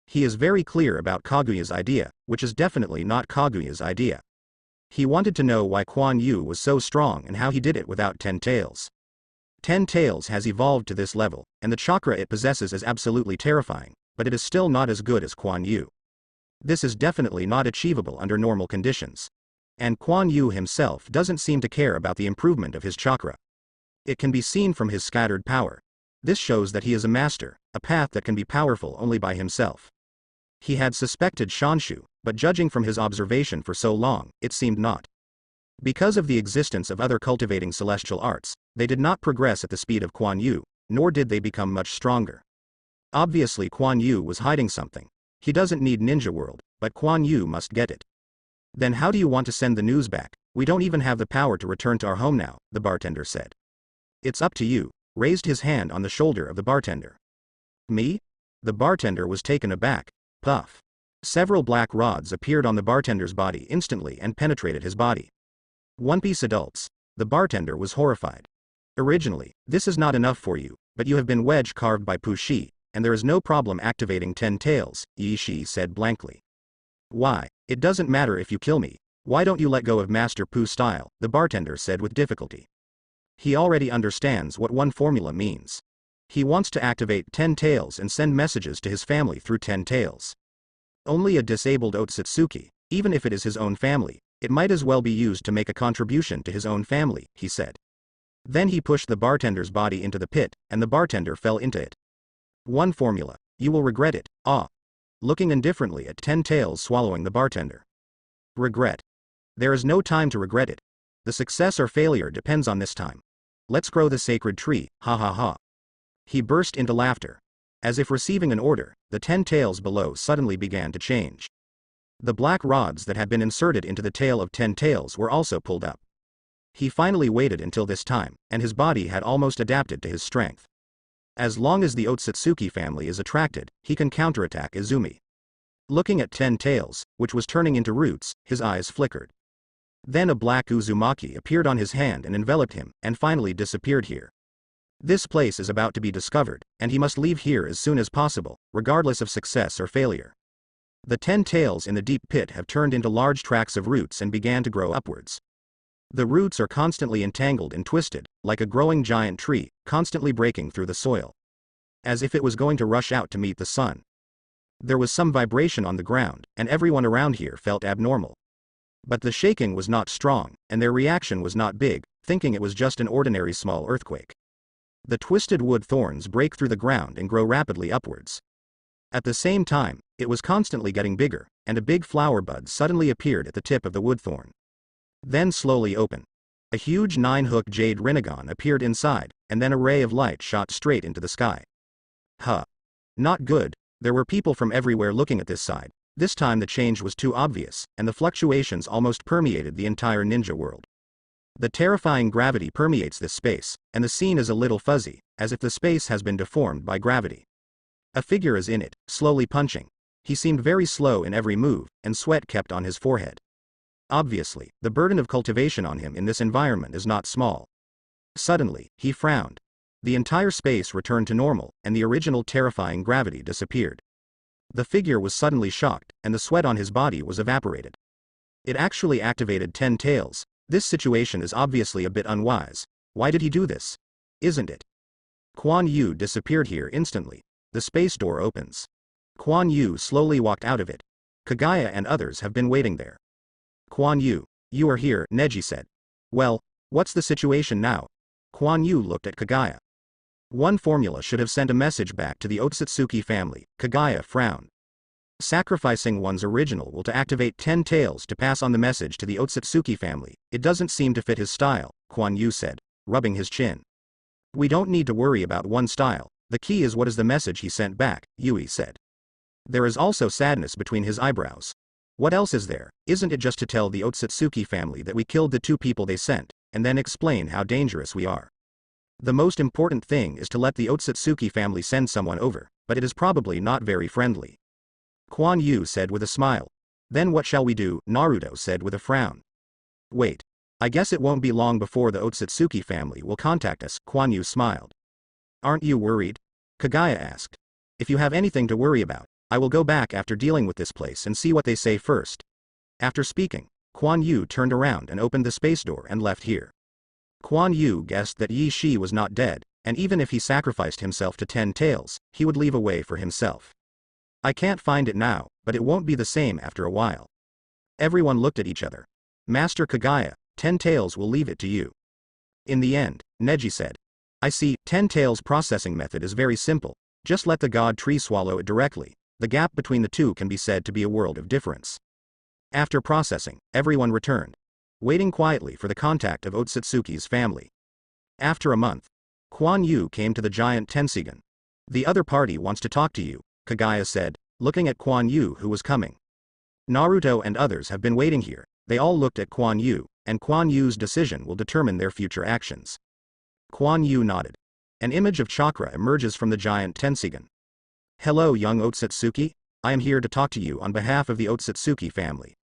He is very clear about Kaguya's idea, which is definitely not Kaguya's idea. He wanted to know why Quan Yu was so strong and how he did it without 10 tails. 10 tails has evolved to this level, and the chakra it possesses is absolutely terrifying, but it is still not as good as Quan Yu. This is definitely not achievable under normal conditions. And Quan Yu himself doesn't seem to care about the improvement of his chakra. It can be seen from his scattered power. This shows that he is a master, a path that can be powerful only by himself. He had suspected Shanshu, but judging from his observation for so long, it seemed not. Because of the existence of other cultivating celestial arts, they did not progress at the speed of Quan Yu, nor did they become much stronger. Obviously Quan Yu was hiding something. He doesn't need Ninja World, but Quan Yu must get it. Then how do you want to send the news back? We don't even have the power to return to our home now, the bartender said. It's up to you, raised his hand on the shoulder of the bartender. Me? The bartender was taken aback. Puff. Several black rods appeared on the bartender's body instantly and penetrated his body. One Piece adults. The bartender was horrified. Originally, this is not enough for you, but you have been wedge carved by Pushi, and there is no problem activating 10 tails, Yishi said blankly. Why, it doesn't matter if you kill me. Why don't you let go of Master Pu style, the bartender said with difficulty. He already understands what one formula means. He wants to activate 10 tails and send messages to his family through 10 tails. Only a disabled Otsutsuki, even if it is his own family, it might as well be used to make a contribution to his own family, he said. Then he pushed the bartender's body into the pit, and the bartender fell into it. One formula. You will regret it. Looking indifferently at 10 tails swallowing the bartender. Regret. There is no time to regret it. The success or failure depends on this time. Let's grow the sacred tree, ha ha ha. He burst into laughter. As if receiving an order, the 10 tails below suddenly began to change. The black rods that had been inserted into the tail of 10 tails were also pulled up. He finally waited until this time, and his body had almost adapted to his strength. As long as the Otsutsuki family is attracted, he can counterattack Izumi. Looking at 10 tails, which was turning into roots, his eyes flickered. Then a black Uzumaki appeared on his hand and enveloped him, and finally disappeared here. This place is about to be discovered, and he must leave here as soon as possible, regardless of success or failure. The 10 tails in the deep pit have turned into large tracts of roots and began to grow upwards. The roots are constantly entangled and twisted, like a growing giant tree, constantly breaking through the soil. As if it was going to rush out to meet the sun. There was some vibration on the ground, and everyone around here felt abnormal. But the shaking was not strong, and their reaction was not big, thinking it was just an ordinary small earthquake. The twisted wood thorns break through the ground and grow rapidly upwards. At the same time, it was constantly getting bigger, and a big flower bud suddenly appeared at the tip of the wood thorn. Then slowly open. A huge 9-hook jade rinnegan appeared inside, and then a ray of light shot straight into the sky. Not good. There were people from everywhere looking at this side. This time the change was too obvious, and the fluctuations almost permeated the entire ninja world. The terrifying gravity permeates this space, and the scene is a little fuzzy, as if the space has been deformed by gravity. A figure is in it, slowly punching. He seemed very slow in every move, and sweat kept on his forehead. Obviously, the burden of cultivation on him in this environment is not small. Suddenly, he frowned. The entire space returned to normal, and the original terrifying gravity disappeared. The figure was suddenly shocked, and the sweat on his body was evaporated. It actually activated 10 tails. This situation is obviously a bit unwise. Why did he do this? Isn't it? Quan Yu disappeared here instantly. The space door opens. Quan Yu slowly walked out of it. Kagaya and others have been waiting there. Quan Yu, you are here, Neji said. Well, what's the situation now? Quan Yu looked at Kagaya. One formula should have sent a message back to the Otsutsuki family. Kagaya frowned. Sacrificing one's original will to activate 10 tails to pass on the message to the Otsutsuki family, it doesn't seem to fit his style, Quan Yu said, rubbing his chin. We don't need to worry about one style, the key is what is the message he sent back, Yui said. There is also sadness between his eyebrows. What else is there? Isn't it just to tell the Otsutsuki family that we killed the 2 people they sent, and then explain how dangerous we are? The most important thing is to let the Otsutsuki family send someone over, but it is probably not very friendly. Quan Yu said with a smile. Then what shall we do? Naruto said with a frown. Wait. I guess it won't be long before the Otsutsuki family will contact us, Quan Yu smiled. Aren't you worried? Kagaya asked. If you have anything to worry about, I will go back after dealing with this place and see what they say first. After speaking, Quan Yu turned around and opened the space door and left here. Quan Yu guessed that Yi Shi was not dead, and even if he sacrificed himself to 10 tails, he would leave a way for himself. I can't find it now, but it won't be the same after a while. Everyone looked at each other. Master Kagaya, 10 tails will leave it to you. In the end, Neji said. I see, 10 tails processing method is very simple, just let the god tree swallow it directly, the gap between the two can be said to be a world of difference. After processing, everyone returned, waiting quietly for the contact of Otsutsuki's family. After a month, Quan Yu came to the giant Tensigan. The other party wants to talk to you, Kagaya said, looking at Quan Yu who was coming. Naruto and others have been waiting here, they all looked at Quan Yu, and Quan Yu's decision will determine their future actions. Quan Yu nodded. An image of chakra emerges from the giant Tensigan. Hello young Otsutsuki, I am here to talk to you on behalf of the Otsutsuki family.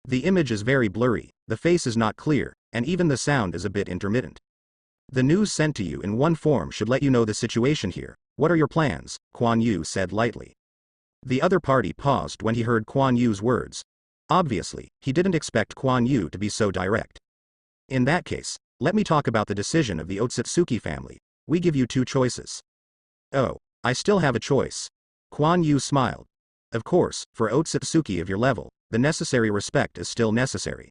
The image is very blurry, the face is not clear, and even the sound is a bit intermittent. The news sent to you in one form should let you know the situation here. What are your plans? Quan Yu said lightly. The other party paused when he heard Quan Yu's words. Obviously, he didn't expect Quan Yu to be so direct. In that case, let me talk about the decision of the Otsutsuki family. We give you 2 choices. Oh, I still have a choice. Kuan Yu smiled. Of course, for Otsutsuki of your level, the necessary respect is still necessary.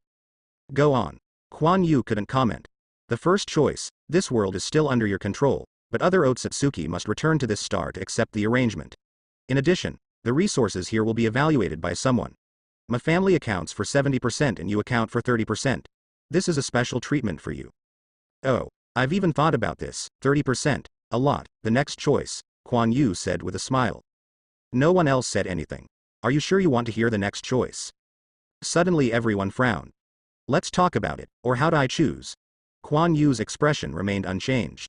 Go on. Kuan Yu couldn't comment. The first choice, this world is still under your control, but other Otsutsuki must return to this star to accept the arrangement. In addition, the resources here will be evaluated by someone. My family accounts for 70% and you account for 30%. This is a special treatment for you. Oh, I've even thought about this, 30%, a lot. The next choice, Kuan Yu said with a smile. No one else said anything. Are you sure you want to hear the next choice? Suddenly everyone frowned. Let's talk about it, or how do I choose? Kuan Yu's expression remained unchanged.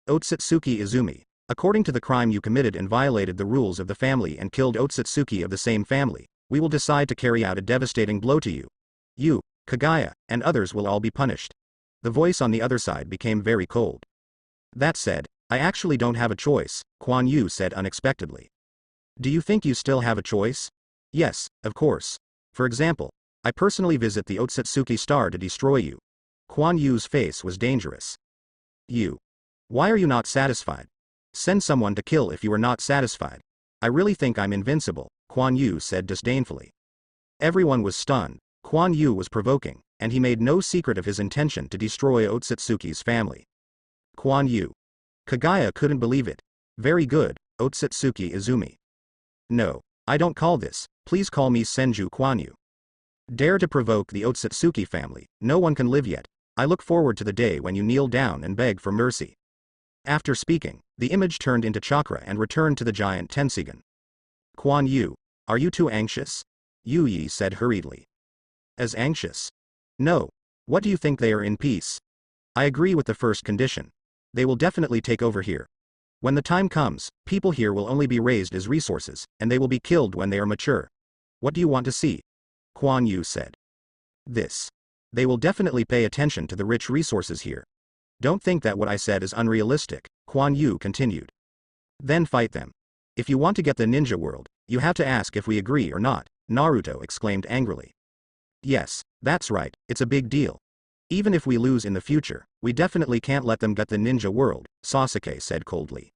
Otsutsuki Izumi, according to the crime you committed and violated the rules of the family and killed Otsutsuki of the same family, we will decide to carry out a devastating blow to you. You, Kagaya, and others will all be punished. The voice on the other side became very cold. That said, I actually don't have a choice, Kuan Yu said unexpectedly. Do you think you still have a choice? Yes, of course. For example, I personally visit the Otsutsuki star to destroy you. Kuan Yu's face was dangerous. You. Why are you not satisfied? Send someone to kill if you are not satisfied. I really think I'm invincible, Kuan Yu said disdainfully. Everyone was stunned. Kuan Yu was provoking, and he made no secret of his intention to destroy Otsutsuki's family. Kuan Yu. Kagaya couldn't believe it. Very good, Otsutsuki Izumi. No, I don't call this, please call me Senju Kuan Yu. Dare to provoke the Otsutsuki family, no one can live yet. I look forward to the day when you kneel down and beg for mercy. After speaking, the image turned into chakra and returned to the giant Tensigan. Kuan Yu, are you too anxious? Yu Yi said hurriedly. As anxious? No. What do you think they are in peace? I agree with the first condition. They will definitely take over here. When the time comes, people here will only be raised as resources, and they will be killed when they are mature. What do you want to see? Kuan Yu said. This. They will definitely pay attention to the rich resources here. Don't think that what I said is unrealistic, Kuan Yu continued. Then fight them. If you want to get the ninja world, you have to ask if we agree or not, Naruto exclaimed angrily. Yes, that's right, it's a big deal. Even if we lose in the future, we definitely can't let them get the ninja world, Sasuke said coldly.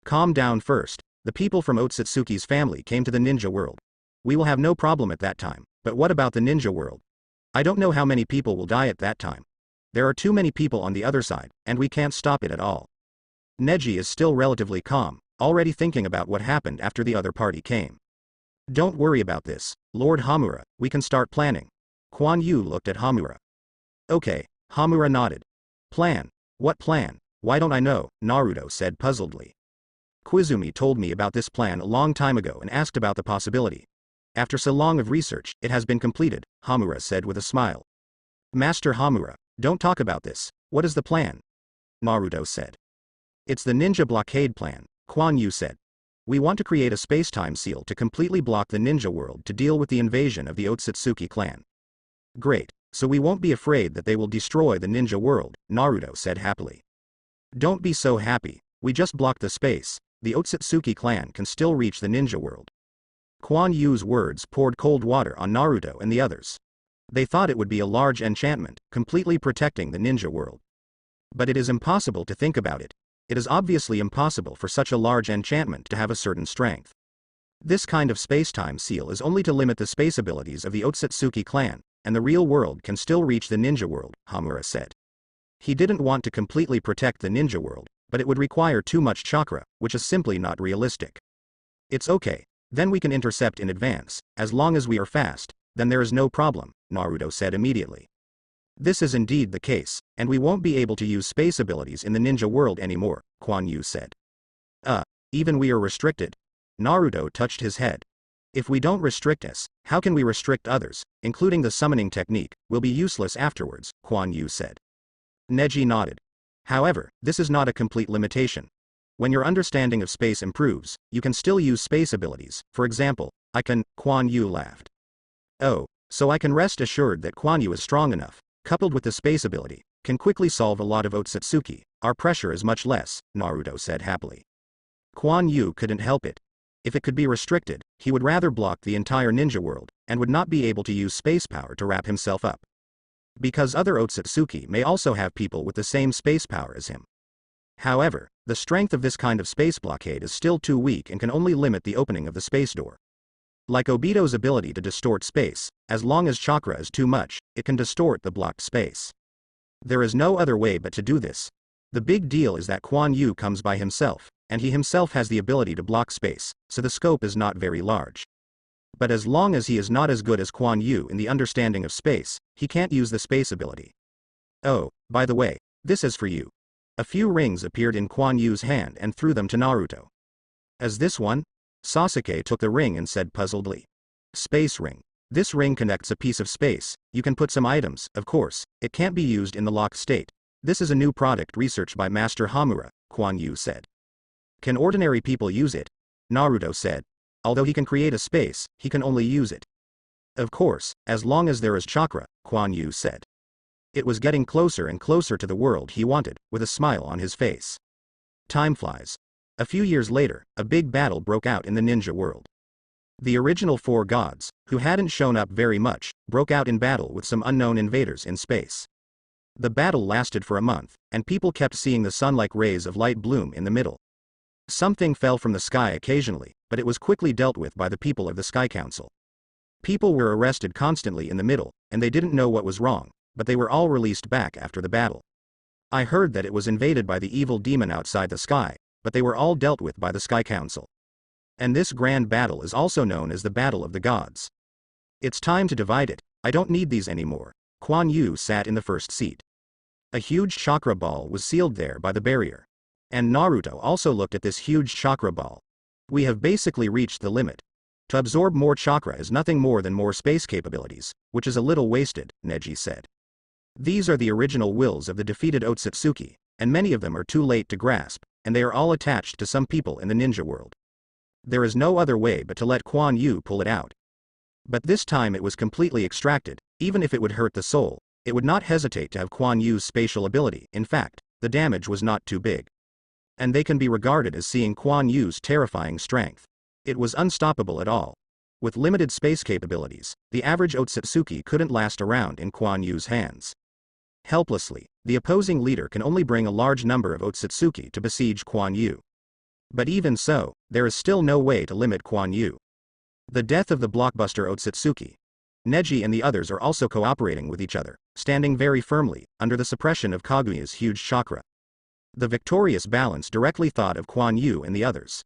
Calm down first, the people from Otsutsuki's family came to the ninja world. We will have no problem at that time, but what about the ninja world? I don't know how many people will die at that time. There are too many people on the other side, and we can't stop it at all. Neji is still relatively calm, already thinking about what happened after the other party came. Don't worry about this, Lord Hamura, we can start planning. Kuan Yu looked at Hamura. Okay, Hamura nodded. Plan? What plan? Why don't I know, Naruto said puzzledly. Koizumi told me about this plan a long time ago and asked about the possibility. After so long of research, it has been completed, Hamura said with a smile. Master Hamura, don't talk about this, what is the plan? Naruto said. It's the ninja blockade plan, Kuan Yu said. We want to create a space-time seal to completely block the ninja world to deal with the invasion of the Otsutsuki clan. Great, so we won't be afraid that they will destroy the ninja world, Naruto said happily. Don't be so happy, we just blocked the space, the Otsutsuki clan can still reach the ninja world. Kuan Yu's words poured cold water on Naruto and the others. They thought it would be a large enchantment, completely protecting the ninja world. But it is impossible to think about it. It is obviously impossible for such a large enchantment to have a certain strength. This kind of space-time seal is only to limit the space abilities of the Otsutsuki clan, and the real world can still reach the ninja world, Hamura said. He didn't want to completely protect the ninja world, but it would require too much chakra, which is simply not realistic. It's okay, then we can intercept in advance, as long as we are fast, then there is no problem, Naruto said immediately. This is indeed the case, and we won't be able to use space abilities in the ninja world anymore, Kuan Yu said. Even we are restricted? Naruto touched his head. If we don't restrict us, how can we restrict others, including the summoning technique, will be useless afterwards, Kuan Yu said. Neji nodded. However, this is not a complete limitation. When your understanding of space improves, you can still use space abilities, for example, I can, Kuan Yu laughed. Oh, so I can rest assured that Kuan Yu is strong enough, coupled with the space ability, can quickly solve a lot of Otsutsuki, our pressure is much less, Naruto said happily. Kuan Yu couldn't help it. If it could be restricted, he would rather block the entire ninja world, and would not be able to use space power to wrap himself up. Because other Otsutsuki may also have people with the same space power as him. However, the strength of this kind of space blockade is still too weak and can only limit the opening of the space door. Like Obito's ability to distort space, as long as chakra is too much, it can distort the blocked space. There is no other way but to do this. The big deal is that Quan Yu comes by himself, and he himself has the ability to block space, so the scope is not very large. But as long as he is not as good as Quan Yu in the understanding of space, he can't use the space ability. Oh, by the way, this is for you. A few rings appeared in Quan Yu's hand and threw them to Naruto. As this one? Sasuke took the ring and said puzzledly. Space ring. This ring connects a piece of space. You can put some items, of course. It can't be used in the locked state. This is a new product researched by Master Hamura, Quan Yu said. Can ordinary people use it? Naruto said. Although he can create a space, he can only use it. Of course, as long as there is chakra, Quan Yu said. It was getting closer and closer to the world he wanted, with a smile on his face. Time flies. A few years later, a big battle broke out in the ninja world. The original 4 gods, who hadn't shown up very much, broke out in battle with some unknown invaders in space. The battle lasted for a month, and people kept seeing the sun-like rays of light bloom in the middle. Something fell from the sky occasionally, but it was quickly dealt with by the people of the Sky Council. People were arrested constantly in the middle, and they didn't know what was wrong, but they were all released back after the battle. I heard that it was invaded by the evil demon outside the sky, but they were all dealt with by the Sky Council. And this grand battle is also known as the Battle of the Gods. It's time to divide it. I don't need these anymore. Quan Yu sat in the first seat. A huge chakra ball was sealed there by the barrier. And Naruto also looked at this huge chakra ball. We have basically reached the limit. To absorb more chakra is nothing more than more space capabilities, which is a little wasted, Neji said. These are the original wills of the defeated Otsutsuki, and many of them are too late to grasp, and they are all attached to some people in the ninja world. There is no other way but to let Quan Yu pull it out. But this time it was completely extracted. Even if it would hurt the soul, it would not hesitate to have Quan Yu's spatial ability. In fact, the damage was not too big. And they can be regarded as seeing Quan Yu's terrifying strength. It was unstoppable at all. With limited space capabilities, the average Otsutsuki couldn't last around in Quan Yu's hands. Helplessly, the opposing leader can only bring a large number of Otsutsuki to besiege Quan Yu. But even so, there is still no way to limit Quan Yu. The death of the blockbuster Otsutsuki. Neji and the others are also cooperating with each other, standing very firmly, under the suppression of Kaguya's huge chakra. The victorious balance directly thought of Quan Yu and the others.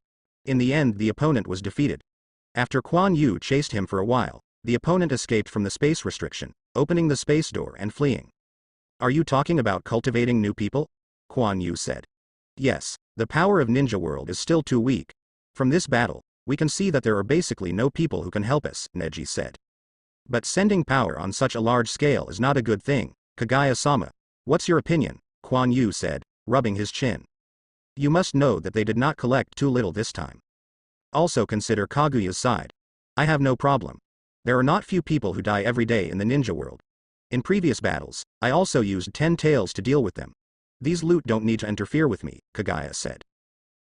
In the end, the opponent was defeated. After Quan Yu chased him for a while, the opponent escaped from the space restriction, opening the space door and fleeing. Are you talking about cultivating new people? Quan Yu said. Yes, the power of Ninja World is still too weak. From this battle, we can see that there are basically no people who can help us, Neji said. But sending power on such a large scale is not a good thing, Kaguya-sama. What's your opinion? Quan Yu said, rubbing his chin. You must know that they did not collect too little this time. Also consider Kaguya's side. I have no problem. There are not few people who die every day in the ninja world. In previous battles, I also used 10 tails to deal with them. These loot don't need to interfere with me, Kaguya said.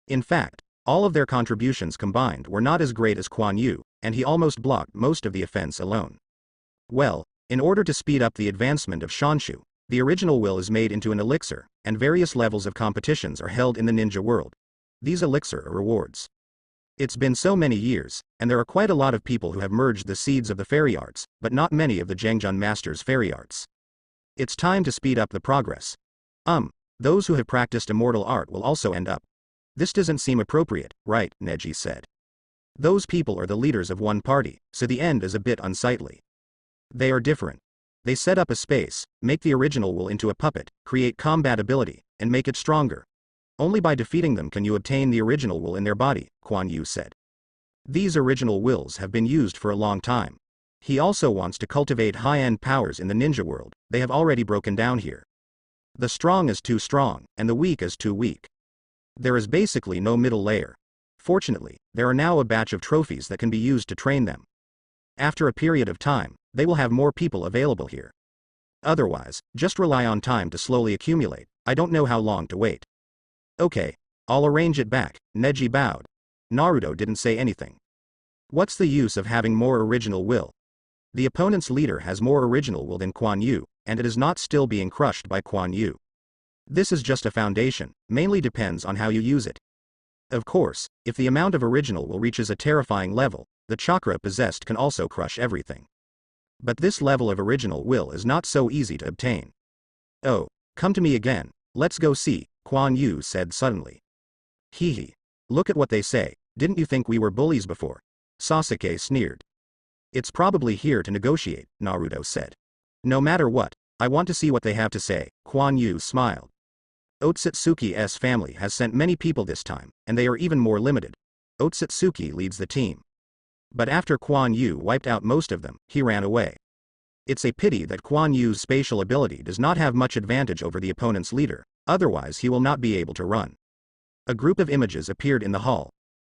In fact, all of their contributions combined were not as great as Quan Yu, and he almost blocked most of the offense alone. Well, in order to speed up the advancement of Shanshu, the original will is made into an elixir, and various levels of competitions are held in the ninja world. These elixir are rewards. It's been so many years, and there are quite a lot of people who have merged the seeds of the fairy arts, but not many of the Jengjun Masters' fairy arts. It's time to speed up the progress. Those who have practiced immortal art will also end up. This doesn't seem appropriate, right? Neji said. Those people are the leaders of one party, so the end is a bit unsightly. They are different. They set up a space, make the original will into a puppet, create combat ability, and make it stronger. Only by defeating them can you obtain the original will in their body, Quan Yu said. These original wills have been used for a long time. He also wants to cultivate high-end powers in the ninja world. They have already broken down here. The strong is too strong, and the weak is too weak. There is basically no middle layer. Fortunately, there are now a batch of trophies that can be used to train them. After a period of time, they will have more people available here. Otherwise, just rely on time to slowly accumulate. I don't know how long to wait. Okay, I'll arrange it back. Neji bowed. Naruto didn't say anything. What's the use of having more original will? The opponent's leader has more original will than Quan Yu, and it is not still being crushed by Quan Yu. This is just a foundation, mainly depends on how you use it. Of course, if the amount of original will reaches a terrifying level, the chakra possessed can also crush everything. But this level of original will is not so easy to obtain. Oh, come to me again, let's go see, Kuan Yu said suddenly. Hee hee. Look at what they say, didn't you think we were bullies before? Sasuke sneered. It's probably here to negotiate, Naruto said. No matter what, I want to see what they have to say, Kuan Yu smiled. Otsutsuki's family has sent many people this time, and they are even more limited. Otsutsuki leads the team. But after Kuan Yu wiped out most of them, he ran away. It's a pity that Kuan Yu's spatial ability does not have much advantage over the opponent's leader, otherwise he will not be able to run. A group of images appeared in the hall.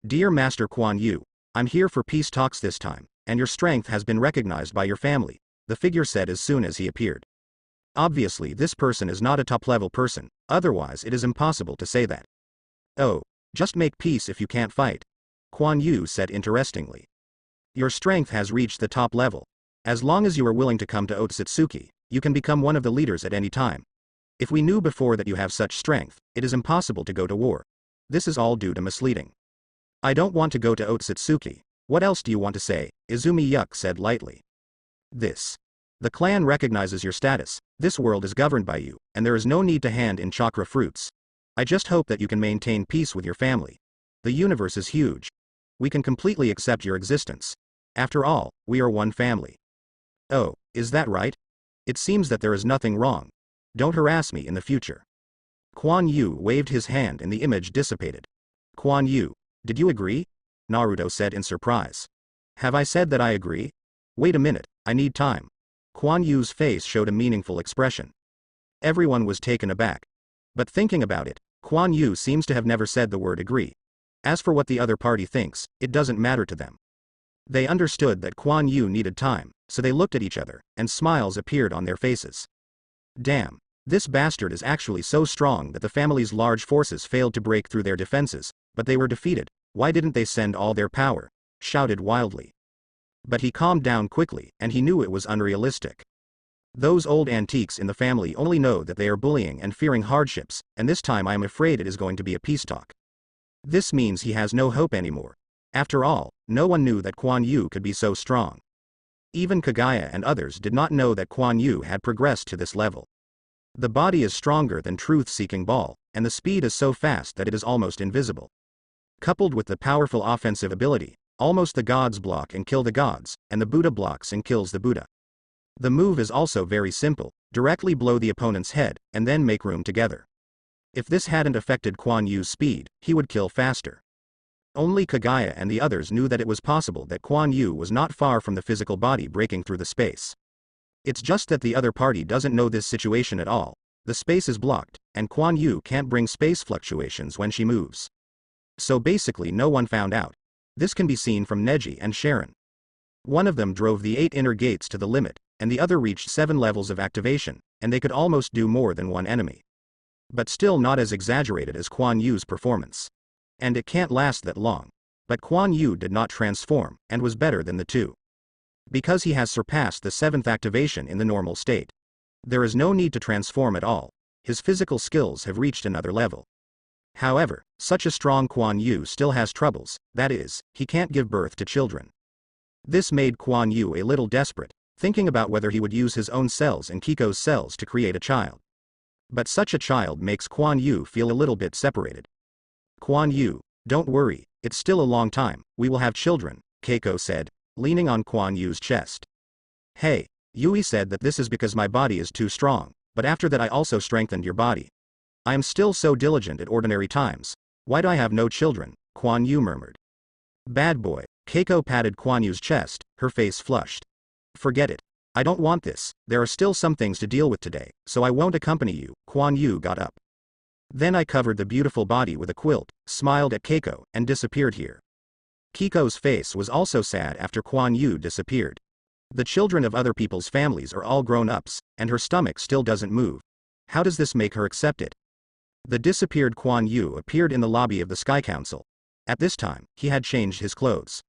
Dear Master Kuan Yu, I'm here for peace talks this time, and your strength has been recognized by your family, the figure said as soon as he appeared. Obviously this person is not a top-level person, otherwise it is impossible to say that. Oh, just make peace if you can't fight, Kuan Yu said interestingly. Your strength has reached the top level. As long as you are willing to come to Otsutsuki, you can become one of the leaders at any time. If we knew before that you have such strength, it is impossible to go to war. This is all due to misleading. I don't want to go to Otsutsuki. What else do you want to say? Izumi Yuck said lightly. This. The clan recognizes your status, this world is governed by you, and there is no need to hand in chakra fruits. I just hope that you can maintain peace with your family. The universe is huge. We can completely accept your existence. After all, we are one family. Oh, is that right? It seems that there is nothing wrong. Don't harass me in the future. Kuan Yu waved his hand and the image dissipated. Kuan Yu, did you agree? Naruto said in surprise. Have I said that I agree? Wait a minute, I need time. Kuan Yu's face showed a meaningful expression. Everyone was taken aback. But thinking about it, Kuan Yu seems to have never said the word agree. As for what the other party thinks, it doesn't matter to them. They understood that Kuan Yu needed time, so they looked at each other, and smiles appeared on their faces. Damn, this bastard is actually so strong that the family's large forces failed to break through their defenses, but they were defeated. Why didn't they send all their power? Shouted wildly. But he calmed down quickly, and he knew it was unrealistic. Those old antiques in the family only know that they are bullying and fearing hardships, and this time I am afraid it is going to be a peace talk. This means he has no hope anymore. After all, no one knew that Kuan Yu could be so strong. Even Kagaya and others did not know that Kuan Yu had progressed to this level. The body is stronger than truth-seeking ball, and the speed is so fast that it is almost invisible. Coupled with the powerful offensive ability, almost the gods block and kill the gods, and the Buddha blocks and kills the Buddha. The move is also very simple, directly blow the opponent's head, and then make room together. If this hadn't affected Kuan Yu's speed, he would kill faster. Only Kagaya and the others knew that it was possible that Kuan Yu was not far from the physical body breaking through the space. It's just that the other party doesn't know this situation at all. The space is blocked, and Kuan Yu can't bring space fluctuations when she moves. So basically no one found out. This can be seen from Neji and Sharon. One of them drove the 8 inner gates to the limit, and the other reached 7 levels of activation, and they could almost do more than one enemy. But still not as exaggerated as Kuan Yu's performance. And it can't last that long. But Kuan Yu did not transform, and was better than the two. Because he has surpassed the 7th activation in the normal state. There is no need to transform at all. His physical skills have reached another level. However, such a strong Kuan Yu still has troubles, that is, he can't give birth to children. This made Kuan Yu a little desperate, thinking about whether he would use his own cells and Kiko's cells to create a child. But such a child makes Kuan Yu feel a little bit separated. Kuan Yu, don't worry, it's still a long time, we will have children, Keiko said, leaning on Kuan Yu's chest. Hey, Yui said that this is because my body is too strong, but after that I also strengthened your body. I am still so diligent at ordinary times. Why do I have no children? Kuan Yu murmured. Bad boy. Keiko patted Kuan Yu's chest, her face flushed. Forget it. I don't want this, there are still some things to deal with today, so I won't accompany you. Kuan Yu got up. Then I covered the beautiful body with a quilt, smiled at Keiko, and disappeared here. Kiko's face was also sad after Kuan Yu disappeared. The children of other people's families are all grown-ups, and her stomach still doesn't move. How does this make her accept it? The disappeared Kuan Yu appeared in the lobby of the Sky Council. At this time, he had changed his clothes.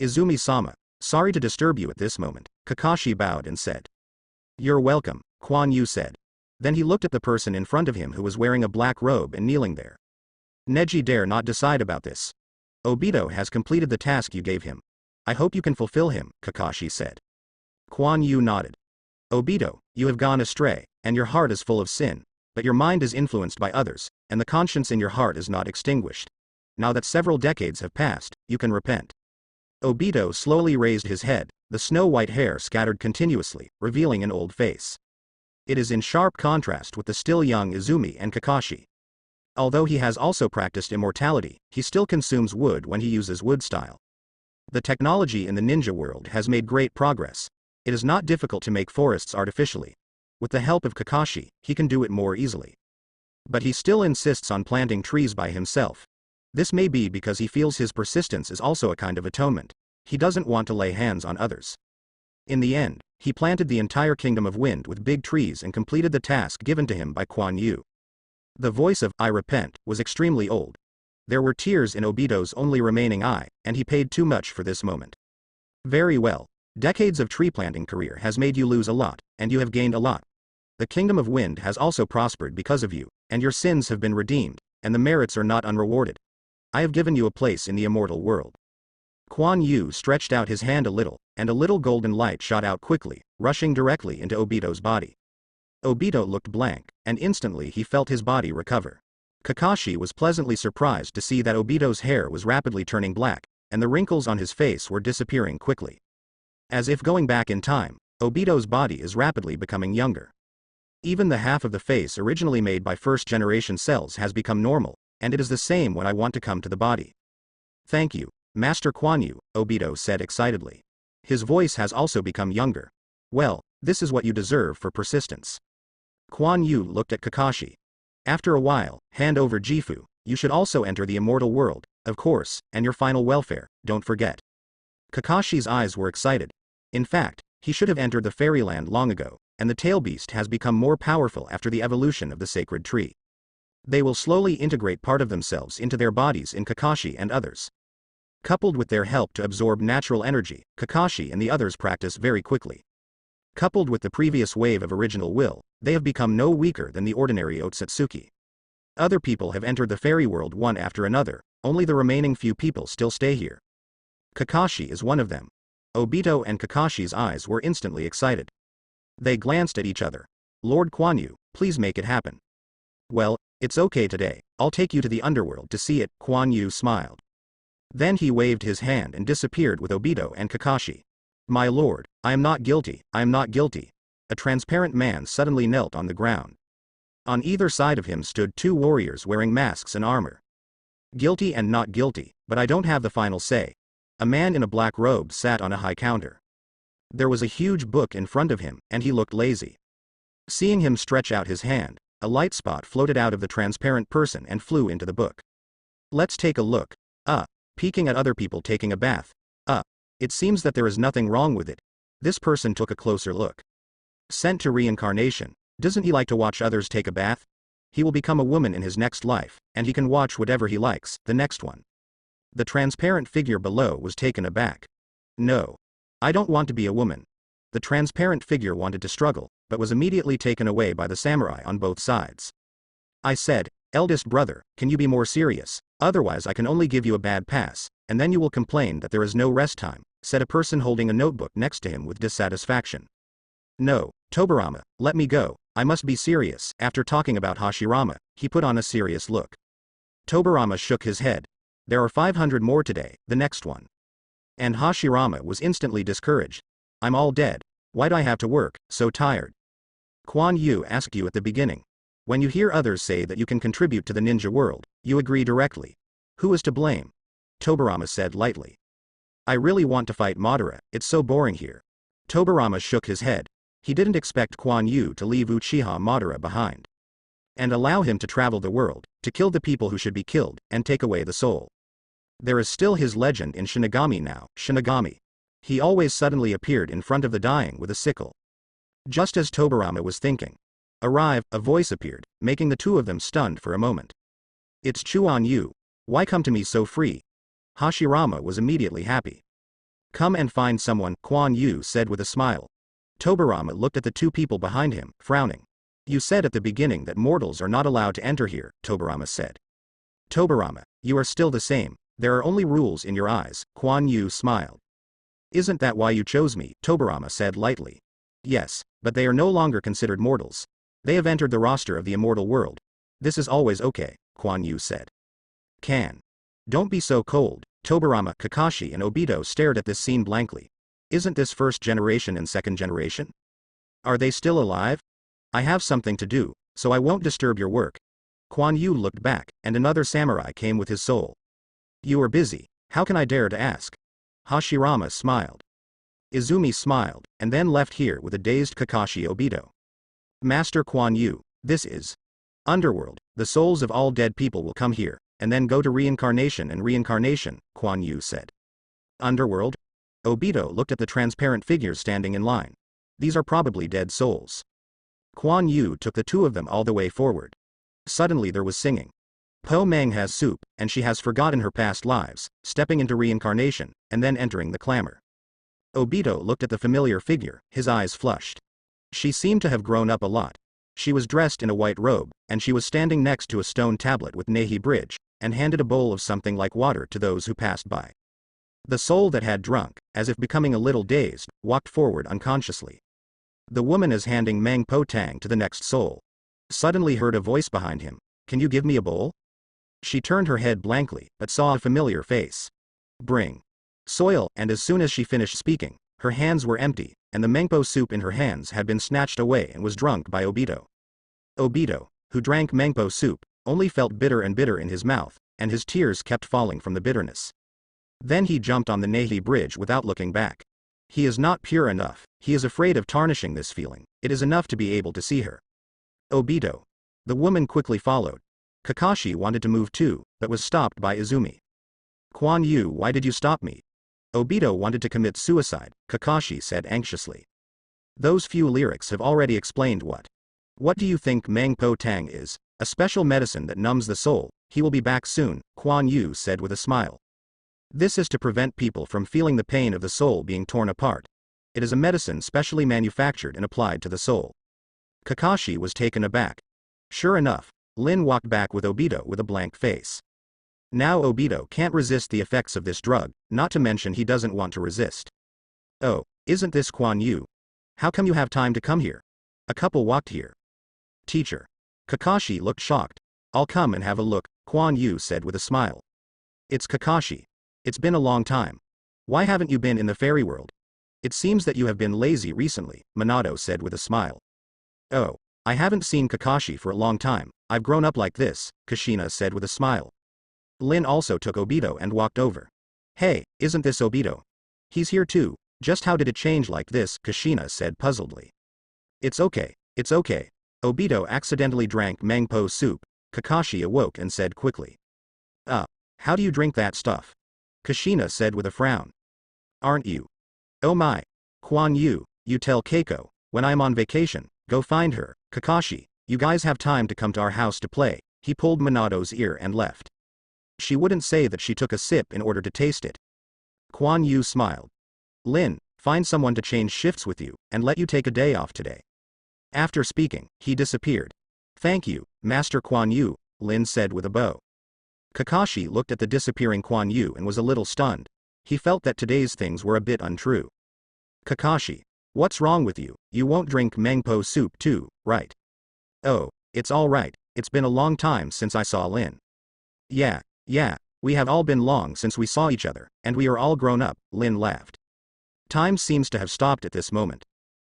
Izumi-sama, sorry to disturb you at this moment, Kakashi bowed and said. You're welcome, Kuan Yu said. Then he looked at the person in front of him who was wearing a black robe and kneeling there. Neji dare not decide about this. Obito has completed the task you gave him. I hope you can fulfill him, Kakashi said. Quan Yu nodded. Obito, you have gone astray, and your heart is full of sin, but your mind is influenced by others, and the conscience in your heart is not extinguished. Now that several decades have passed, you can repent. Obito slowly raised his head, the snow-white hair scattered continuously, revealing an old face. It is in sharp contrast with the still young Izumi and Kakashi. Although he has also practiced immortality, he still consumes wood when he uses wood style. The technology in the ninja world has made great progress. It is not difficult to make forests artificially. With the help of Kakashi, he can do it more easily. But he still insists on planting trees by himself. This may be because he feels his persistence is also a kind of atonement. He doesn't want to lay hands on others. In the end, he planted the entire Kingdom of Wind with big trees and completed the task given to him by Quan Yu. The voice of "I repent" was extremely old. There were tears in Obito's only remaining eye, and he paid too much for this moment. Very well. Decades of tree planting career has made you lose a lot, and you have gained a lot. The Kingdom of Wind has also prospered because of you, and your sins have been redeemed, and the merits are not unrewarded. I have given you a place in the immortal world. Quan Yu stretched out his hand a little golden light shot out quickly, rushing directly into Obito's body. Obito looked blank, and instantly he felt his body recover. Kakashi was pleasantly surprised to see that Obito's hair was rapidly turning black, and the wrinkles on his face were disappearing quickly. As if going back in time, Obito's body is rapidly becoming younger. Even the half of the face originally made by first-generation cells has become normal, and it is the same when I want to come to the body. Thank you, Master Quan Yu, Obito said excitedly. His voice has also become younger. Well, this is what you deserve for persistence. Quan Yu looked at Kakashi. After a while, hand over Gifu, you should also enter the immortal world, of course, and your final welfare, don't forget. Kakashi's eyes were excited. In fact, he should have entered the fairyland long ago, and the tail beast has become more powerful after the evolution of the sacred tree. They will slowly integrate part of themselves into their bodies in Kakashi and others. Coupled with their help to absorb natural energy, Kakashi and the others practice very quickly. Coupled with the previous wave of original will, they have become no weaker than the ordinary Otsutsuki. Other people have entered the fairy world one after another, only the remaining few people still stay here. Kakashi is one of them. Obito and Kakashi's eyes were instantly excited. They glanced at each other. Lord Quan Yu, please make it happen. Well, it's okay today, I'll take you to the underworld to see it, Quan Yu smiled. Then he waved his hand and disappeared with Obito and Kakashi. My lord, I am not guilty, I am not guilty. A transparent man suddenly knelt on the ground. On either side of him stood two warriors wearing masks and armor. Guilty and not guilty, but I don't have the final say. A man in a black robe sat on a high counter. There was a huge book in front of him, and he looked lazy. Seeing him stretch out his hand, a light spot floated out of the transparent person and flew into the book. Let's take a look. Peeking at other people taking a bath. It seems that there is nothing wrong with it. This person took a closer look. Sent to reincarnation, doesn't he like to watch others take a bath? He will become a woman in his next life, and he can watch whatever he likes, the next one. The transparent figure below was taken aback. No. I don't want to be a woman. The transparent figure wanted to struggle, but was immediately taken away by the samurai on both sides. I said, eldest brother, can you be more serious? Otherwise I can only give you a bad pass, and then you will complain that there is no rest time, said a person holding a notebook next to him with dissatisfaction. No, Tobirama, let me go, I must be serious. After talking about Hashirama, he put on a serious look. Tobirama shook his head. There are 500 more today, the next one. And Hashirama was instantly discouraged. I'm all dead. Why'd I have to work, so tired? Quan Yu asked you at the beginning. When you hear others say that you can contribute to the ninja world, you agree directly. Who is to blame? Tobirama said lightly. I really want to fight Madara, it's so boring here. Tobirama shook his head. He didn't expect Quan Yu to leave Uchiha Madara behind. And allow him to travel the world, to kill the people who should be killed, and take away the soul. There is still his legend in Shinigami now, Shinigami. He always suddenly appeared in front of the dying with a sickle. Just as Tobirama was thinking. Arrive, a voice appeared, making the two of them stunned for a moment. It's Chuan Yu. Why come to me so free? Hashirama was immediately happy. Come and find someone, Quan Yu said with a smile. Tobirama looked at the two people behind him, frowning. You said at the beginning that mortals are not allowed to enter here, Tobirama said. Tobirama, you are still the same, there are only rules in your eyes, Kuan Yu smiled. Isn't that why you chose me, Tobirama said lightly. Yes, but they are no longer considered mortals. They have entered the roster of the immortal world. This is always okay, Kuan Yu said. Don't be so cold, Tobirama, Kakashi and Obito stared at this scene blankly. Isn't this first generation and second generation? Are they still alive? I have something to do, so I won't disturb your work. Kuan Yu looked back, and another samurai came with his soul. You are busy, how can I dare to ask? Hashirama smiled. Izumi smiled, and then left here with a dazed Kakashi Obito. Master Kuan Yu, this is Underworld, the souls of all dead people will come here, and then go to reincarnation and reincarnation, Kuan Yu said. Underworld? Obito looked at the transparent figures standing in line. These are probably dead souls. Kuan Yu took the two of them all the way forward. Suddenly there was singing. Po Meng has soup, and she has forgotten her past lives, stepping into reincarnation, and then entering the clamor. Obito looked at the familiar figure, his eyes flushed. She seemed to have grown up a lot. She was dressed in a white robe, and she was standing next to a stone tablet with Nehi Bridge, and handed a bowl of something like water to those who passed by. The soul that had drunk, as if becoming a little dazed, walked forward unconsciously. The woman is handing Mang Po Tang to the next soul. Suddenly heard a voice behind him. Can you give me a bowl? She turned her head blankly, but saw a familiar face. Bring soil, and as soon as she finished speaking, her hands were empty, and the Mengpo soup in her hands had been snatched away and was drunk by Obito. Obito, who drank Mengpo soup, only felt bitter and bitter in his mouth, and his tears kept falling from the bitterness. Then he jumped on the Nehi Bridge without looking back. He is not pure enough, he is afraid of tarnishing this feeling, it is enough to be able to see her. Obito. The woman quickly followed. Kakashi wanted to move too, but was stopped by Izumi. Kuan Yu, why did you stop me? Obito wanted to commit suicide, Kakashi said anxiously. Those few lyrics have already explained what. What do you think Mang Po Tang is? A special medicine that numbs the soul, he will be back soon, Kuan Yu said with a smile. This is to prevent people from feeling the pain of the soul being torn apart. It is a medicine specially manufactured and applied to the soul. Kakashi was taken aback. Sure enough, Lin walked back with Obito with a blank face. Now Obito can't resist the effects of this drug, not to mention he doesn't want to resist. Oh, isn't this Kuan Yu? How come you have time to come here? A couple walked here. Teacher. Kakashi looked shocked. I'll come and have a look, Kuan Yu said with a smile. It's Kakashi. It's been a long time. Why haven't you been in the fairy world? It seems that you have been lazy recently, Minato said with a smile. Oh, I haven't seen Kakashi for a long time, I've grown up like this, Kushina said with a smile. Lin also took Obito and walked over. Hey, isn't this Obito? He's here too, just how did it change like this, Kushina said puzzledly. It's okay, it's okay. Obito accidentally drank Mengpo soup. Kakashi awoke and said quickly. How do you drink that stuff? Kushina said with a frown. Aren't you? Oh my. Kuan Yu, you tell Keiko, when I'm on vacation, go find her, Kakashi, you guys have time to come to our house to play, he pulled Minato's ear and left. She wouldn't say that she took a sip in order to taste it. Kuan Yu smiled. Lin, find someone to change shifts with you, and let you take a day off today. After speaking, he disappeared. Thank you, Master Kuan Yu, Lin said with a bow. Kakashi looked at the disappearing Kuan Yu and was a little stunned. He felt that today's things were a bit untrue. Kakashi. What's wrong with you? You won't drink Mengpo soup too, right? Oh, it's all right, it's been a long time since I saw Lin. Yeah, we have all been long since we saw each other, and we are all grown up, Lin laughed. Time seems to have stopped at this moment.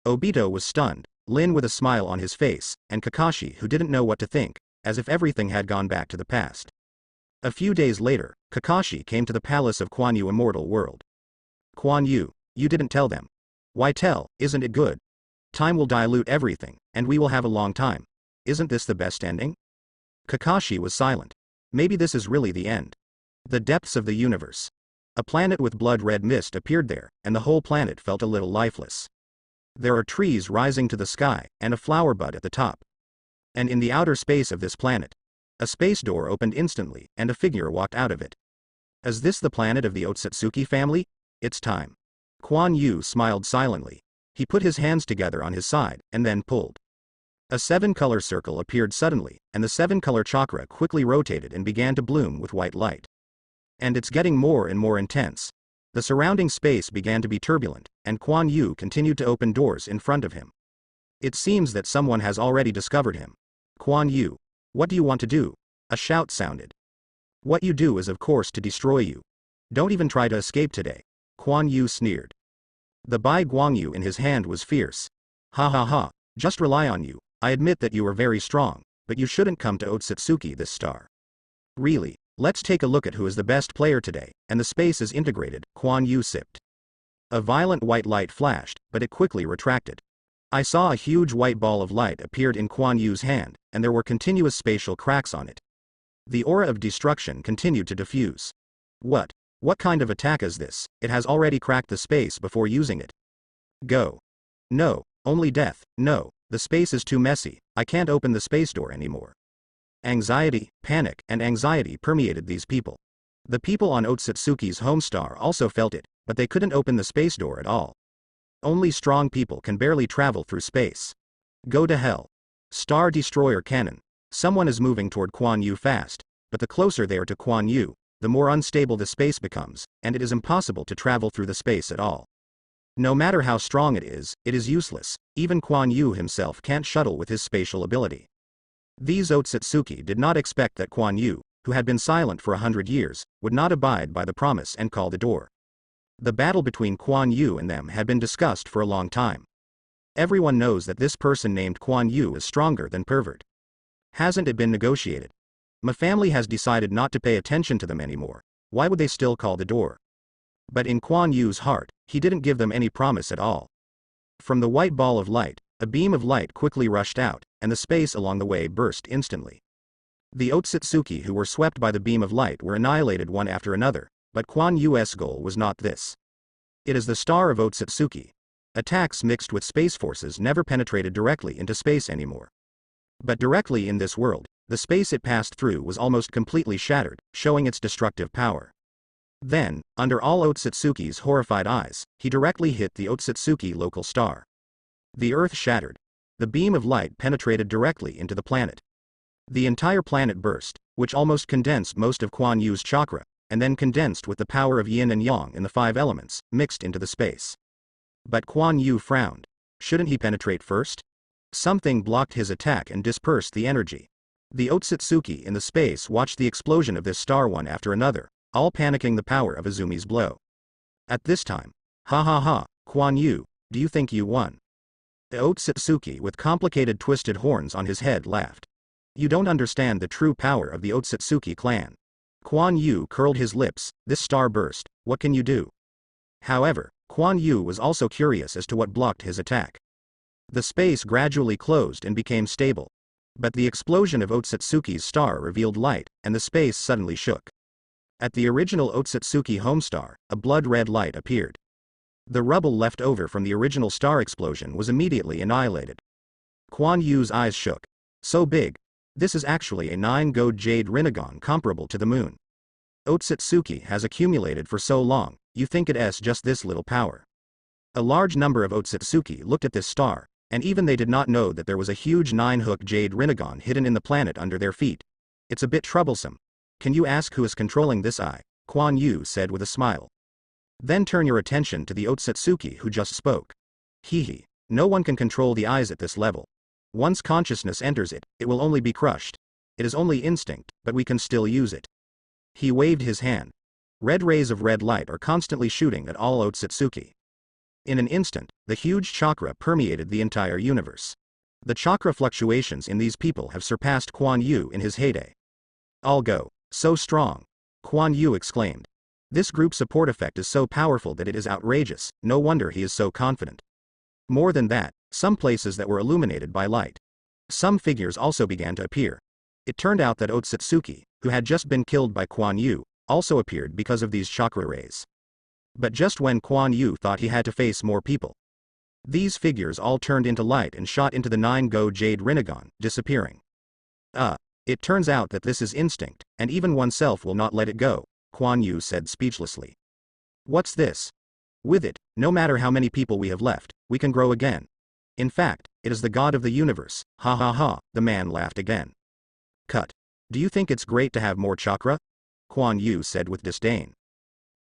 Obito was stunned, Lin with a smile on his face, and Kakashi who didn't know what to think, as if everything had gone back to the past. A few days later, Kakashi came to the palace of Kuan Yu Immortal World. Kuan Yu, you didn't tell them. Why tell, isn't it good? Time will dilute everything, and we will have a long time. Isn't this the best ending? Kakashi was silent. Maybe this is really the end. The depths of the universe. A planet with blood-red mist appeared there, and the whole planet felt a little lifeless. There are trees rising to the sky, and a flower bud at the top. And in the outer space of this planet, a space door opened instantly, and a figure walked out of it. Is this the planet of the Otsutsuki family? It's time. Kuan Yu smiled silently. He put his hands together on his side, and then pulled. A 7-color circle appeared suddenly, and the 7-color chakra quickly rotated and began to bloom with white light. And it's getting more and more intense. The surrounding space began to be turbulent, and Kuan Yu continued to open doors in front of him. It seems that someone has already discovered him. Kuan Yu, what do you want to do? A shout sounded. What you do is of course to destroy you. Don't even try to escape today. Kuan Yu sneered. The Bai Guangyu in his hand was fierce. Ha ha ha, just rely on you. I admit that you are very strong, but you shouldn't come to Otsutsuki this star. Really, let's take a look at who is the best player today, and the space is integrated, Kuan Yu sipped. A violent white light flashed, but it quickly retracted. I saw a huge white ball of light appeared in Kuan Yu's hand, and there were continuous spatial cracks on it. The aura of destruction continued to diffuse. What kind of attack is this? It has already cracked the space before using it. Go. No, only death. No, the space is too messy, I can't open the space door anymore. Anxiety, panic, and anxiety permeated these people. The people on Otsutsuki's home star also felt it, but they couldn't open the space door at all. Only strong people can barely travel through space. Go to hell. Star Destroyer Cannon. Someone is moving toward Kuan Yu fast, but the closer they are to Kuan Yu, the more unstable the space becomes, and it is impossible to travel through the space at all. No matter how strong it is useless. Even Kuan Yu himself can't shuttle with his spatial ability. These Otsutsuki did not expect that Kuan Yu, who had been silent for 100 years, would not abide by the promise and call the door. The battle between Kuan Yu and them had been discussed for a long time. Everyone knows that this person named Kuan Yu is stronger than Pervert. Hasn't it been negotiated? My family has decided not to pay attention to them anymore. Why would they still call the door? But in Kuan Yu's heart, he didn't give them any promise at all. From the white ball of light, a beam of light quickly rushed out, and the space along the way burst instantly. The Otsutsuki who were swept by the beam of light were annihilated one after another, but Kuan Yu's goal was not this. It is the star of Otsutsuki. Attacks mixed with space forces never penetrated directly into space anymore. But directly in this world, the space it passed through was almost completely shattered, showing its destructive power. Then, under all Otsutsuki's horrified eyes, he directly hit the Otsutsuki local star. The earth shattered. The beam of light penetrated directly into the planet. The entire planet burst, which almost condensed most of Kuan Yu's chakra, and then condensed with the power of yin and yang in the 5 elements, mixed into the space. But Kuan Yu frowned. Shouldn't he penetrate first? Something blocked his attack and dispersed the energy. The Otsutsuki in the space watched the explosion of this star one after another, all panicking the power of Izumi's blow. At this time, ha ha ha, Kuan Yu, do you think you won? The Otsutsuki with complicated twisted horns on his head laughed. You don't understand the true power of the Otsutsuki clan. Kuan Yu curled his lips. This star burst, what can you do? However, Kuan Yu was also curious as to what blocked his attack. The space gradually closed and became stable. But the explosion of Otsutsuki's star revealed light, and the space suddenly shook. At the original Otsutsuki home star, a blood-red light appeared. The rubble left over from the original star explosion was immediately annihilated. Kuan Yu's eyes shook. So big. This is actually a 9-gold jade rinnegan comparable to the moon. Otsutsuki has accumulated for so long, you think it's just this little power. A large number of Otsutsuki looked at this star, and even they did not know that there was a huge 9-hook jade rinnegan hidden in the planet under their feet. It's a bit troublesome. Can you ask who is controlling this eye? Kuan Yu said with a smile. Then turn your attention to the Otsutsuki who just spoke. Hehe. No one can control the eyes at this level. Once consciousness enters it, it will only be crushed. It is only instinct, but we can still use it. He waved his hand. Red rays of red light are constantly shooting at all Otsutsuki. In an instant, the huge chakra permeated the entire universe. The chakra fluctuations in these people have surpassed Kuan Yu in his heyday. I'll go. So strong. Kuan Yu exclaimed. This group support effect is so powerful that it is outrageous, no wonder he is so confident. More than that, some places that were illuminated by light. Some figures also began to appear. It turned out that Otsutsuki, who had just been killed by Kuan Yu, also appeared because of these chakra rays. But just when Kuan Yu thought he had to face more people, these figures all turned into light and shot into the 9-gold jade rinnegan, disappearing. It turns out that this is instinct, and even oneself will not let it go, Kuan Yu said speechlessly. What's this? With it, no matter how many people we have left, we can grow again. In fact, it is the god of the universe, ha ha ha, the man laughed again. Cut. Do you think it's great to have more chakra? Kuan Yu said with disdain.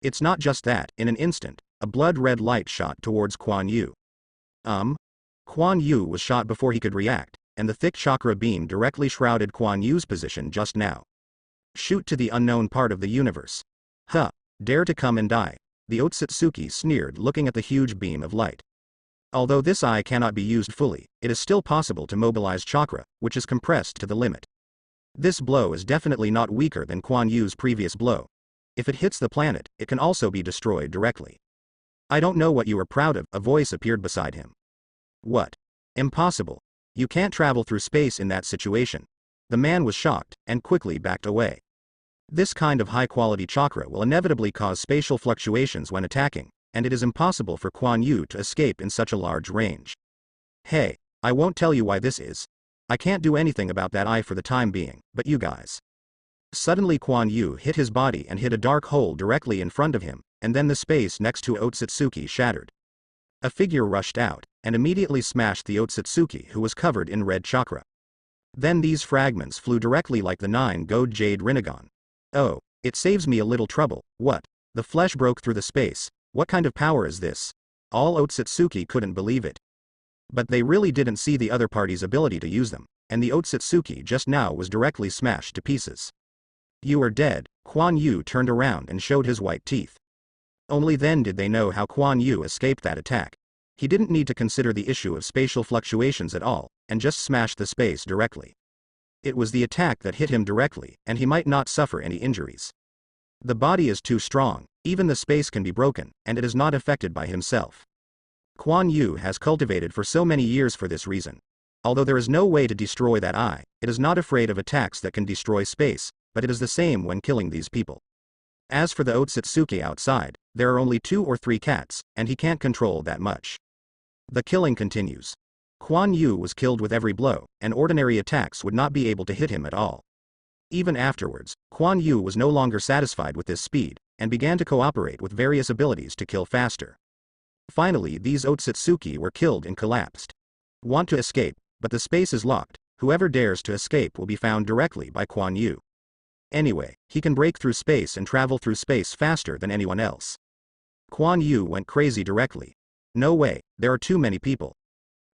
It's not just that. In an instant, a blood-red light shot towards Kuan Yu. Kuan Yu was shot before he could react, and the thick chakra beam directly shrouded Kuan Yu's position just now. Shoot to the unknown part of the universe. Huh, dare to come and die, the Otsutsuki sneered, looking at the huge beam of light. Although this eye cannot be used fully, it is still possible to mobilize chakra, which is compressed to the limit. This blow is definitely not weaker than Kuan Yu's previous blow. If it hits the planet, it can also be destroyed directly. I don't know what you are proud of, a voice appeared beside him. What? Impossible. You can't travel through space in that situation. The man was shocked, and quickly backed away. This kind of high-quality chakra will inevitably cause spatial fluctuations when attacking, and it is impossible for Kuan Yu to escape in such a large range. Hey, I won't tell you why this is. I can't do anything about that eye for the time being, but you guys. Suddenly Kuan Yu hit his body and hit a dark hole directly in front of him, and then the space next to Otsutsuki shattered. A figure rushed out, and immediately smashed the Otsutsuki, who was covered in red chakra. Then these fragments flew directly like the 9-gold jade Rinnegan. Oh, it saves me a little trouble. What? The flesh broke through the space. What kind of power is this? All Otsutsuki couldn't believe it. But they really didn't see the other party's ability to use them, and the Otsutsuki just now was directly smashed to pieces. You are dead. Kuan Yu turned around and showed his white teeth. Only then did they know how Kuan Yu escaped that attack. He didn't need to consider the issue of spatial fluctuations at all, and just smashed the space directly. It was the attack that hit him directly, and he might not suffer any injuries. The body is too strong, even the space can be broken, and it is not affected by himself. Kuan Yu has cultivated for so many years for this reason. Although there is no way to destroy that eye, it is not afraid of attacks that can destroy space, but it is the same when killing these people. As for the Otsutsuki outside, there are only 2 or 3 cats, and he can't control that much. The killing continues. Kuan Yu was killed with every blow, and ordinary attacks would not be able to hit him at all. Even afterwards, Kuan Yu was no longer satisfied with this speed, and began to cooperate with various abilities to kill faster. Finally these Otsutsuki were killed and collapsed. Want to escape, but the space is locked. Whoever dares to escape will be found directly by Kuan Yu. Anyway, he can break through space and travel through space faster than anyone else. Kuan Yu went crazy directly. No way, there are too many people.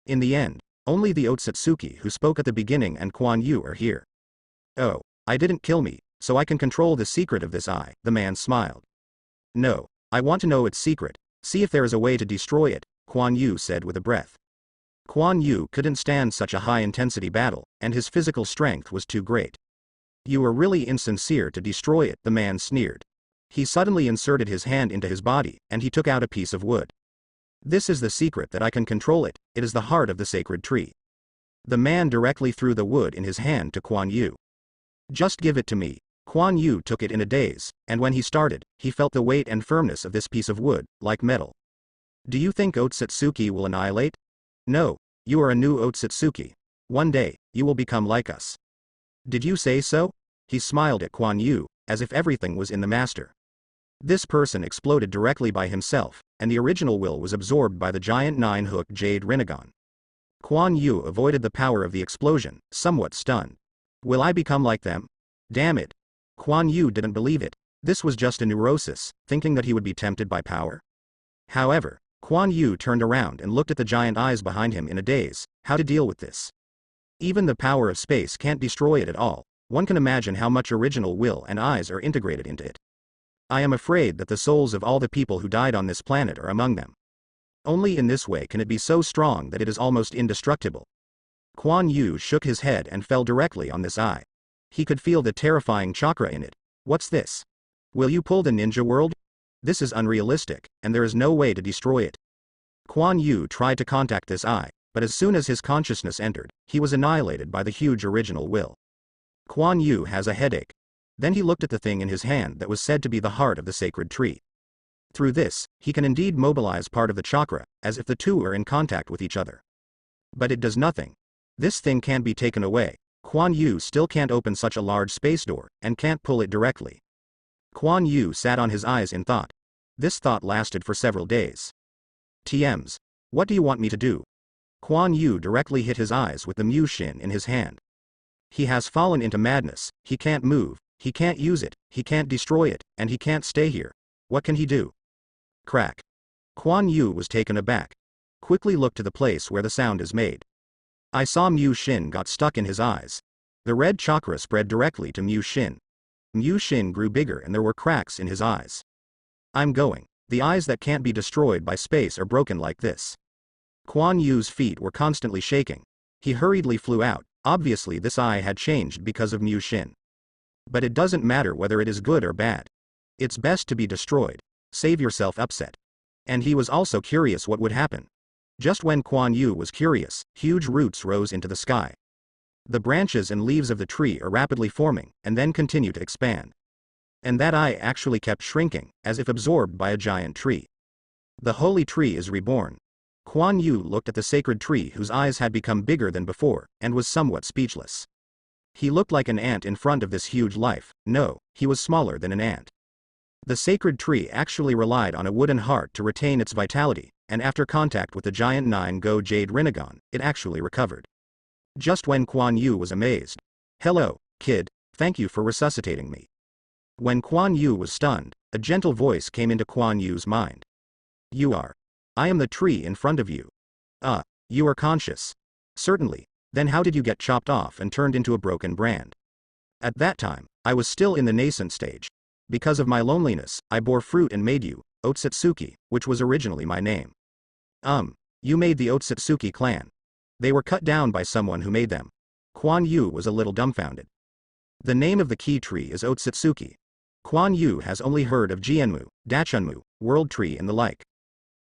In the end, only the Otsutsuki who spoke at the beginning and Kuan Yu are here. Oh, I didn't kill me, so I can control the secret of this eye, the man smiled. No, I want to know its secret. See if there is a way to destroy it, Kuan Yu said with a breath. Kuan Yu couldn't stand such a high-intensity battle, and his physical strength was too great. You were really insincere to destroy it, the man sneered. He suddenly inserted his hand into his body, and he took out a piece of wood. This is the secret that I can control it, it is the heart of the sacred tree. The man directly threw the wood in his hand to Kuan Yu. Just give it to me. Kuan Yu took it in a daze, and when he started, he felt the weight and firmness of this piece of wood, like metal. Do you think Otsutsuki will annihilate? No, you are a new Otsutsuki. One day, you will become like us. Did you say so? He smiled at Kuan Yu, as if everything was in the master. This person exploded directly by himself, and the original will was absorbed by the giant 9-hook jade Rinnegan. Kuan Yu avoided the power of the explosion, somewhat stunned. Will I become like them? Damn it. Kuan Yu didn't believe it. This was just a neurosis, thinking that he would be tempted by power. However, Kuan Yu turned around and looked at the giant eyes behind him in a daze. How to deal with this? Even the power of space can't destroy it at all. One can imagine how much original will and eyes are integrated into it. I am afraid that the souls of all the people who died on this planet are among them. Only in this way can it be so strong that it is almost indestructible. Kuan Yu shook his head and fell directly on this eye. He could feel the terrifying chakra in it. What's this? Will you pull the ninja world? This is unrealistic, and there is no way to destroy it. Kuan Yu tried to contact this eye, but as soon as his consciousness entered, he was annihilated by the huge original will. Kuan Yu has a headache. Then he looked at the thing in his hand that was said to be the heart of the sacred tree. Through this, he can indeed mobilize part of the chakra, as if the two are in contact with each other. But it does nothing. This thing can't be taken away. Kuan Yu still can't open such a large space door, and can't pull it directly. Kuan Yu sat on his eyes in thought. This thought lasted for several days. TMs. What do you want me to do? Kuan Yu directly hit his eyes with the Mu Shin in his hand. He has fallen into madness, he can't move, he can't use it, he can't destroy it, and he can't stay here. What can he do? Crack. Kuan Yu was taken aback. Quickly looked to the place where the sound is made. I saw Mu Shin got stuck in his eyes. The red chakra spread directly to Mu Shin. Mu Shin grew bigger and there were cracks in his eyes. I'm going. The eyes that can't be destroyed by space are broken like this. Kuan Yu's feet were constantly shaking. He hurriedly flew out. Obviously this eye had changed because of Mu Shin. But it doesn't matter whether it is good or bad. It's best to be destroyed. Save yourself upset. And he was also curious what would happen. Just when Kuan Yu was curious, huge roots rose into the sky. The branches and leaves of the tree are rapidly forming, and then continue to expand. And that eye actually kept shrinking, as if absorbed by a giant tree. The holy tree is reborn. Kuan Yu looked at the sacred tree whose eyes had become bigger than before, and was somewhat speechless. He looked like an ant in front of this huge life. No, he was smaller than an ant. The sacred tree actually relied on a wooden heart to retain its vitality, and after contact with the giant 9-Go Jade Rinnegan, it actually recovered. Just when Kuan Yu was amazed. Hello, kid, thank you for resuscitating me. When Kuan Yu was stunned, a gentle voice came into Kuan Yu's mind. You are. I am the tree in front of you. You are conscious. Certainly. Then how did you get chopped off and turned into a broken brand? At that time, I was still in the nascent stage. Because of my loneliness, I bore fruit and made you, Otsutsuki, which was originally my name. You made the Otsutsuki clan. They were cut down by someone who made them. Kuan Yu was a little dumbfounded. The name of the key tree is Otsutsuki. Kuan Yu has only heard of Jianmu, Dachunmu, World Tree and the like.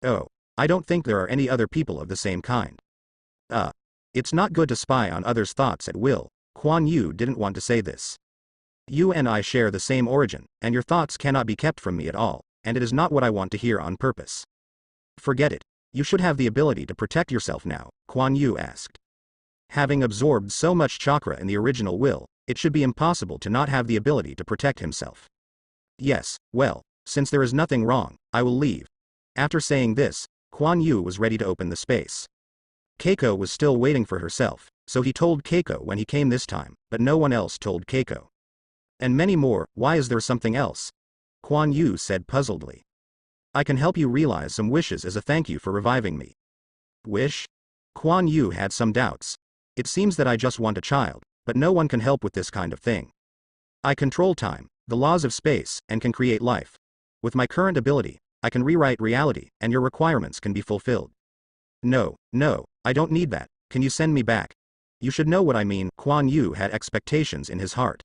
Oh, I don't think there are any other people of the same kind. It's not good to spy on others' thoughts at will. Kuan Yu didn't want to say this. You and I share the same origin, and your thoughts cannot be kept from me at all, and it is not what I want to hear on purpose. Forget it. You should have the ability to protect yourself now, Kuan Yu asked. Having absorbed so much chakra in the original will, it should be impossible to not have the ability to protect himself. Yes, well, since there is nothing wrong, I will leave. After saying this, Kuan Yu was ready to open the space. Keiko was still waiting for herself, so he told Keiko when he came this time, but no one else told Keiko. And many more. Why is there something else? Kuan Yu said puzzledly. I can help you realize some wishes as a thank you for reviving me. Wish? Kuan Yu had some doubts. It seems that I just want a child, but no one can help with this kind of thing. I control time, the laws of space, and can create life. With my current ability, I can rewrite reality, and your requirements can be fulfilled. No, I don't need that. Can you send me back? You should know what I mean. Kuan Yu had expectations in his heart.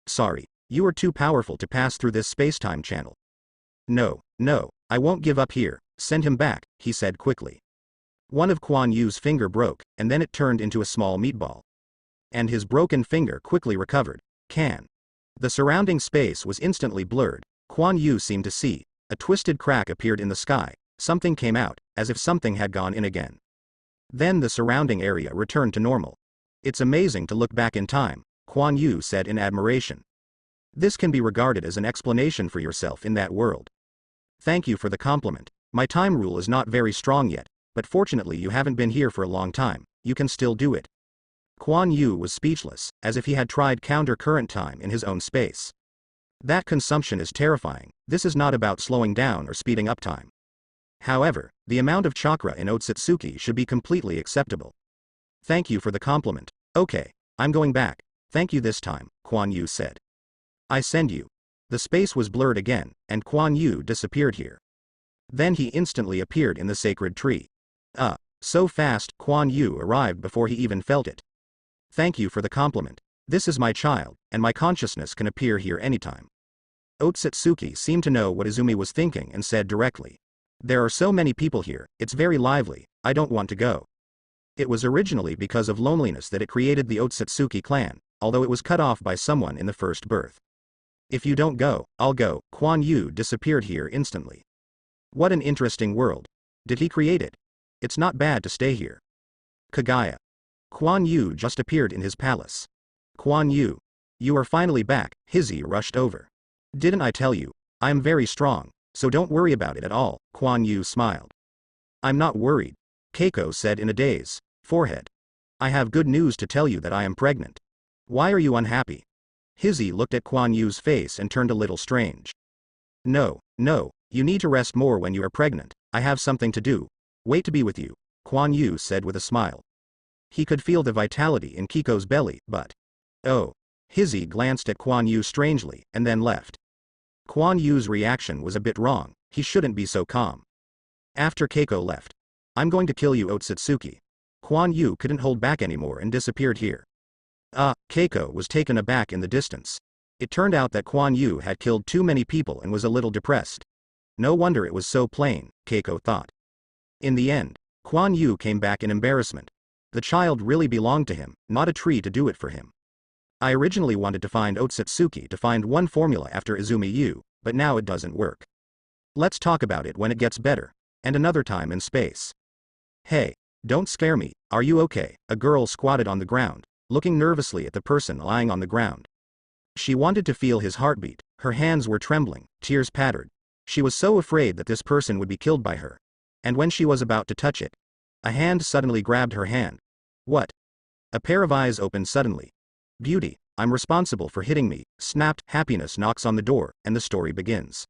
Sorry, you are too powerful to pass through this space-time channel. No, I won't give up here. Send him back, he said quickly. One of Kuan Yu's finger broke, and then it turned into a small meatball. And his broken finger quickly recovered. The surrounding space was instantly blurred. Kuan Yu seemed to see. A twisted crack appeared in the sky. Something came out, as if something had gone in again. Then the surrounding area returned to normal. It's amazing to look back in time, Kuan Yu said in admiration. This can be regarded as an explanation for yourself in that world. Thank you for the compliment. My time rule is not very strong yet, but fortunately you haven't been here for a long time, you can still do it. Kuan Yu was speechless, as if he had tried counter-current time in his own space. That consumption is terrifying. This is not about slowing down or speeding up time. However, the amount of chakra in Otsutsuki should be completely acceptable. Thank you for the compliment. Okay, I'm going back. Thank you this time, Kuan Yu said. I send you. The space was blurred again, and Kuan Yu disappeared here. Then he instantly appeared in the sacred tree. So fast. Kuan Yu arrived before he even felt it. Thank you for the compliment. This is my child, and my consciousness can appear here anytime. Otsutsuki seemed to know what Izumi was thinking and said directly. There are so many people here, it's very lively, I don't want to go. It was originally because of loneliness that it created the Otsutsuki clan, although it was cut off by someone in the first birth. If you don't go, I'll go. Kuan Yu disappeared here instantly. What an interesting world. Did he create it? It's not bad to stay here. Kagaya. Kuan Yu just appeared in his palace. Kuan Yu. You are finally back, Hizzy rushed over. Didn't I tell you? I am very strong, so don't worry about it at all, Kuan Yu smiled. I'm not worried. Keiko said in a daze. Forehead. I have good news to tell you that I am pregnant. Why are you unhappy? Hizzy looked at Kuan Yu's face and turned a little strange. No, you need to rest more when you are pregnant. I have something to do. Wait to be with you, Kuan Yu said with a smile. He could feel the vitality in Keiko's belly, but... Oh. Hizzy glanced at Kuan Yu strangely, and then left. Kuan Yu's reaction was a bit wrong, he shouldn't be so calm. After Keiko left. I'm going to kill you, Otsutsuki. Kuan Yu couldn't hold back anymore and disappeared here. Keiko was taken aback in the distance. It turned out that Kuan Yu had killed too many people and was a little depressed. No wonder it was so plain, Keiko thought. In the end, Kuan Yu came back in embarrassment. The child really belonged to him, not a tree to do it for him. I originally wanted to find Otsutsuki to find one formula after Izumi Yu, but now it doesn't work. Let's talk about it when it gets better, and another time in space. Hey, don't scare me, are you okay? A girl squatted on the ground, looking nervously at the person lying on the ground. She wanted to feel his heartbeat, her hands were trembling, tears pattered. She was so afraid that this person would be killed by her. And when she was about to touch it, a hand suddenly grabbed her hand. What? A pair of eyes opened suddenly. Beauty, I'm responsible for hitting me, snapped. Happiness knocks on the door, and the story begins.